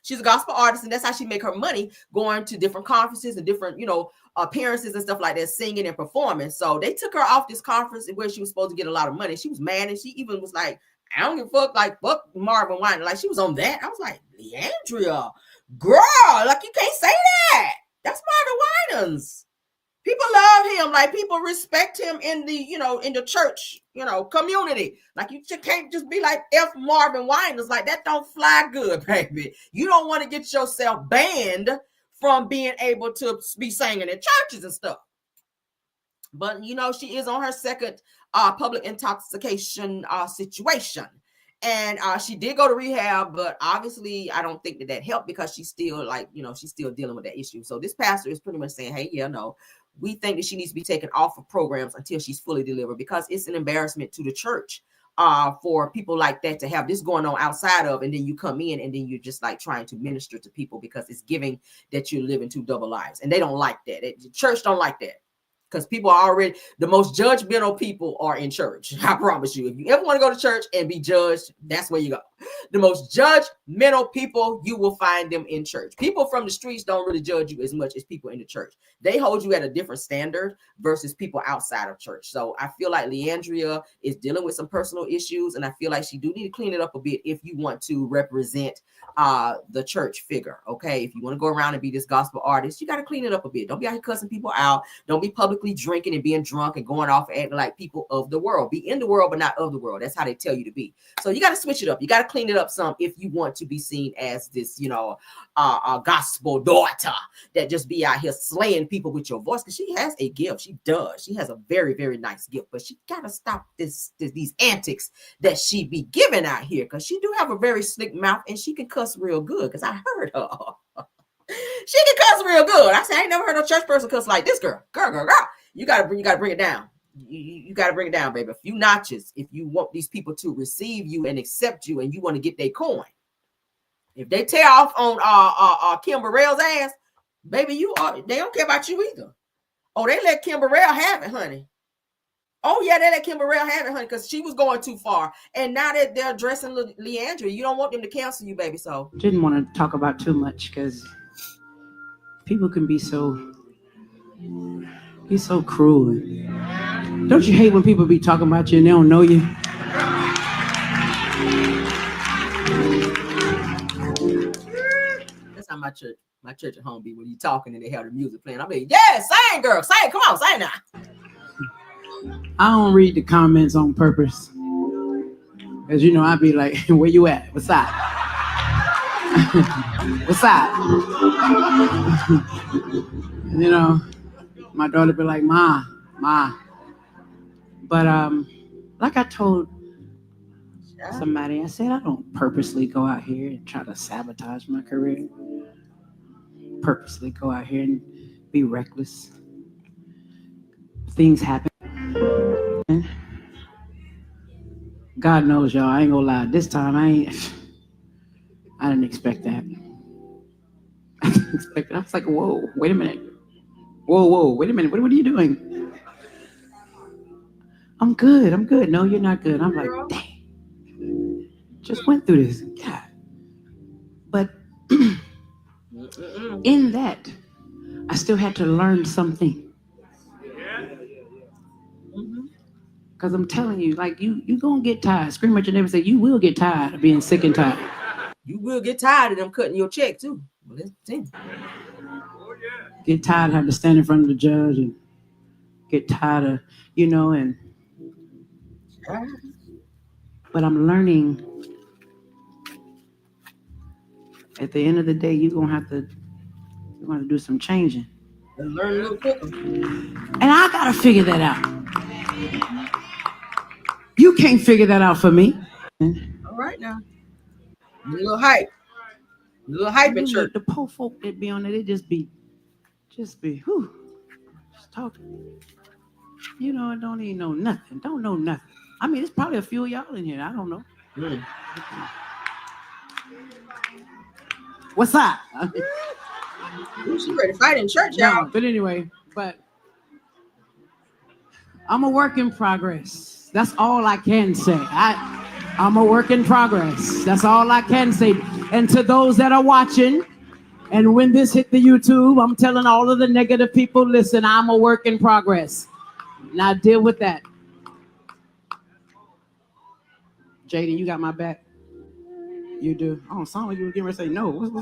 she's a gospel artist, and that's how she make her money, going to different conferences and different, appearances and stuff like that, singing and performing. So they took her off this conference where she was supposed to get a lot of money. She was mad, and she even was like, I don't give a fuck, like, fuck Marvin Wine. Like, she was on that. I was like, Leandria, girl, like, you can't say that. That's Marvin Winans. People love him. Like, people respect him in the, in the church, community. Like, you just can't just be like F Marvin Winans. Like, that don't fly good, baby. You don't want to get yourself banned from being able to be singing in churches and stuff. But, she is on her second public intoxication situation. And she did go to rehab, but obviously I don't think that helped because she's still she's still dealing with that issue. So this pastor is pretty much saying, hey, we think that she needs to be taken off of programs until she's fully delivered, because it's an embarrassment to the church for people like that to have this going on outside of, and then you come in and then you're just like trying to minister to people, because it's giving that you're living two double lives. And they don't like that. The church don't like that. Because people are already, the most judgmental people are in church. I promise you. If you ever want to go to church and be judged, that's where you go. The most judgmental people, you will find them in church. People from the streets don't really judge you as much as people in the church. They hold you at a different standard versus people outside of church. So I feel like Leandria is dealing with some personal issues, and I feel like she do need to clean it up a bit if you want to represent the church figure. Okay, if you want to go around and be this gospel artist, you got to clean it up a bit. Don't be out here cussing people out. Don't be publicly drinking and being drunk and going off acting like people of the world. Be in the world but not of the world. That's how they tell you to be. So you got to switch it up. You got to clean it up some if you want to be seen as this gospel daughter that just be out here slaying people with your voice, because she has a gift. She does. She has a very, very nice gift, but she got to stop these antics that she be giving out here, because she do have a very slick mouth and she can cuss real good, because I heard her. She can cuss real good. I said, I ain't never heard no church person cuss like this girl. Girl. You gotta bring it down. You gotta bring it down, baby. A few notches if you want these people to receive you and accept you, and you want to get their coin. If they tear off on Kim Burrell's ass, baby, they don't care about you either. Oh, they let Kim Burrell have it, honey. Oh yeah, they let Kim Burrell have it, honey, because she was going too far. And now that they're addressing Leandria, you don't want them to cancel you, baby. So Didn't want to talk about too much because people can be so cruel. Don't you hate when people be talking about you and they don't know you? That's how my church at home be when you talking and they have the music playing. I'm like, yeah, sing, girl, sing, come on, sing now. I don't read the comments on purpose. As you know, I be like, where you at? What's up? What's up? My daughter be like, Ma. But like I told somebody, I said, I don't purposely go out here and try to sabotage my career. Purposely go out here and be reckless. Things happen. God knows, y'all, I ain't gonna lie. This time I didn't expect that. I didn't expect it. I was like, whoa, wait a minute. Whoa, wait a minute. What are you doing? I'm good. No, you're not good. I'm like, dang. Just went through this. God. But in that, I still had to learn something. Because I'm telling you, like, you gonna get tired. Scream at your neighbor, say, you will get tired of being sick and tired. You will get tired of them cutting your check too. Well, get tired of having to stand in front of the judge and get tired of, and but I'm learning at the end of the day, you're gonna do some changing. And learn a little quicker. And I gotta figure that out. You can't figure that out for me. All right now. A little hype in church. The poor folk that be on it, they just be, whew, just talking. Don't even know nothing. Don't know nothing. I mean, there's probably a few of y'all in here. I don't know. What's up? She ready to fight in church, y'all. No, but anyway, I'm a work in progress. That's all I can say. I'm a work in progress. That's all I can say. And to those that are watching, and when this hit the YouTube, I'm telling all of the negative people, listen, I'm a work in progress. Now deal with that. Jaden, you got my back? You do. Oh, sound like you were getting ready to say no. What's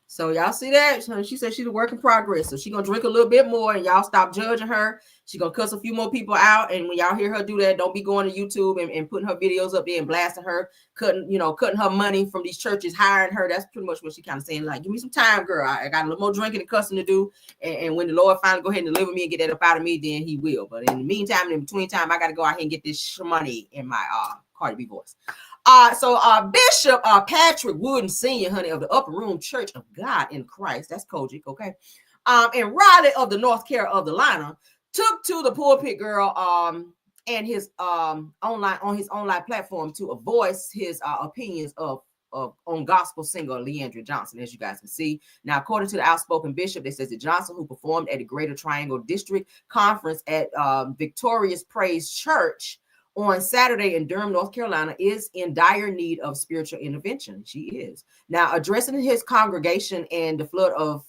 So y'all see that? So she said she's a work in progress. So she's gonna drink a little bit more, and y'all stop judging her. She's gonna cuss a few more people out. And when y'all hear her do that, don't be going to YouTube and putting her videos up there and blasting her, cutting her money from these churches, hiring her. That's pretty much what she kind of saying. Like, give me some time, girl. I got a little more drinking and cussing to do. And when the Lord finally go ahead and deliver me and get that up out of me, then he will. But in the meantime, in between time, I gotta go out here and get this money in my Cardi B voice. So Bishop Patrick Wooden Sr., honey, of the Upper Room Church of God in Christ, that's Kojic, okay, and Raleigh of the North Carolina took to the pulpit, girl, and his online platform to voice his opinions on gospel singer Leandria Johnson, as you guys can see. Now, according to the outspoken bishop, it says that Johnson, who performed at the Greater Triangle District Conference at Victorious Praise Church on Saturday in Durham, North Carolina, is in dire need of spiritual intervention. She is. Now, addressing his congregation and the flood of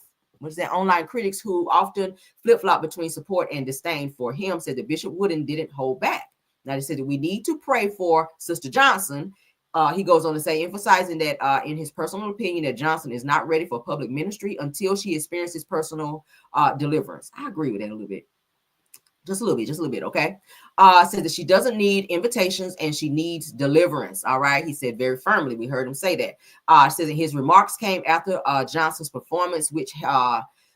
online critics who often flip-flop between support and disdain for him, said that Bishop Wooden didn't hold back. Now, they said that we need to pray for Sister Johnson. He goes on to say, emphasizing that in his personal opinion, that Johnson is not ready for public ministry until she experiences personal deliverance. I agree with that a little bit. Just a little bit, okay? Said that she doesn't need invitations and she needs deliverance, all right? He said very firmly. We heard him say that. Says that his remarks came after Johnson's performance, which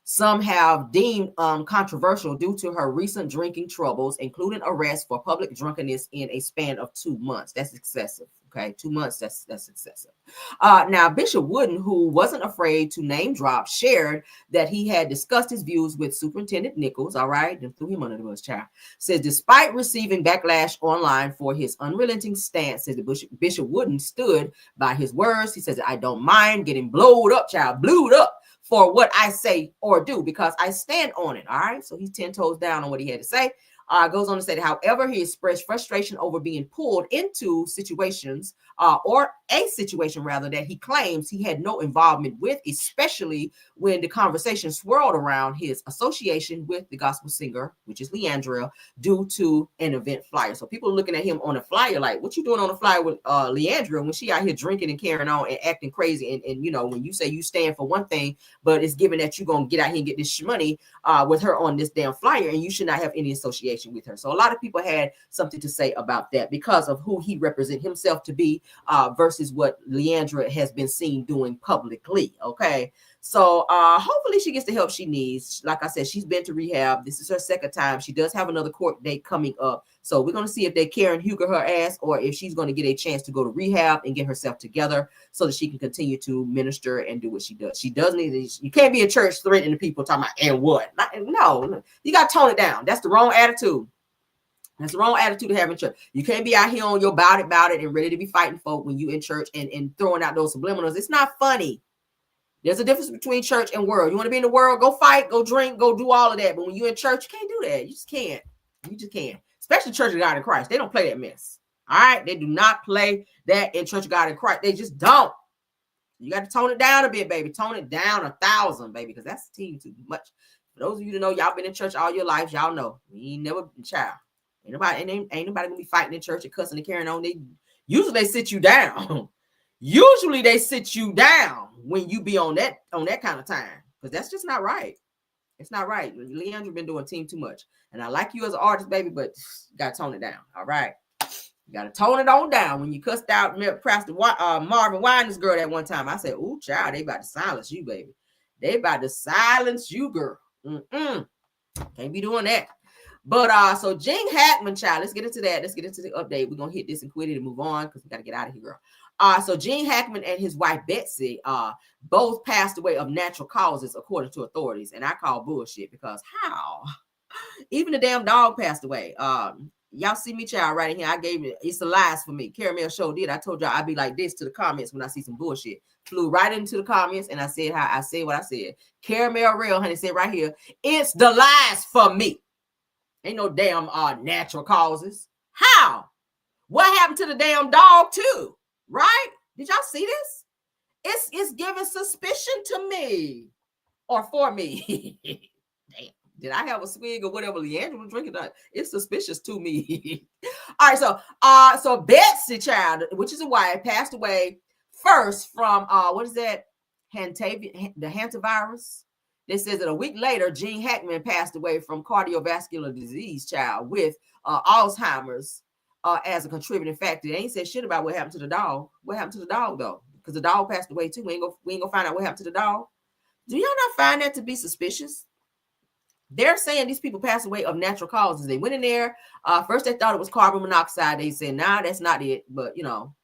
some have deemed controversial due to her recent drinking troubles, including arrest for public drunkenness in a span of 2 months. That's excessive, okay? 2 months, that's excessive. Now, Bishop Wooden, who wasn't afraid to name drop, shared that he had discussed his views with Superintendent Nichols, all right? And threw him under the bus, child. Says, despite receiving backlash online for his unrelenting stance, says the Bishop Wooden stood by his words. He says, I don't mind getting blowed up, child, blued up for what I say or do, because I stand on it, all right? So he's 10 toes down on what he had to say. Goes on to say that, however, he expressed frustration over being pulled into situations or a situation rather that he claims he had no involvement with, especially when the conversation swirled around his association with the gospel singer, which is Leandria, due to an event flyer. So people are looking at him on a flyer like, what you doing on a flyer with Leandria when she out here drinking and carrying on and acting crazy? And you know, when you say you stand for one thing, but it's given that you're going to get out here and get this money with her on this damn flyer, and you should not have any association with her. So a lot of people had something to say about that because of who he represents himself to be versus what Leandria has been seen doing publicly. Okay. So hopefully she gets the help she needs. Like I said, she's been to rehab. This is her second time. She does have another court date coming up. So we're going to see if they Karen Huger her ass or if she's going to get a chance to go to rehab and get herself together so that she can continue to minister and do what she does. She does need, you can't be in church threatening people talking about, and what? No, you got to tone it down. That's the wrong attitude. That's the wrong attitude to have in church. You can't be out here on your bout it and ready to be fighting folk when you in church and throwing out those subliminals. It's not funny. There's a difference between church and world. You want to be in the world, go fight, go drink, go do all of that. But when you're in church, you can't do that. You just can't. You just can't. Especially Church of God in Christ. They don't play that mess. All right? They do not play that in Church of God in Christ. They just don't. You got to tone it down a bit, baby. Tone it down 1,000, baby, because that's too much. For those of you that know, y'all been in church all your life, y'all know. You ain't never been child. Ain't nobody gonna be fighting in church and cussing and carrying on. Usually they sit you down. Usually they sit you down when you be on that kind of time, because that's just not right. It's not right. Leandria been doing team too much, and I like you as an artist, baby, but you gotta tone it down. All right, you gotta tone it on down. When you cussed out Pastor Marvin Winans girl that one time, I said, "Ooh, child, they about to silence you, baby. They about to silence you, girl. Can't be doing that." But so Gene Hackman, child, let's get into that. Let's get into the update. We're gonna hit this and quit it and move on because we gotta get out of here, girl. So Gene Hackman and his wife Betsy both passed away of natural causes, according to authorities. And I call bullshit, because how? Even the damn dog passed away. Y'all see me, child, right in here. I gave it. It's the lies for me. Caramel show did. I told y'all I'd be like this to the comments when I see some bullshit. Flew right into the comments and I said how I said what I said. Caramel real, honey, said right here. It's the lies for me. Ain't no damn natural causes. How? What happened to the damn dog too? Right? Did y'all see this? It's giving suspicion to me or for me. Damn, Did I have a swig or whatever Leandria was drinking? It's suspicious to me. All right, so Betsy child, which is a wife, passed away first from what is that? The hantavirus. They says that a week later, Gene Hackman passed away from cardiovascular disease, child, with Alzheimer's as a contributing factor. They ain't said shit about what happened to the dog. What happened to the dog though? Because the dog passed away too. We ain't gonna find out what happened to the dog. Do y'all not find that to be suspicious? They're saying these people passed away of natural causes. They went in there. First, they thought it was carbon monoxide. They said, nah, that's not it. But, you know,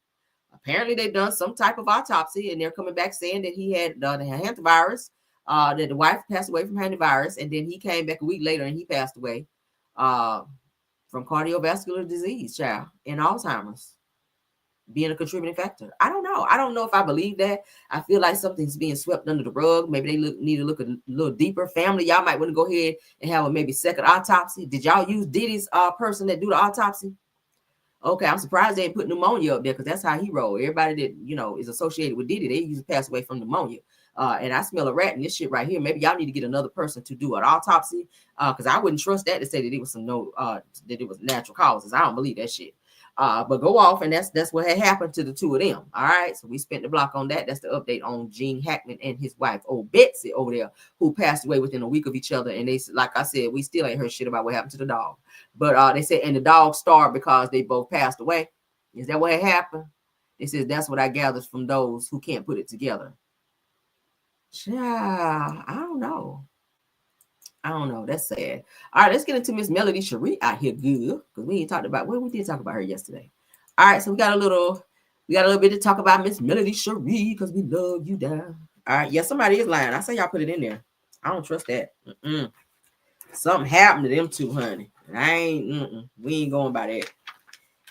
apparently they've done some type of autopsy, and they're coming back saying that he had the hantavirus, that the wife passed away from hantavirus, and then he came back a week later and he passed away from cardiovascular disease, child, and Alzheimer's being a contributing factor. I don't know. I don't know if I believe that. I feel like something's being swept under the rug. Maybe they need to look a little deeper. Family, y'all might want to go ahead and have a maybe second autopsy. Did y'all use Diddy's person that do the autopsy? Okay, I'm surprised they didn't put pneumonia up there because that's how he rolled. Everybody that, you know, is associated with Diddy, they usually pass away from pneumonia. And I smell a rat in this shit right here. Maybe y'all need to get another person to do an autopsy because I wouldn't trust that to say that it was that it was natural causes. I don't believe that shit. But go off, and that's what had happened to the two of them. All right, so we spent the block on that. That's the update on Gene Hackman and his wife, old Betsy, over there, who passed away within a week of each other. And they, like I said, we still ain't heard shit about what happened to the dog. But they said, and the dog starved because they both passed away. Is that what had happened? They said that's what I gathered from those who can't put it together. Yeah, I don't know. That's sad. All right, let's get into Miss Melody Sheree out here good because we ain't talked about we did talk about her yesterday. All right, so we got a little bit to talk about Miss Melody Sheree because we love you down. All right, yeah, somebody is lying. I say y'all put it in there. I don't trust that. Something happened to them two, honey. We ain't going by that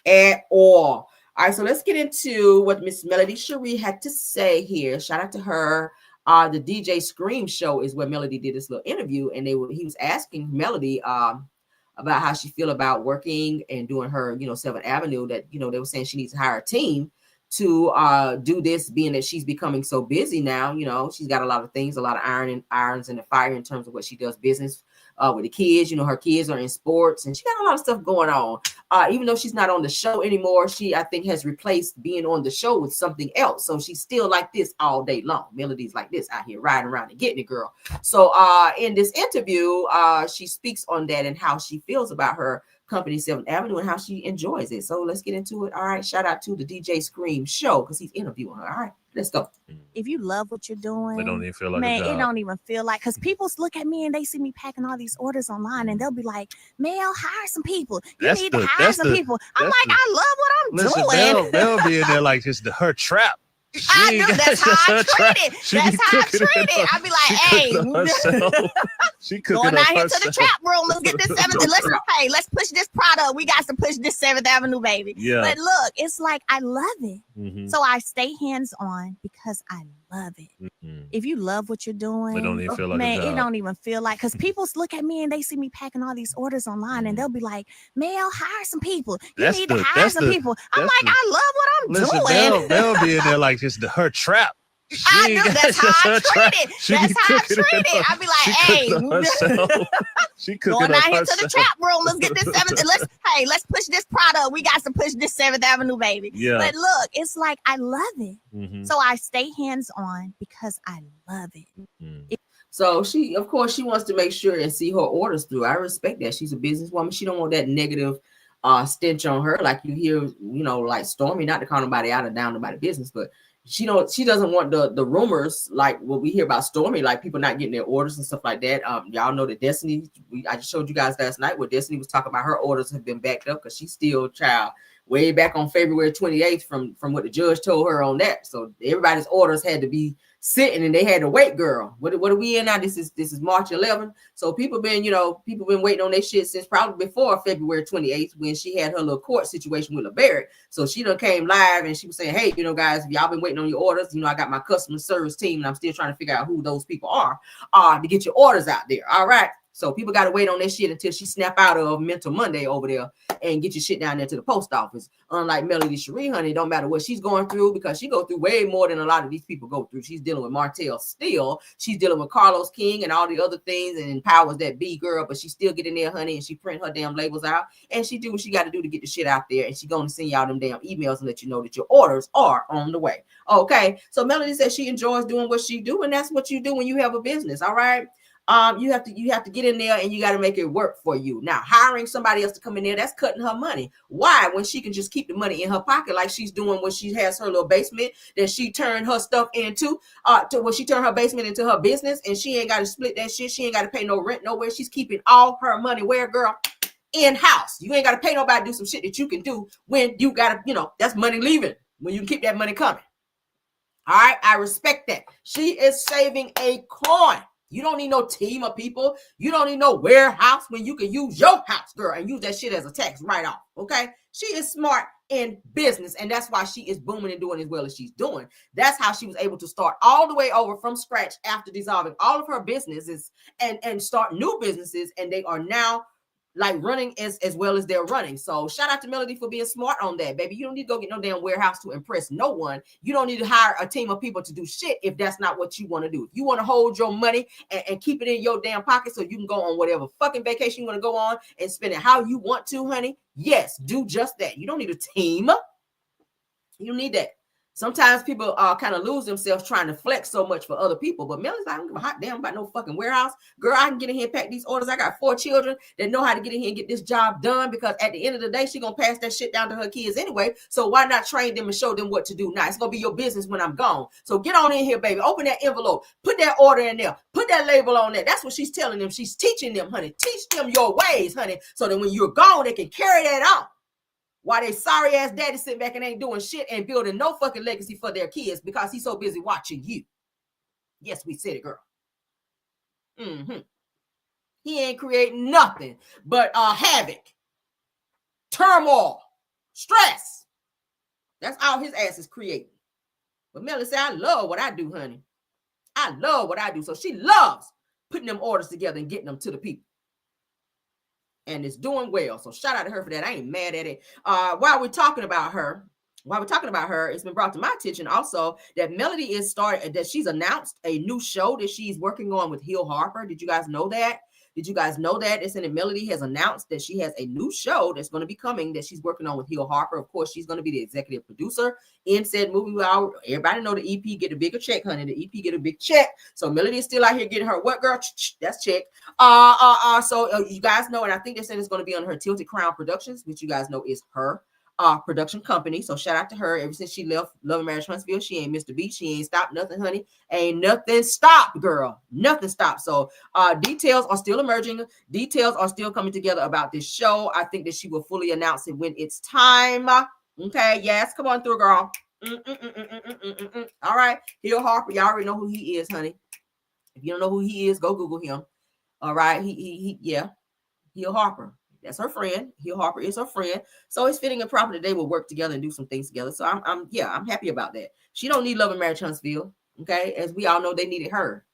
at all. All right, so let's get into what Miss Melody Sheree had to say here. Shout out to her. The DJ Scream show is where Melody did this little interview, and he was asking Melody about how she feel about working and doing her, 7th Avenue, that, they were saying she needs to hire a team to do this, being that she's becoming so busy now. She's got a lot of things, a lot of irons in the fire in terms of what she does business with the kids. Her kids are in sports, and she got a lot of stuff going on. Even though she's not on the show anymore, she, I think, has replaced being on the show with something else. So she's still like this all day long. Melody's like this out here riding around and getting it, girl. So in this interview, she speaks on that and how she feels about her company 7th Avenue and how she enjoys it. So let's get into it. All right, shout out to the DJ Scream show because he's interviewing her. All right, let's go. If you love what you're doing, it don't even feel like man, a job. It don't even feel like, because people look at me and they see me packing all these orders online and they'll be like, Mel, hire some people. You need to hire some people. I'm like, I love what I'm doing. They'll be in there like just her trap. I know, that's how I treat it. That's how I treat it. I be like, hey, going out here to the trap room. Let's get this 7th. Let's push this product. We got to push this 7th Avenue, baby. Yeah. But look, it's like I love it. So I stay hands-on because I love it. If you love what you're doing, it don't even feel like man, a job. it don't even feel like, because people look at me and they see me packing all these orders online and they'll be like, Mel, hire some people. You need to hire some people. I'm like, I love what I'm doing. They'll be in there like just her trap. I know, that's how I treat it. That's how I treat it. I be like, hey, going out here to the trap room. Let's get this 7th. Let's push this product. We got to push this 7th Avenue, baby. Yeah. But look, it's like I love it. So I stay hands-on because I love it. So she, of course, she wants to make sure and see her orders through. I respect that. She's a businesswoman. She don't want that negative stench on her, like you hear, like Stormy, not to call nobody out or down nobody's business, but she doesn't want the rumors like what we hear about Stormy, like people not getting their orders and stuff like that. Y'all know that Destiny, I just showed you guys last night where Destiny was talking about her orders have been backed up because she's still way back on February 28th from what the judge told her on that. So everybody's orders had to be sitting and they had to wait, girl. What are we in now? This is March 11th. So people been waiting on their shit since probably before February 28th when she had her little court situation with LeBron. So she done came live and she was saying, hey, guys, if y'all been waiting on your orders, I got my customer service team and I'm still trying to figure out who those people are to get your orders out there. All right. So people got to wait on that shit until she snap out of Mental Monday over there and get your shit down there to the post office. Unlike Melody Sheree, honey, it don't matter what she's going through because she go through way more than a lot of these people go through. She's dealing with Martell still. She's dealing with Carlos King and all the other things and powers that be, girl, but she still get in there, honey, and she print her damn labels out and she do what she got to do to get the shit out there, and she going to send y'all them damn emails and let you know that your orders are on the way. Okay, so Melody says she enjoys doing what she do, and that's what you do when you have a business. All right. You have to get in there and you got to make it work for you. Now, hiring somebody else to come in there, that's cutting her money. Why? When she can just keep the money in her pocket like she's doing when she has her little basement that she turned her stuff into, she turned her basement into her business, and she ain't got to split that shit. She ain't got to pay no rent nowhere. She's keeping all her money where, girl? In-house. You ain't got to pay nobody to do some shit that you can do when you got to, that's money leaving, when you can keep that money coming. All right, I respect that. She is saving a coin. You don't need no team of people. You don't need no warehouse when you can use your house, girl, and use that shit as a tax write-off, okay? She is smart in business, and that's why she is booming and doing as well as she's doing. That's how she was able to start all the way over from scratch after dissolving all of her businesses and start new businesses, and they are now like running as well as they're running. So shout out to Melody for being smart on that, baby. You don't need to go get no damn warehouse to impress no one. You don't need to hire a team of people to do shit if that's not what you want to do. If you want to hold your money and keep it in your damn pocket so you can go on whatever fucking vacation you want to go on and spend it how you want to, honey, yes, do just that. You don't need a team. You don't need that. Sometimes people kind of lose themselves trying to flex so much for other people. But Melody's like, I don't give a hot damn about no fucking warehouse. Girl, I can get in here and pack these orders. I got 4 children that know how to get in here and get this job done, because at the end of the day, she's going to pass that shit down to her kids anyway. So why not train them and show them what to do now? It's going to be your business when I'm gone. So get on in here, baby. Open that envelope. Put that order in there. Put that label on there. That's what she's telling them. She's teaching them, honey. Teach them your ways, honey, so that when you're gone, they can carry that on. Why they sorry ass daddy sitting back and ain't doing shit and building no fucking legacy for their kids because he's so busy watching you. Yes, we said it, girl. He ain't creating nothing but havoc, turmoil, stress. That's all his ass is creating. But Melody said, I love what I do, honey. I love what I do. So she loves putting them orders together and getting them to the people. And it's doing well. So shout out to her for that. I ain't mad at it. While we're talking about her, it's been brought to my attention also that Melody that she's announced a new show that she's working on with Hill Harper. Did you guys know that? It's in that Melody has announced that she has a new show that's going to be coming that she's working on with Hill Harper. Of course, she's going to be the executive producer in said movie. Everybody know the EP get a bigger check, honey. The EP get a big check. So Melody is still out here getting her what, girl? That's check. So you guys know, and I think they're saying it's going to be on her Tilted Crown Productions, which you guys know is her production company. So shout out to her. Ever since she left Love and Marriage Huntsville, she ain't missed a beat. She ain't stopped nothing, honey. Ain't nothing stopped, girl. Nothing stopped. So details are still emerging. Details are still coming together about this show. I think that she will fully announce it when it's time. Okay, yes, come on through, girl. All right, Hill Harper, y'all already know who he is, honey. If you don't know who he is, go Google him. All right, yeah, Hill Harper. That's her friend. Hill Harper is her friend. So it's fitting and proper that they will work together and do some things together. So I'm happy about that. She don't need Love and Marriage Huntsville. Okay. As we all know, they needed her.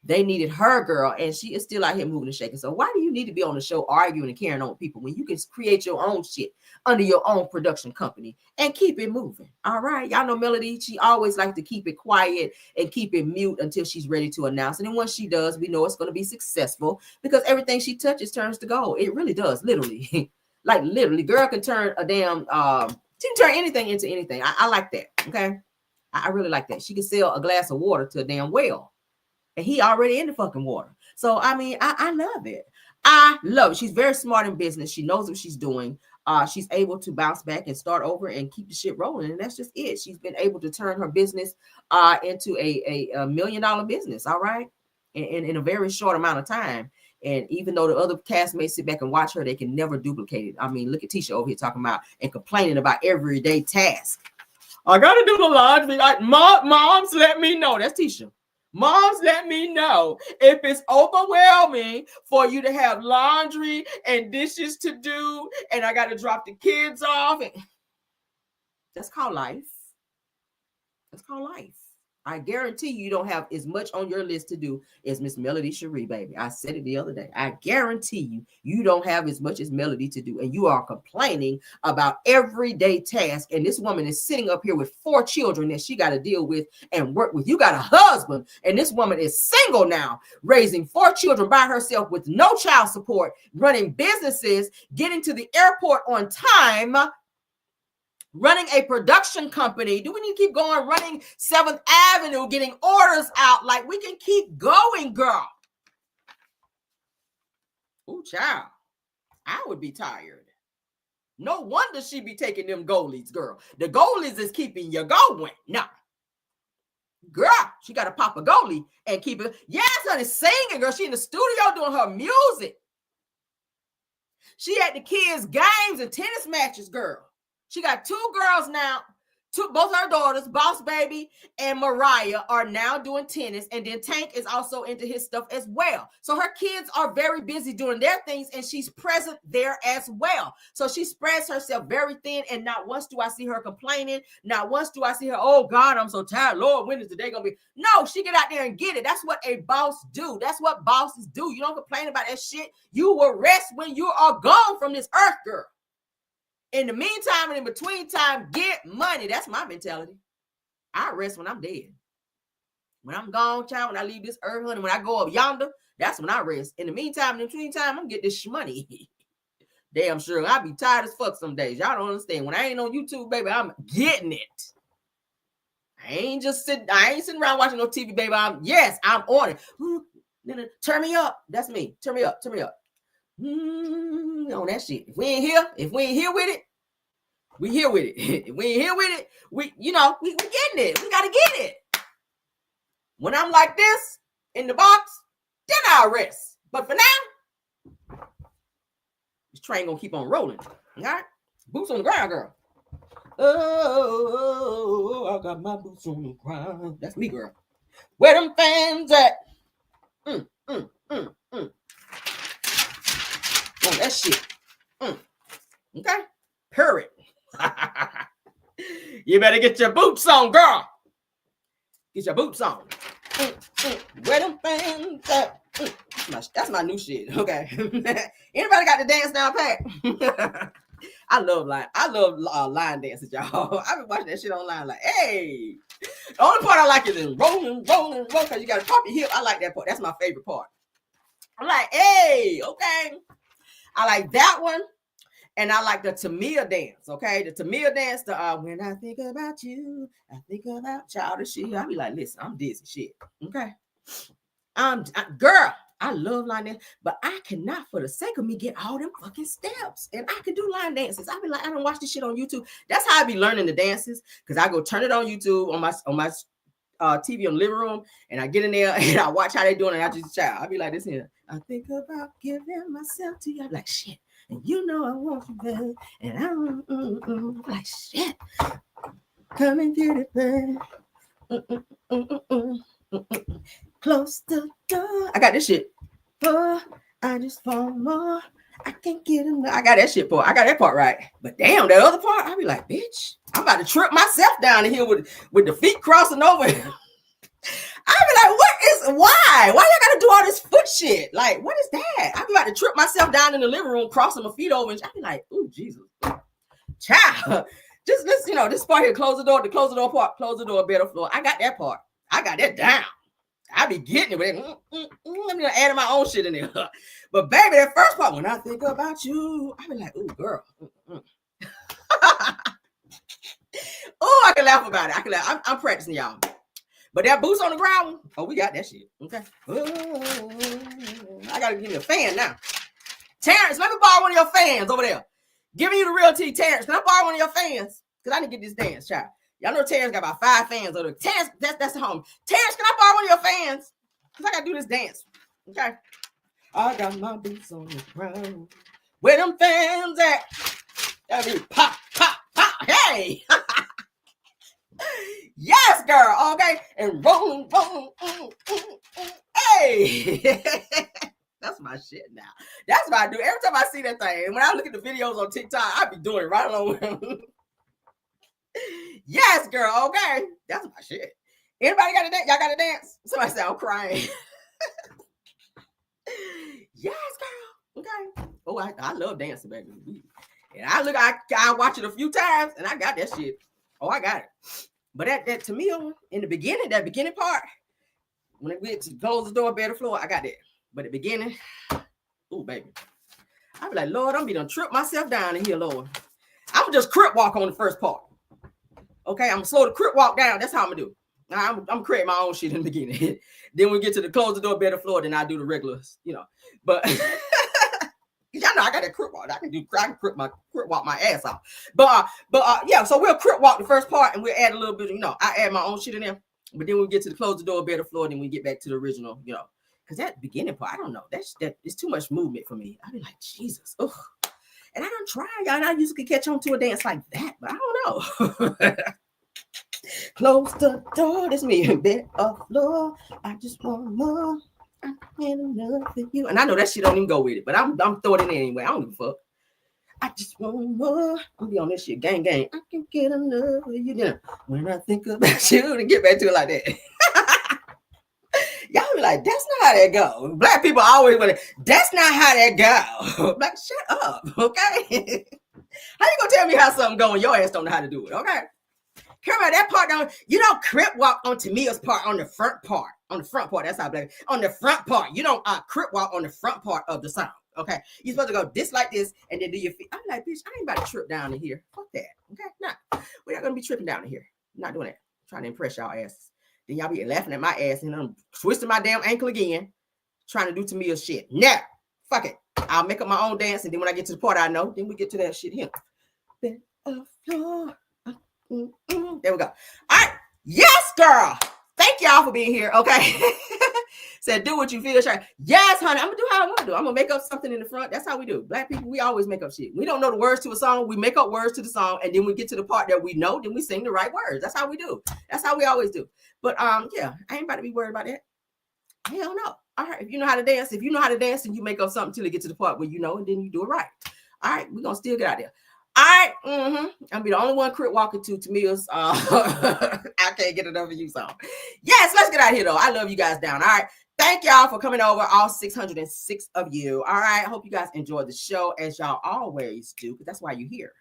They needed her, girl, and she is still out here moving and shaking. So why do you need to be on the show arguing and carrying on with people when you can create your own shit under your own production company and keep it moving? All right. Y'all know Melody, she always likes to keep it quiet and keep it mute until she's ready to announce it. And once she does, we know it's going to be successful because everything she touches turns to gold. It really does, literally. Like literally, girl can turn a damn, she can turn anything into anything. I like that, okay? I really like that. She can sell a glass of water to a damn well. And he already in the fucking water. So, I mean, I love it. I love it. She's very smart in business. She knows what she's doing. She's able to bounce back and start over and keep the shit rolling. And that's just it. She's been able to turn her business into a $1 million business, all right? In a very short amount of time. And even though the other castmates sit back and watch her, they can never duplicate it. I mean, look at Tisha over here talking about and complaining about everyday tasks. I got to do the laundry. Like, moms, let me know. That's Tisha. Moms, let me know if it's overwhelming for you to have laundry and dishes to do, and I got to drop the kids off. That's called life. That's called life. I guarantee you don't have as much on your list to do as Miss Melody Sheree, baby. I said it the other day. I guarantee you don't have as much as Melody to do. And you are complaining about everyday tasks. And this woman is sitting up here with 4 children that she got to deal with and work with. You got a husband, and this woman is single now, raising 4 children by herself with no child support, running businesses, getting to the airport on time, running a production company. Do we need to keep going? Running 7th Avenue, getting orders out. Like, we can keep going, girl. Ooh, child. I would be tired. No wonder she be taking them goalies, girl. The goalies is keeping you going. No. Girl, she got to pop a goalie and keep it. Yes, honey, singing, girl. She in the studio doing her music. She at the kids' games and tennis matches, girl. She got 2 girls now. Both her daughters, Boss Baby and Mariah, are now doing tennis. And then Tank is also into his stuff as well. So her kids are very busy doing their things, and she's present there as well. So she spreads herself very thin, and not once do I see her complaining. Not once do I see her, oh God, I'm so tired. Lord, when is the day gonna be? No, she get out there and get it. That's what a boss do. That's what bosses do. You don't complain about that shit. You will rest when you are gone from this earth, girl. In the meantime and in between time, get money. That's my mentality. I rest when I'm dead. When I'm gone, child, when I leave this earth, honey, when I go up yonder, that's when I rest. In the meantime and in between time, I'm getting this money. Damn sure. I'll be tired as fuck some days. Y'all don't understand. When I ain't on YouTube, baby, I'm getting it. I ain't sitting around watching no TV, baby. I'm on it. Turn me up. That's me. Turn me up. On that shit. If we ain't here with it, we here with it. If we ain't here with it, we getting it. We gotta get it. When I'm like this in the box, then I'll rest. But for now, this train gonna keep on rolling. All right? Boots on the ground, girl. Oh, I got my boots on the ground. That's me, girl. Where them fans at? On that shit. Okay? Period. You better get your boots on, girl. Get your boots on. Where them fans at? That's my new shit. Okay. Anybody got the dance down pat? I love line dances, y'all. I've been watching that shit online. Like, hey. The only part I like is in rolling, because you got to pop your hip. I like that part. That's my favorite part. I'm like, hey, okay. I like that one. And I like the Tamia dance, okay? The Tamia dance, when I think about you, I think about childish shit. I be like, listen, I'm dizzy shit, okay? Girl, I love line dance, but I cannot, for the sake of me, get all them fucking steps. And I can do line dances. I be like, I don't watch this shit on YouTube. That's how I be learning the dances, because I go turn it on YouTube on my TV on the living room, and I get in there and I watch how they doing it. I just child. I be like this here. I think about giving myself to you. I'm like shit, and you know I want you, baby. And I'm like shit. Come and get it, baby. Close the door. I got this shit. Oh, I just want more. I can't get enough. I got that shit part. I got that part right. But damn, that other part, I be like, bitch, I'm about to trip myself down here with the feet crossing over. I be like, why? Why y'all gotta do all this foot shit? Like, what is that? I be about to trip myself down in the living room, crossing my feet over, and I be like, ooh, Jesus. Child. Just this, this part here, close the door part, close the door, better floor. I got that part. I got that down. I be getting it with it. Let me add my own shit in there. But baby, that first part, when I think about you, I be like, ooh, girl. Oh, I can laugh about it. I can laugh. I'm practicing, y'all. But that boots on the ground, oh, we got that shit. Okay. Oh, I gotta give me a fan now. Terrence, let me borrow one of your fans over there. Giving you the real tea, Terrence. Can I borrow one of your fans? Because I need to get this dance, child. Y'all know Terrence got about 5 fans over there. Terrence, that's the home. Terrence, can I borrow one of your fans? Because I gotta do this dance. Okay. I got my boots on the ground. Where them fans at? That'll be pop, pop, pop. Hey! Yes, girl. Okay. And rolling. Hey. That's my shit now. That's what I do. Every time I see that thing, and when I look at the videos on TikTok, I be doing it right along with them. Yes, girl. Okay. That's my shit. Anybody got to dance? Y'all got to dance? Somebody said, I'm crying. Yes, girl. Okay. Oh, I love dancing, baby. And I watch it a few times, and I got that shit. Oh, I got it. But that to me, in the beginning, that beginning part, when we close the door, bare the floor, I got that. But at the beginning, oh, baby. I be like, Lord, I'm gonna trip myself down in here, Lord. I'm just crip walk on the first part. Okay, I'm gonna slow the crip walk down. That's how I'm gonna do. I'm creating my own shit in the beginning. Then we get to the close the door, bare the floor, then I do the regulars, But y'all know I got that crip walk. I can crip walk my ass off. But yeah, so we'll crip walk the first part and we'll add a little bit, I add my own shit in there. But then we get to the close the door, bare the floor, then we get back to the original, Because that beginning part, I don't know. That is too much movement for me. I be like, Jesus. Ugh. And I don't try, y'all. I usually catch on to a dance like that, but I don't know. Close the door. That's me. Bed of floor. I just want more. I can't enough for you. And I know that shit don't even go with it, but I'm throwing it in anyway. I don't give a fuck. I just want more. I'm be on this shit. Gang. I can get enough of you. When I think about you, and get back to it like that. Y'all be like, that's not how that go. Black people always want to, that's not how that go. Like, shut up, okay? How you gonna tell me how something go and your ass don't know how to do it, okay? Come on, that part down, crip walk on Tamia's part on the front part. On the front part, that's how black. On the front part, you don't crip walk on the front part of the song, okay? You're supposed to go this like this and then do your feet. I'm like, bitch, I ain't about to trip down in here. Fuck that, okay? Nah, we're not gonna be tripping down in here. I'm not doing that. I'm trying to impress y'all asses. Then y'all be laughing at my ass and I'm twisting my damn ankle again, trying to do Tamia's shit. Now, fuck it. I'll make up my own dance, and then when I get to the part I know, then we get to that shit here. There we go. All right. Yes, girl. Thank y'all for being here, okay? Said, do what you feel, Shari. Yes, honey. I'm going to do how I want to do. I'm going to make up something in the front. That's how we do. Black people, we always make up shit. We don't know the words to a song. We make up words to the song, and then we get to the part that we know, then we sing the right words. That's how we do. That's how we always do. But, yeah, I ain't about to be worried about that. Hell no. All right. If you know how to dance, and you make up something till you get to the part where you know, and then you do it right. All right. We're going to still get out there. All right. I'm going to be the only one crip walking to Tamia's I Can't Get Enough of You song. Yes, let's get out of here, though. I love you guys down. All right. Thank y'all for coming over, all 606 of you. All right. I hope you guys enjoyed the show, as y'all always do, because that's why you're here.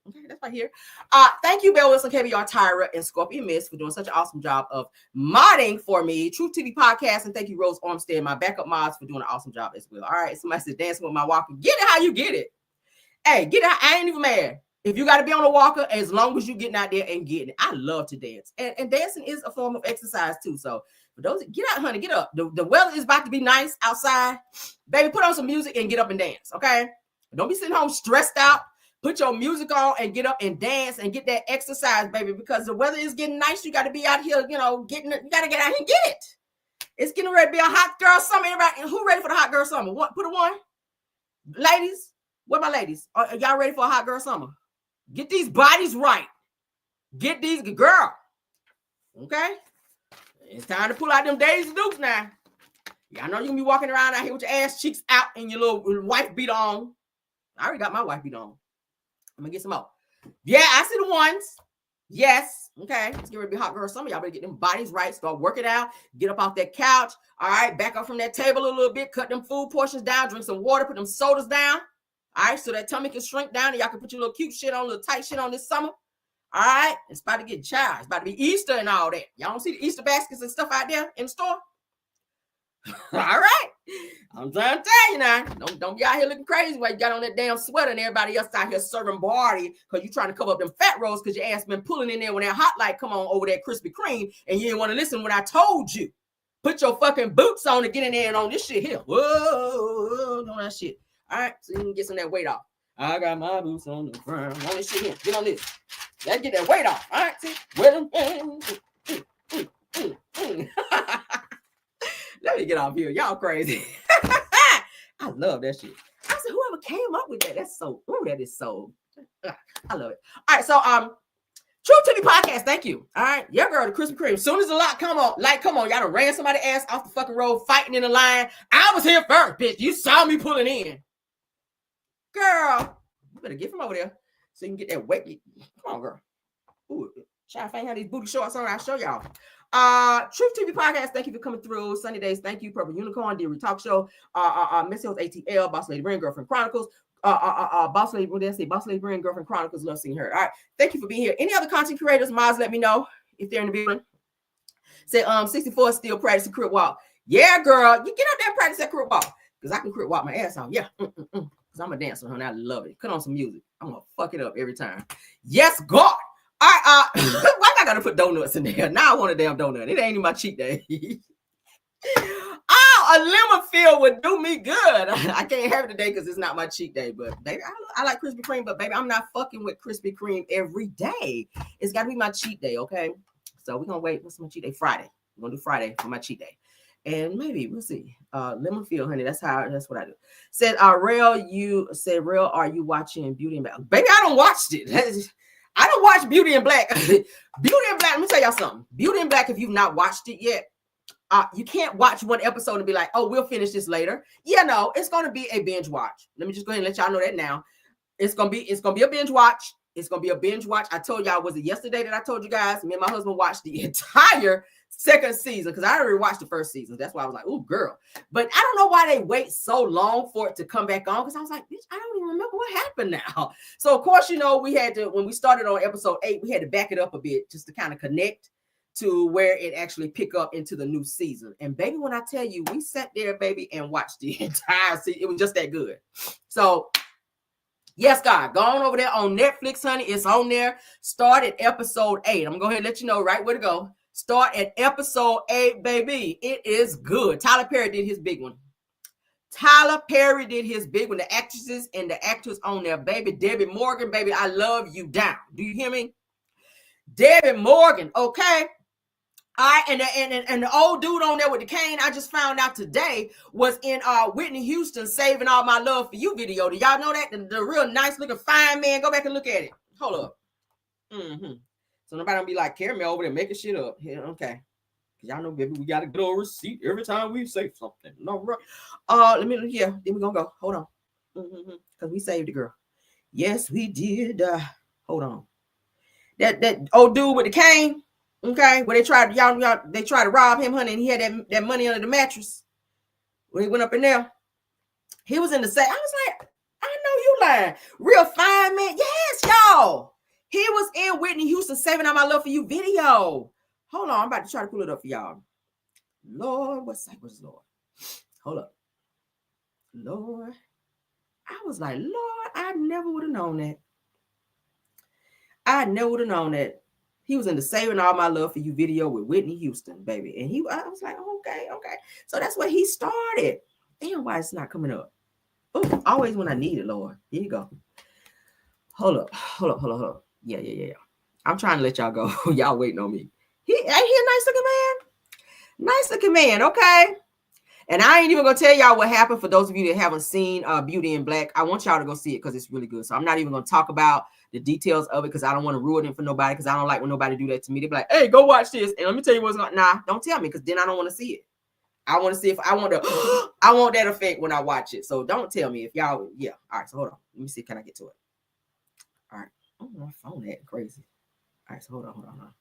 Okay, that's why you're here. Thank you, Belle Wilson, KBR, Tyra, and Scorpion Miss for doing such an awesome job of modding for me. Truth TV Podcast, and thank you, Rose Armstead, my backup mods, for doing an awesome job as well. All right. Somebody said dancing with my walker. Get it how you get it. Hey, get it. I ain't even mad. If you got to be on a walker, as long as you getting out there and getting it. I love to dance. And dancing is a form of exercise too. So for those, get out, honey, get up. The weather is about to be nice outside. Baby, put on some music and get up and dance, okay? Don't be sitting home stressed out. Put your music on and get up and dance and get that exercise, baby, because the weather is getting nice. You got to be out here, you got to get out here and get it. It's getting ready to be a hot girl summer. Everybody, who ready for the hot girl summer? Put a one. Ladies, what my ladies? Are y'all ready for a hot girl summer? Get these bodies right. Get these, girl. Okay? It's time to pull out them Daisy Dukes now. Y'all know you can be walking around out here with your ass cheeks out and your little wife beat on. I already got my wife beat on. I'm gonna get some more. Yeah, I see the ones. Yes. Okay. Let's get ready to be hot girl summer. Y'all better get them bodies right. Start working out. Get up off that couch. All right. Back up from that table a little bit. Cut them food portions down. Drink some water. Put them sodas down. All right. So that tummy can shrink down and y'all can put your little cute shit on, little tight shit on this summer. All right. It's about to get child. It's about to be Easter and all that. Y'all don't see the Easter baskets and stuff out there in the store? All right. I'm trying to tell you now. Don't be out here looking crazy while you got on that damn sweater and everybody else out here serving party because you're trying to cover up them fat rolls because your ass been pulling in there when that hot light come on over that Krispy Kreme and you didn't want to listen when I told you. Put your fucking boots on and get in there and on this shit here. Whoa, on that shit. All right, so you can get some of that weight off. I got my boots on the ground. On this shit here. Get on this. Let's get that weight off. All right, see? Let me get off here. Y'all crazy. I love that shit. I said, whoever came up with that, that's so, that is so, I love it. All right, so, True TV Podcast, thank you. All right, your girl, the Krispy Kreme. As soon as the light come on, y'all done ran somebody's ass off the fucking road, fighting in the line. I was here first, bitch. You saw me pulling in. Girl, you better get from over there so you can get that weight. Come on, girl. Ooh, Child, if I ain't had these booty shorts on, I'll show y'all. Truth TV Podcast, thank you for coming through. Sunny Days, thank you. Purple Unicorn, Deary Talk Show, Miss Hills ATL, Boss Lady Brand, Girlfriend Chronicles, Boss Lady, what did I say? Boss Lady Brand, Girlfriend Chronicles, love seeing her. All right, thank you for being here. Any other content creators, Miles, let me know if they're in the building. Say 64 is still practicing crip walk. Yeah, girl, you get out there and practice that crip walk. Because I can crip walk my ass off. Yeah. Because I'm a dancer, honey. I love it. Cut on some music. I'm going to fuck it up every time. Yes, God. All right, why I got to put donuts in there? Now I want a damn donut. It ain't even my cheat day. A lemon field would do me good. I can't have it today because it's not my cheat day. But, baby, I like Krispy Kreme. But, baby, I'm not fucking with Krispy Kreme every day. It's got to be my cheat day, okay? So we're going to wait. What's my cheat day? Friday. We're going to do Friday for my cheat day. And maybe we'll see. Lemon field, honey. That's what I do. Said, Rail, are you watching Beauty and Black? Baby, I don't watch it. I don't watch Beauty and Black. Beauty and Black, let me tell y'all something. Beauty and Black, if you've not watched it yet, you can't watch one episode and be like, oh, we'll finish this later. Yeah, no, it's going to be a binge watch. Let me just go ahead and let y'all know that now. It's going to be a binge watch. It's going to be a binge watch. I told y'all, was it yesterday that I told you guys? Me and my husband watched the entire second season because I already watched the first season. That's why I was like, oh, girl. But I don't know why they wait so long for it to come back on because I was like, bitch, I don't even remember what happened now. So, of course, we had to, when we started on episode 8, we had to back it up a bit just to kind of connect to where it actually pick up into the new season. And, baby, when I tell you, we sat there, baby, and watched the entire season. It was just that good. So, yes, God, go on over there on Netflix, honey. It's on there. Start at episode 8. I'm going to go ahead and let you know right where to go. Start at episode 8, baby. It is good. Tyler Perry did his big one. The actresses and the actors on there, baby. Debbie Morgan, baby, I love you down. Do you hear me? Debbie Morgan, okay? All right, and the old dude on there with the cane, I just found out today, was in Whitney Houston Saving All My Love for You video. Do y'all know that? The real nice looking fine man. Go back and look at it. Hold up. So nobody don't be like, Carrie over there making shit up. Yeah, okay. Y'all know, baby, we got a good old receipt every time we say something. No, right. Then we're gonna go. Hold on. Because we saved the girl. Yes, we did. Hold on. That old dude with the cane. Okay, where they tried to rob him, honey, and he had that money under the mattress. When he went up in there, he was in the safe. I was like, I know you lying. Real fine man. Yes, y'all. He was in Whitney Houston Saving All My Love for You video. Hold on, I'm about to try to pull it up for y'all. Lord, what's Lord? Hold up. Lord. I was like, Lord, I never would have known that. He was in the Saving All My Love for You video with Whitney Houston, baby. And I was like, okay. So that's where he started. Damn, why it's not coming up? Oh, always when I need it, Lord. Here you go. Hold up. Yeah. I'm trying to let y'all go. Y'all waiting on me. Ain't he a nice looking man, okay? And I ain't even gonna tell y'all what happened. For those of you that haven't seen Beauty and Black, I want y'all to go see it because it's really good. So I'm not even gonna talk about the details of it because I don't want to ruin it for nobody, because I don't like when nobody do that to me. They be like, hey, go watch this. And let me tell you what's going on. Nah, don't tell me, because then I don't want to see it. I want to see if I want that effect when I watch it. So don't tell me if y'all, yeah. All right, so hold on. Let me see, can I get to it? All right. Oh, my phone acting crazy. All right, so hold on.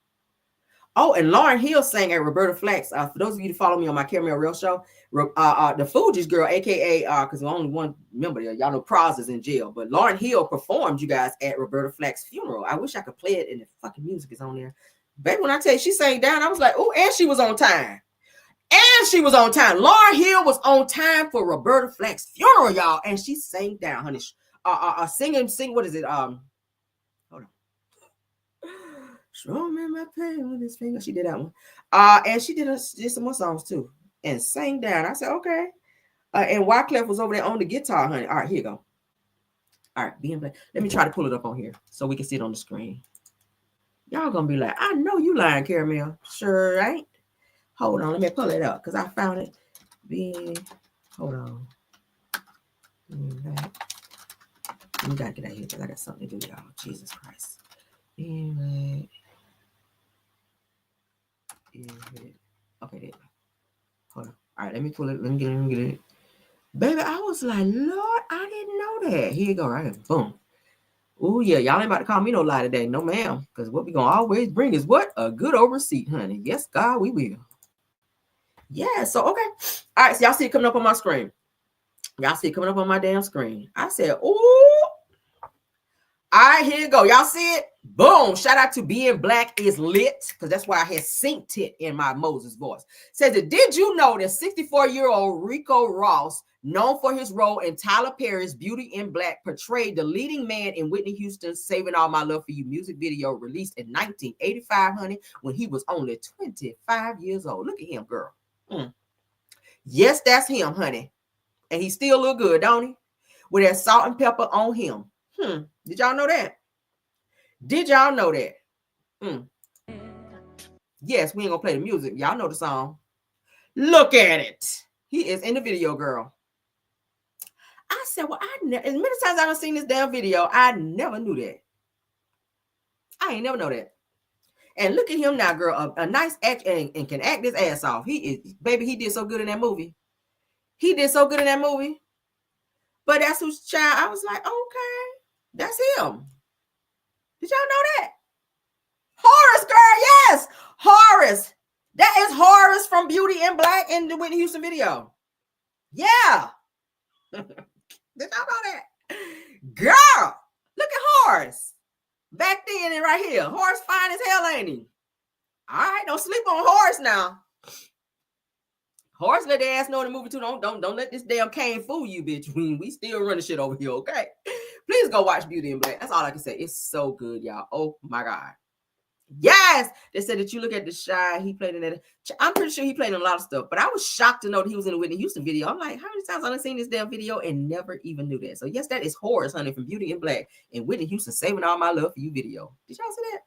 Oh, and Lauryn Hill sang at Roberta Flack's. For those of you to follow me on my Caramel Real show, the Fugees girl, aka because only one member there, y'all know Praz is in jail, but Lauryn Hill performed, you guys, at Roberta Flack's funeral. I wish I could play it, and the fucking music is on there. Baby, when I tell you she sang down, I was like, oh, and she was on time. Lauryn Hill was on time for Roberta Flack's funeral, y'all, and she sang down, honey. Sing. What is it? Hold on. Show me my pain with his finger. She did that one. And she did some more songs too, and sang down. I said, okay. And Wyclef was over there on the guitar, honey. All right, here you go. All right, let me try to pull it up on here so we can see it on the screen. Y'all gonna be like, I know you lying, Caramel. Sure ain't. Hold on, let me pull it up because I found it. Hold on. We gotta get out here because I got something to do, y'all. Jesus Christ. Okay, there you go. Hold on. All right, let me pull it. Let me get it. Baby, I was like, Lord, I didn't know that. Here you go, right here. Boom. Oh yeah, y'all ain't about to call me no lie today. No, ma'am. Because what we gonna always bring is what? A good old receipt, honey. Yes, God, we will. Yeah, so okay. All right, so y'all see it coming up on my screen. Y'all see it coming up on my damn screen. I said, ooh. All right, here you go. Y'all see it? Boom. Shout out to Being Black is Lit, because that's why I had synced it in my Moses voice. Says it, did you know that 64-year-old Rico Ross, known for his role in Tyler Perry's Beauty in Black, portrayed the leading man in Whitney Houston's Saving All My Love for You music video released in 1985, honey, when he was only 25 years old. Look at him, girl. Yes, that's him, honey. And he still look good, don't he? With that salt and pepper on him. Did y'all know that? Did y'all know that? Yes, we ain't gonna play the music. Y'all know the song. Look at it. He is in the video, girl. I said, well, as many times I've seen this damn video, I never knew that. I ain't never know that. And look at him now, girl. A nice act and can act his ass off. He is, baby, he did so good in that movie. He did so good in that movie. But that's whose child. I was like, okay, that's him. Did y'all know that? Horace, girl, yes. Horace. That is Horace from Beauty in Black in the Whitney Houston video. Yeah. Did y'all know that? Girl, look at Horace. Back then and right here. Horace fine as hell, ain't he? All right, don't sleep on Horace now. Horace let their ass know in the movie too. Don't let this damn cane fool you, bitch. We still running shit over here, okay? Please go watch Beauty in Black. That's all I can say. It's so good, y'all. Oh my God. Yes, they said that you look at the Shy. He played in that. I'm pretty sure he played in a lot of stuff, but I was shocked to know that he was in the Whitney Houston video. I'm like, how many times I've seen this damn video and never even knew that? So yes, that is Horace, honey, from Beauty in Black and Whitney Houston Saving All My Love for You video. Did y'all see that?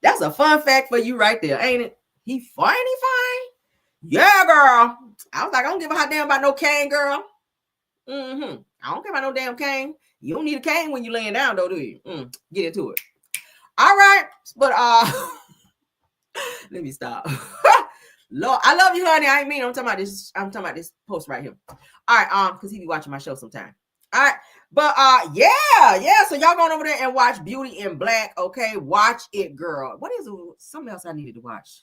That's a fun fact for you right there, ain't it? He fine. Yeah, girl. I was like, I don't give a hot damn about no cane, girl. I don't care about no damn cane. You don't need a cane when you laying down, though, do you? Get into it. All right, but let me stop. Lord, I love you, honey. I ain't mean. I'm talking about this post right here. All right, because he be watching my show sometime. All right, but yeah. So y'all going over there and watch Beauty in Black, okay? Watch it, girl. What is it? Something else I needed to watch?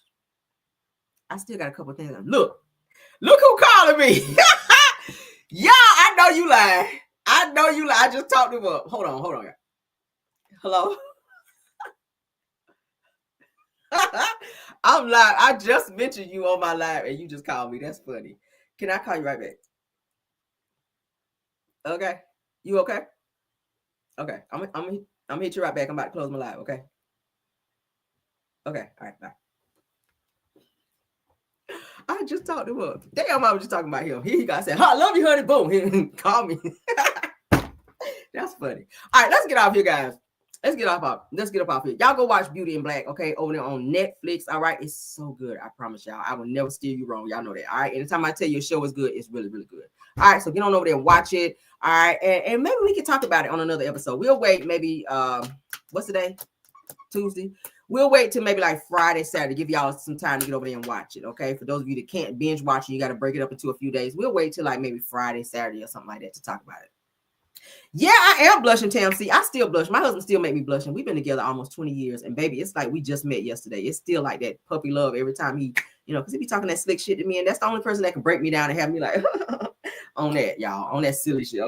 I still got a couple things. Look who calling me. Yeah, I know you lying. I just talked him up. Hold on. Hello. I'm live. I just mentioned you on my live and you just called me. That's funny. Can I call you right back? Okay. You okay? Okay. I'm gonna hit you right back. I'm about to close my live. Okay. Okay. All right. Bye. I just talked him up. Damn, I was just talking about him. Here he got said, I love you, honey. Boom. Call me. That's funny. All right, let's get off here, guys. Let's get up off here. Y'all go watch Beauty in Black, okay? Over there on Netflix. All right. It's so good. I promise y'all. I will never steer you wrong. Y'all know that. All right. Anytime I tell you a show is good, it's really, really good. All right. So get on over there and watch it. All right. And maybe we can talk about it on another episode. We'll wait maybe what's the day? Tuesday. We'll wait till maybe like Friday, Saturday, give y'all some time to get over there and watch it. Okay. For those of you that can't binge watch it, you got to break it up into a few days. We'll wait till like maybe Friday, Saturday, or something like that to talk about it. Yeah, I am blushing, Tam. See, I still blush. My husband still make me blush. And we've been together almost 20 years. And baby, it's like we just met yesterday. It's still like that puppy love every time he, because he be talking that slick shit to me. And that's the only person that can break me down and have me like on that, y'all, on that silly shit.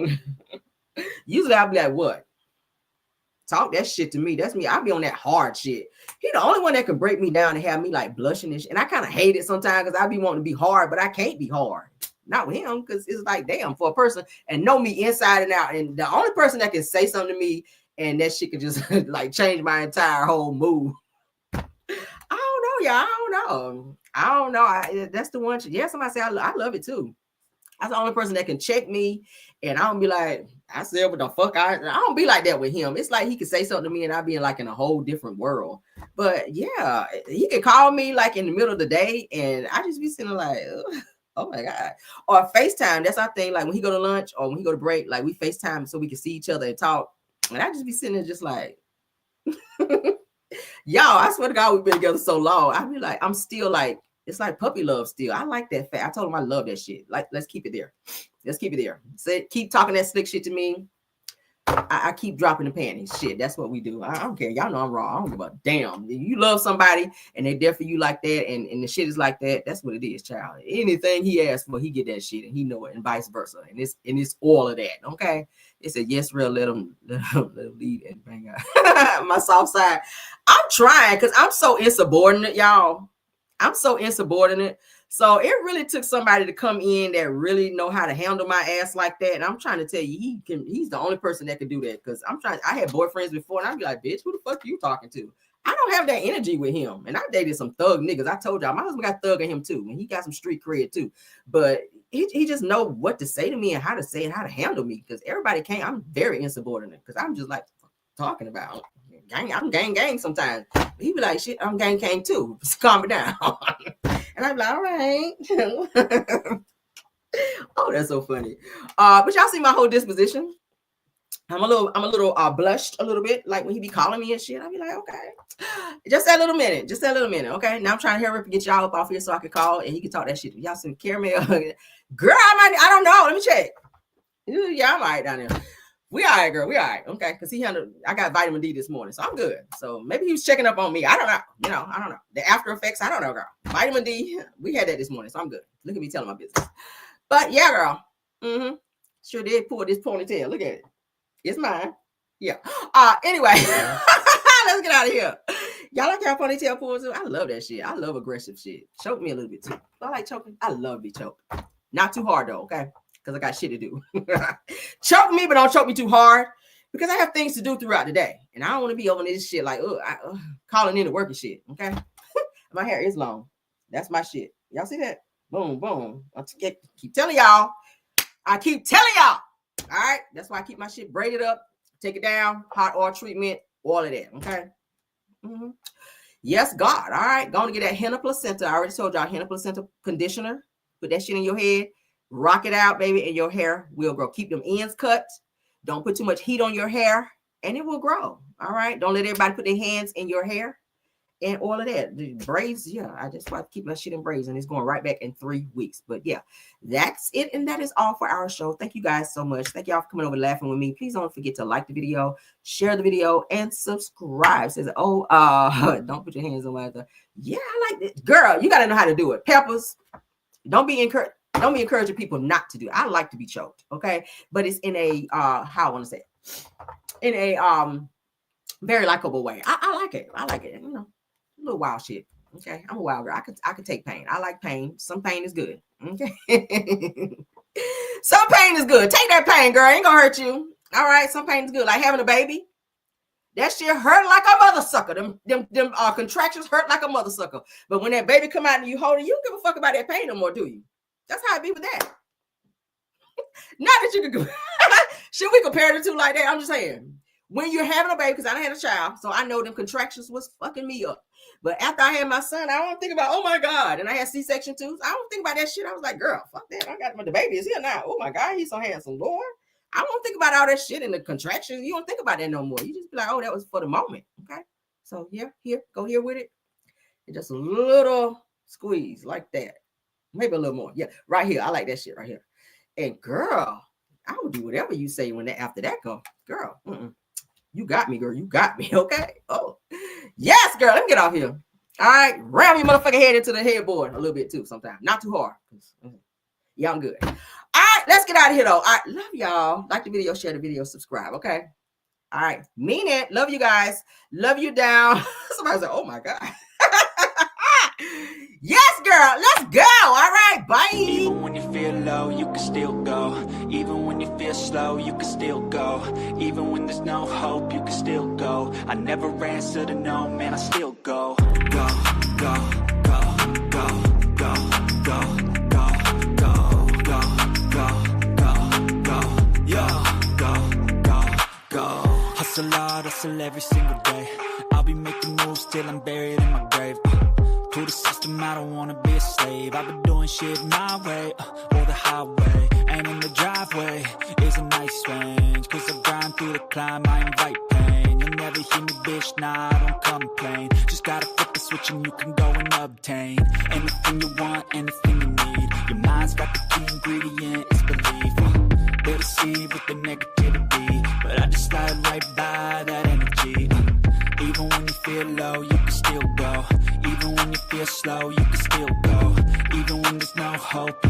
Usually I'll be like, what? Talk that shit to me. That's me. I'll be on that hard shit. He the only one that can break me down and have me like blushing and shit. And I kind of hate it sometimes because I be wanting to be hard, but I can't be hard. Not with him, because it's like, damn, for a person and know me inside and out. And the only person that can say something to me and that shit can just like change my entire whole mood. I don't know, y'all. I don't know. That's the one. Yeah, somebody say I love it too. That's the only person that can check me. And I don't be like, I said what the fuck. I don't be like that with him. It's like he can say something to me and I'll be like in a whole different world. But yeah, he can call me like in the middle of the day and I just be sitting like, ugh. Oh my God. Or FaceTime. That's our thing. Like when he go to lunch or when he go to break, like we FaceTime so we can see each other and talk. And I just be sitting there just like, y'all, I swear to God, we've been together so long. I be like, I'm still like, it's like puppy love still. I like that fact. I told him I love that shit. Like, let's keep it there. Let's keep it there. Say, keep talking that slick shit to me. I keep dropping the panties. Shit, that's what we do. I don't care. Y'all know I'm wrong. I don't give a damn. If you love somebody and they there for you like that, and the shit is like that, that's what it is, child. Anything he asks for, he get that shit, and he know it, and vice versa. And it's all of that. Okay. It's a yes, real. Let him lead and bang out. My soft side. I'm trying because I'm so insubordinate, y'all. I'm so insubordinate. So it really took somebody to come in that really know how to handle my ass like that. And I'm trying to tell you, he's the only person that can do that. Because I had boyfriends before, and I'd be like, bitch, who the fuck are you talking to? I don't have that energy with him. And I dated some thug niggas. I told y'all, my husband got thug in him too. And he got some street cred too. But he just know what to say to me and how to say it, how to handle me. Because everybody can't. I'm very insubordinate. Because I'm just like talking about gang. I'm gang sometimes. But he be like, shit, I'm gang too. Just calm it down. And I'm like, all right. Oh, that's so funny. But y'all see my whole disposition. I'm a little blushed a little bit, like when he be calling me and shit. I'll be like, okay, just that little minute, okay. Now I'm trying to hurry up and get y'all up off here so I can call and he can talk that shit. Y'all some caramel, girl. I don't know. Let me check. Yeah, I'm all right down there. We all right, girl. We all right. Okay. Because I got vitamin D this morning, so I'm good. So maybe he was checking up on me. I don't know. I don't know. The after effects, I don't know, girl. Vitamin D, we had that this morning, so I'm good. Look at me telling my business. But yeah, girl. Sure did pull this ponytail. Look at it. It's mine. Yeah. Anyway, let's get out of here. Y'all like y'all ponytail pulls too? I love that shit. I love aggressive shit. Choke me a little bit too. I like choking. I love to be choked. Not too hard though, okay? Because I got shit to do. Choke me, but don't choke me too hard because I have things to do throughout the day. And I don't want to be over this shit like, calling in to work and shit, okay? My hair is long. That's my shit. Y'all see that? Boom, boom. I keep telling y'all. I keep telling y'all. All right? That's why I keep my shit braided up, take it down, hot oil treatment, all of that, okay? Yes, God. All right. Going to get that henna placenta. I already told y'all henna placenta conditioner. Put that shit in your head. Rock it out, baby, and your hair will grow. Keep them ends cut. Don't put too much heat on your hair, and it will grow. All right. Don't let everybody put their hands in your hair and all of that. The braids, yeah. I just want to keep my shit in braids, and it's going right back in 3 weeks. But yeah, that's it. And that is all for our show. Thank you guys so much. Thank y'all for coming over and laughing with me. Please don't forget to like the video, share the video, and subscribe. Says, don't put your hands on my other. Yeah, I like it. Girl, you got to know how to do it. Peppers, don't be encouraging people not to do it. I like to be choked, okay? But it's in a how I want to say it. In a very likable way. I like it. I like it. You know, a little wild shit. Okay. I'm a wild girl. I could take pain. I like pain. Some pain is good. Okay. Some pain is good. Take that pain, girl. Ain't gonna hurt you. All right. Some pain is good. Like having a baby. That shit hurt like a mother sucker. Them contractions hurt like a mother sucker. But when that baby come out and you hold it, you don't give a fuck about that pain no more, do you? That's how it be with that. Not that you could go. Should we compare the two like that? I'm just saying. When you're having a baby, because I done had a child, so I know them contractions was fucking me up. But after I had my son, I don't think about, oh my God. And I had C-section too. So I don't think about that shit. I was like, girl, fuck that. I got the baby is here now. Oh my God, he's so handsome, Lord. I don't think about all that shit in the contractions. You don't think about that no more. You just be like, oh, that was for the moment. Okay. So yeah, go here with it. And just a little squeeze like that. Maybe a little more. Yeah, right here. I like that shit right here. And girl, I will do whatever you say when after that go. Girl, you got me, girl. You got me. Okay. Oh, yes, girl. Let me get off here. All right. Ram your motherfucking head into the headboard a little bit too sometimes. Not too hard. Yeah, I'm good. All right. Let's get out of here though. All right. Love y'all. Like the video, share the video, subscribe. Okay. All right. Mean it. Love you guys. Love you down. Somebody's like, oh my God. Yes, girl. Let's go. All right. Bye. Even when you feel low, you can still go. Even when you feel slow, you can still go. Even when there's no hope, you can still go. I never answer to no, man, I still go. Go, go, go, go, go, go, go, go, go, go, go, go, go. Hustle hard, hustle every single day. I'll be making moves till I'm buried in my grave. To the system, I don't wanna be a slave. I've been doing shit my way, or the highway. And in the driveway is a nice range. Cause I grind through the climb, I invite pain. You'll never hear me, bitch, nah, I don't complain. Just gotta flip the switch and you can go and obtain anything you want, anything you need. Your mind's got the key ingredient, it's belief. They'll deceive with the negativity, but I just slide right by that energy. Even when you feel low, you can still go. Even when you feel slow, you can still go. Even when there's no hope.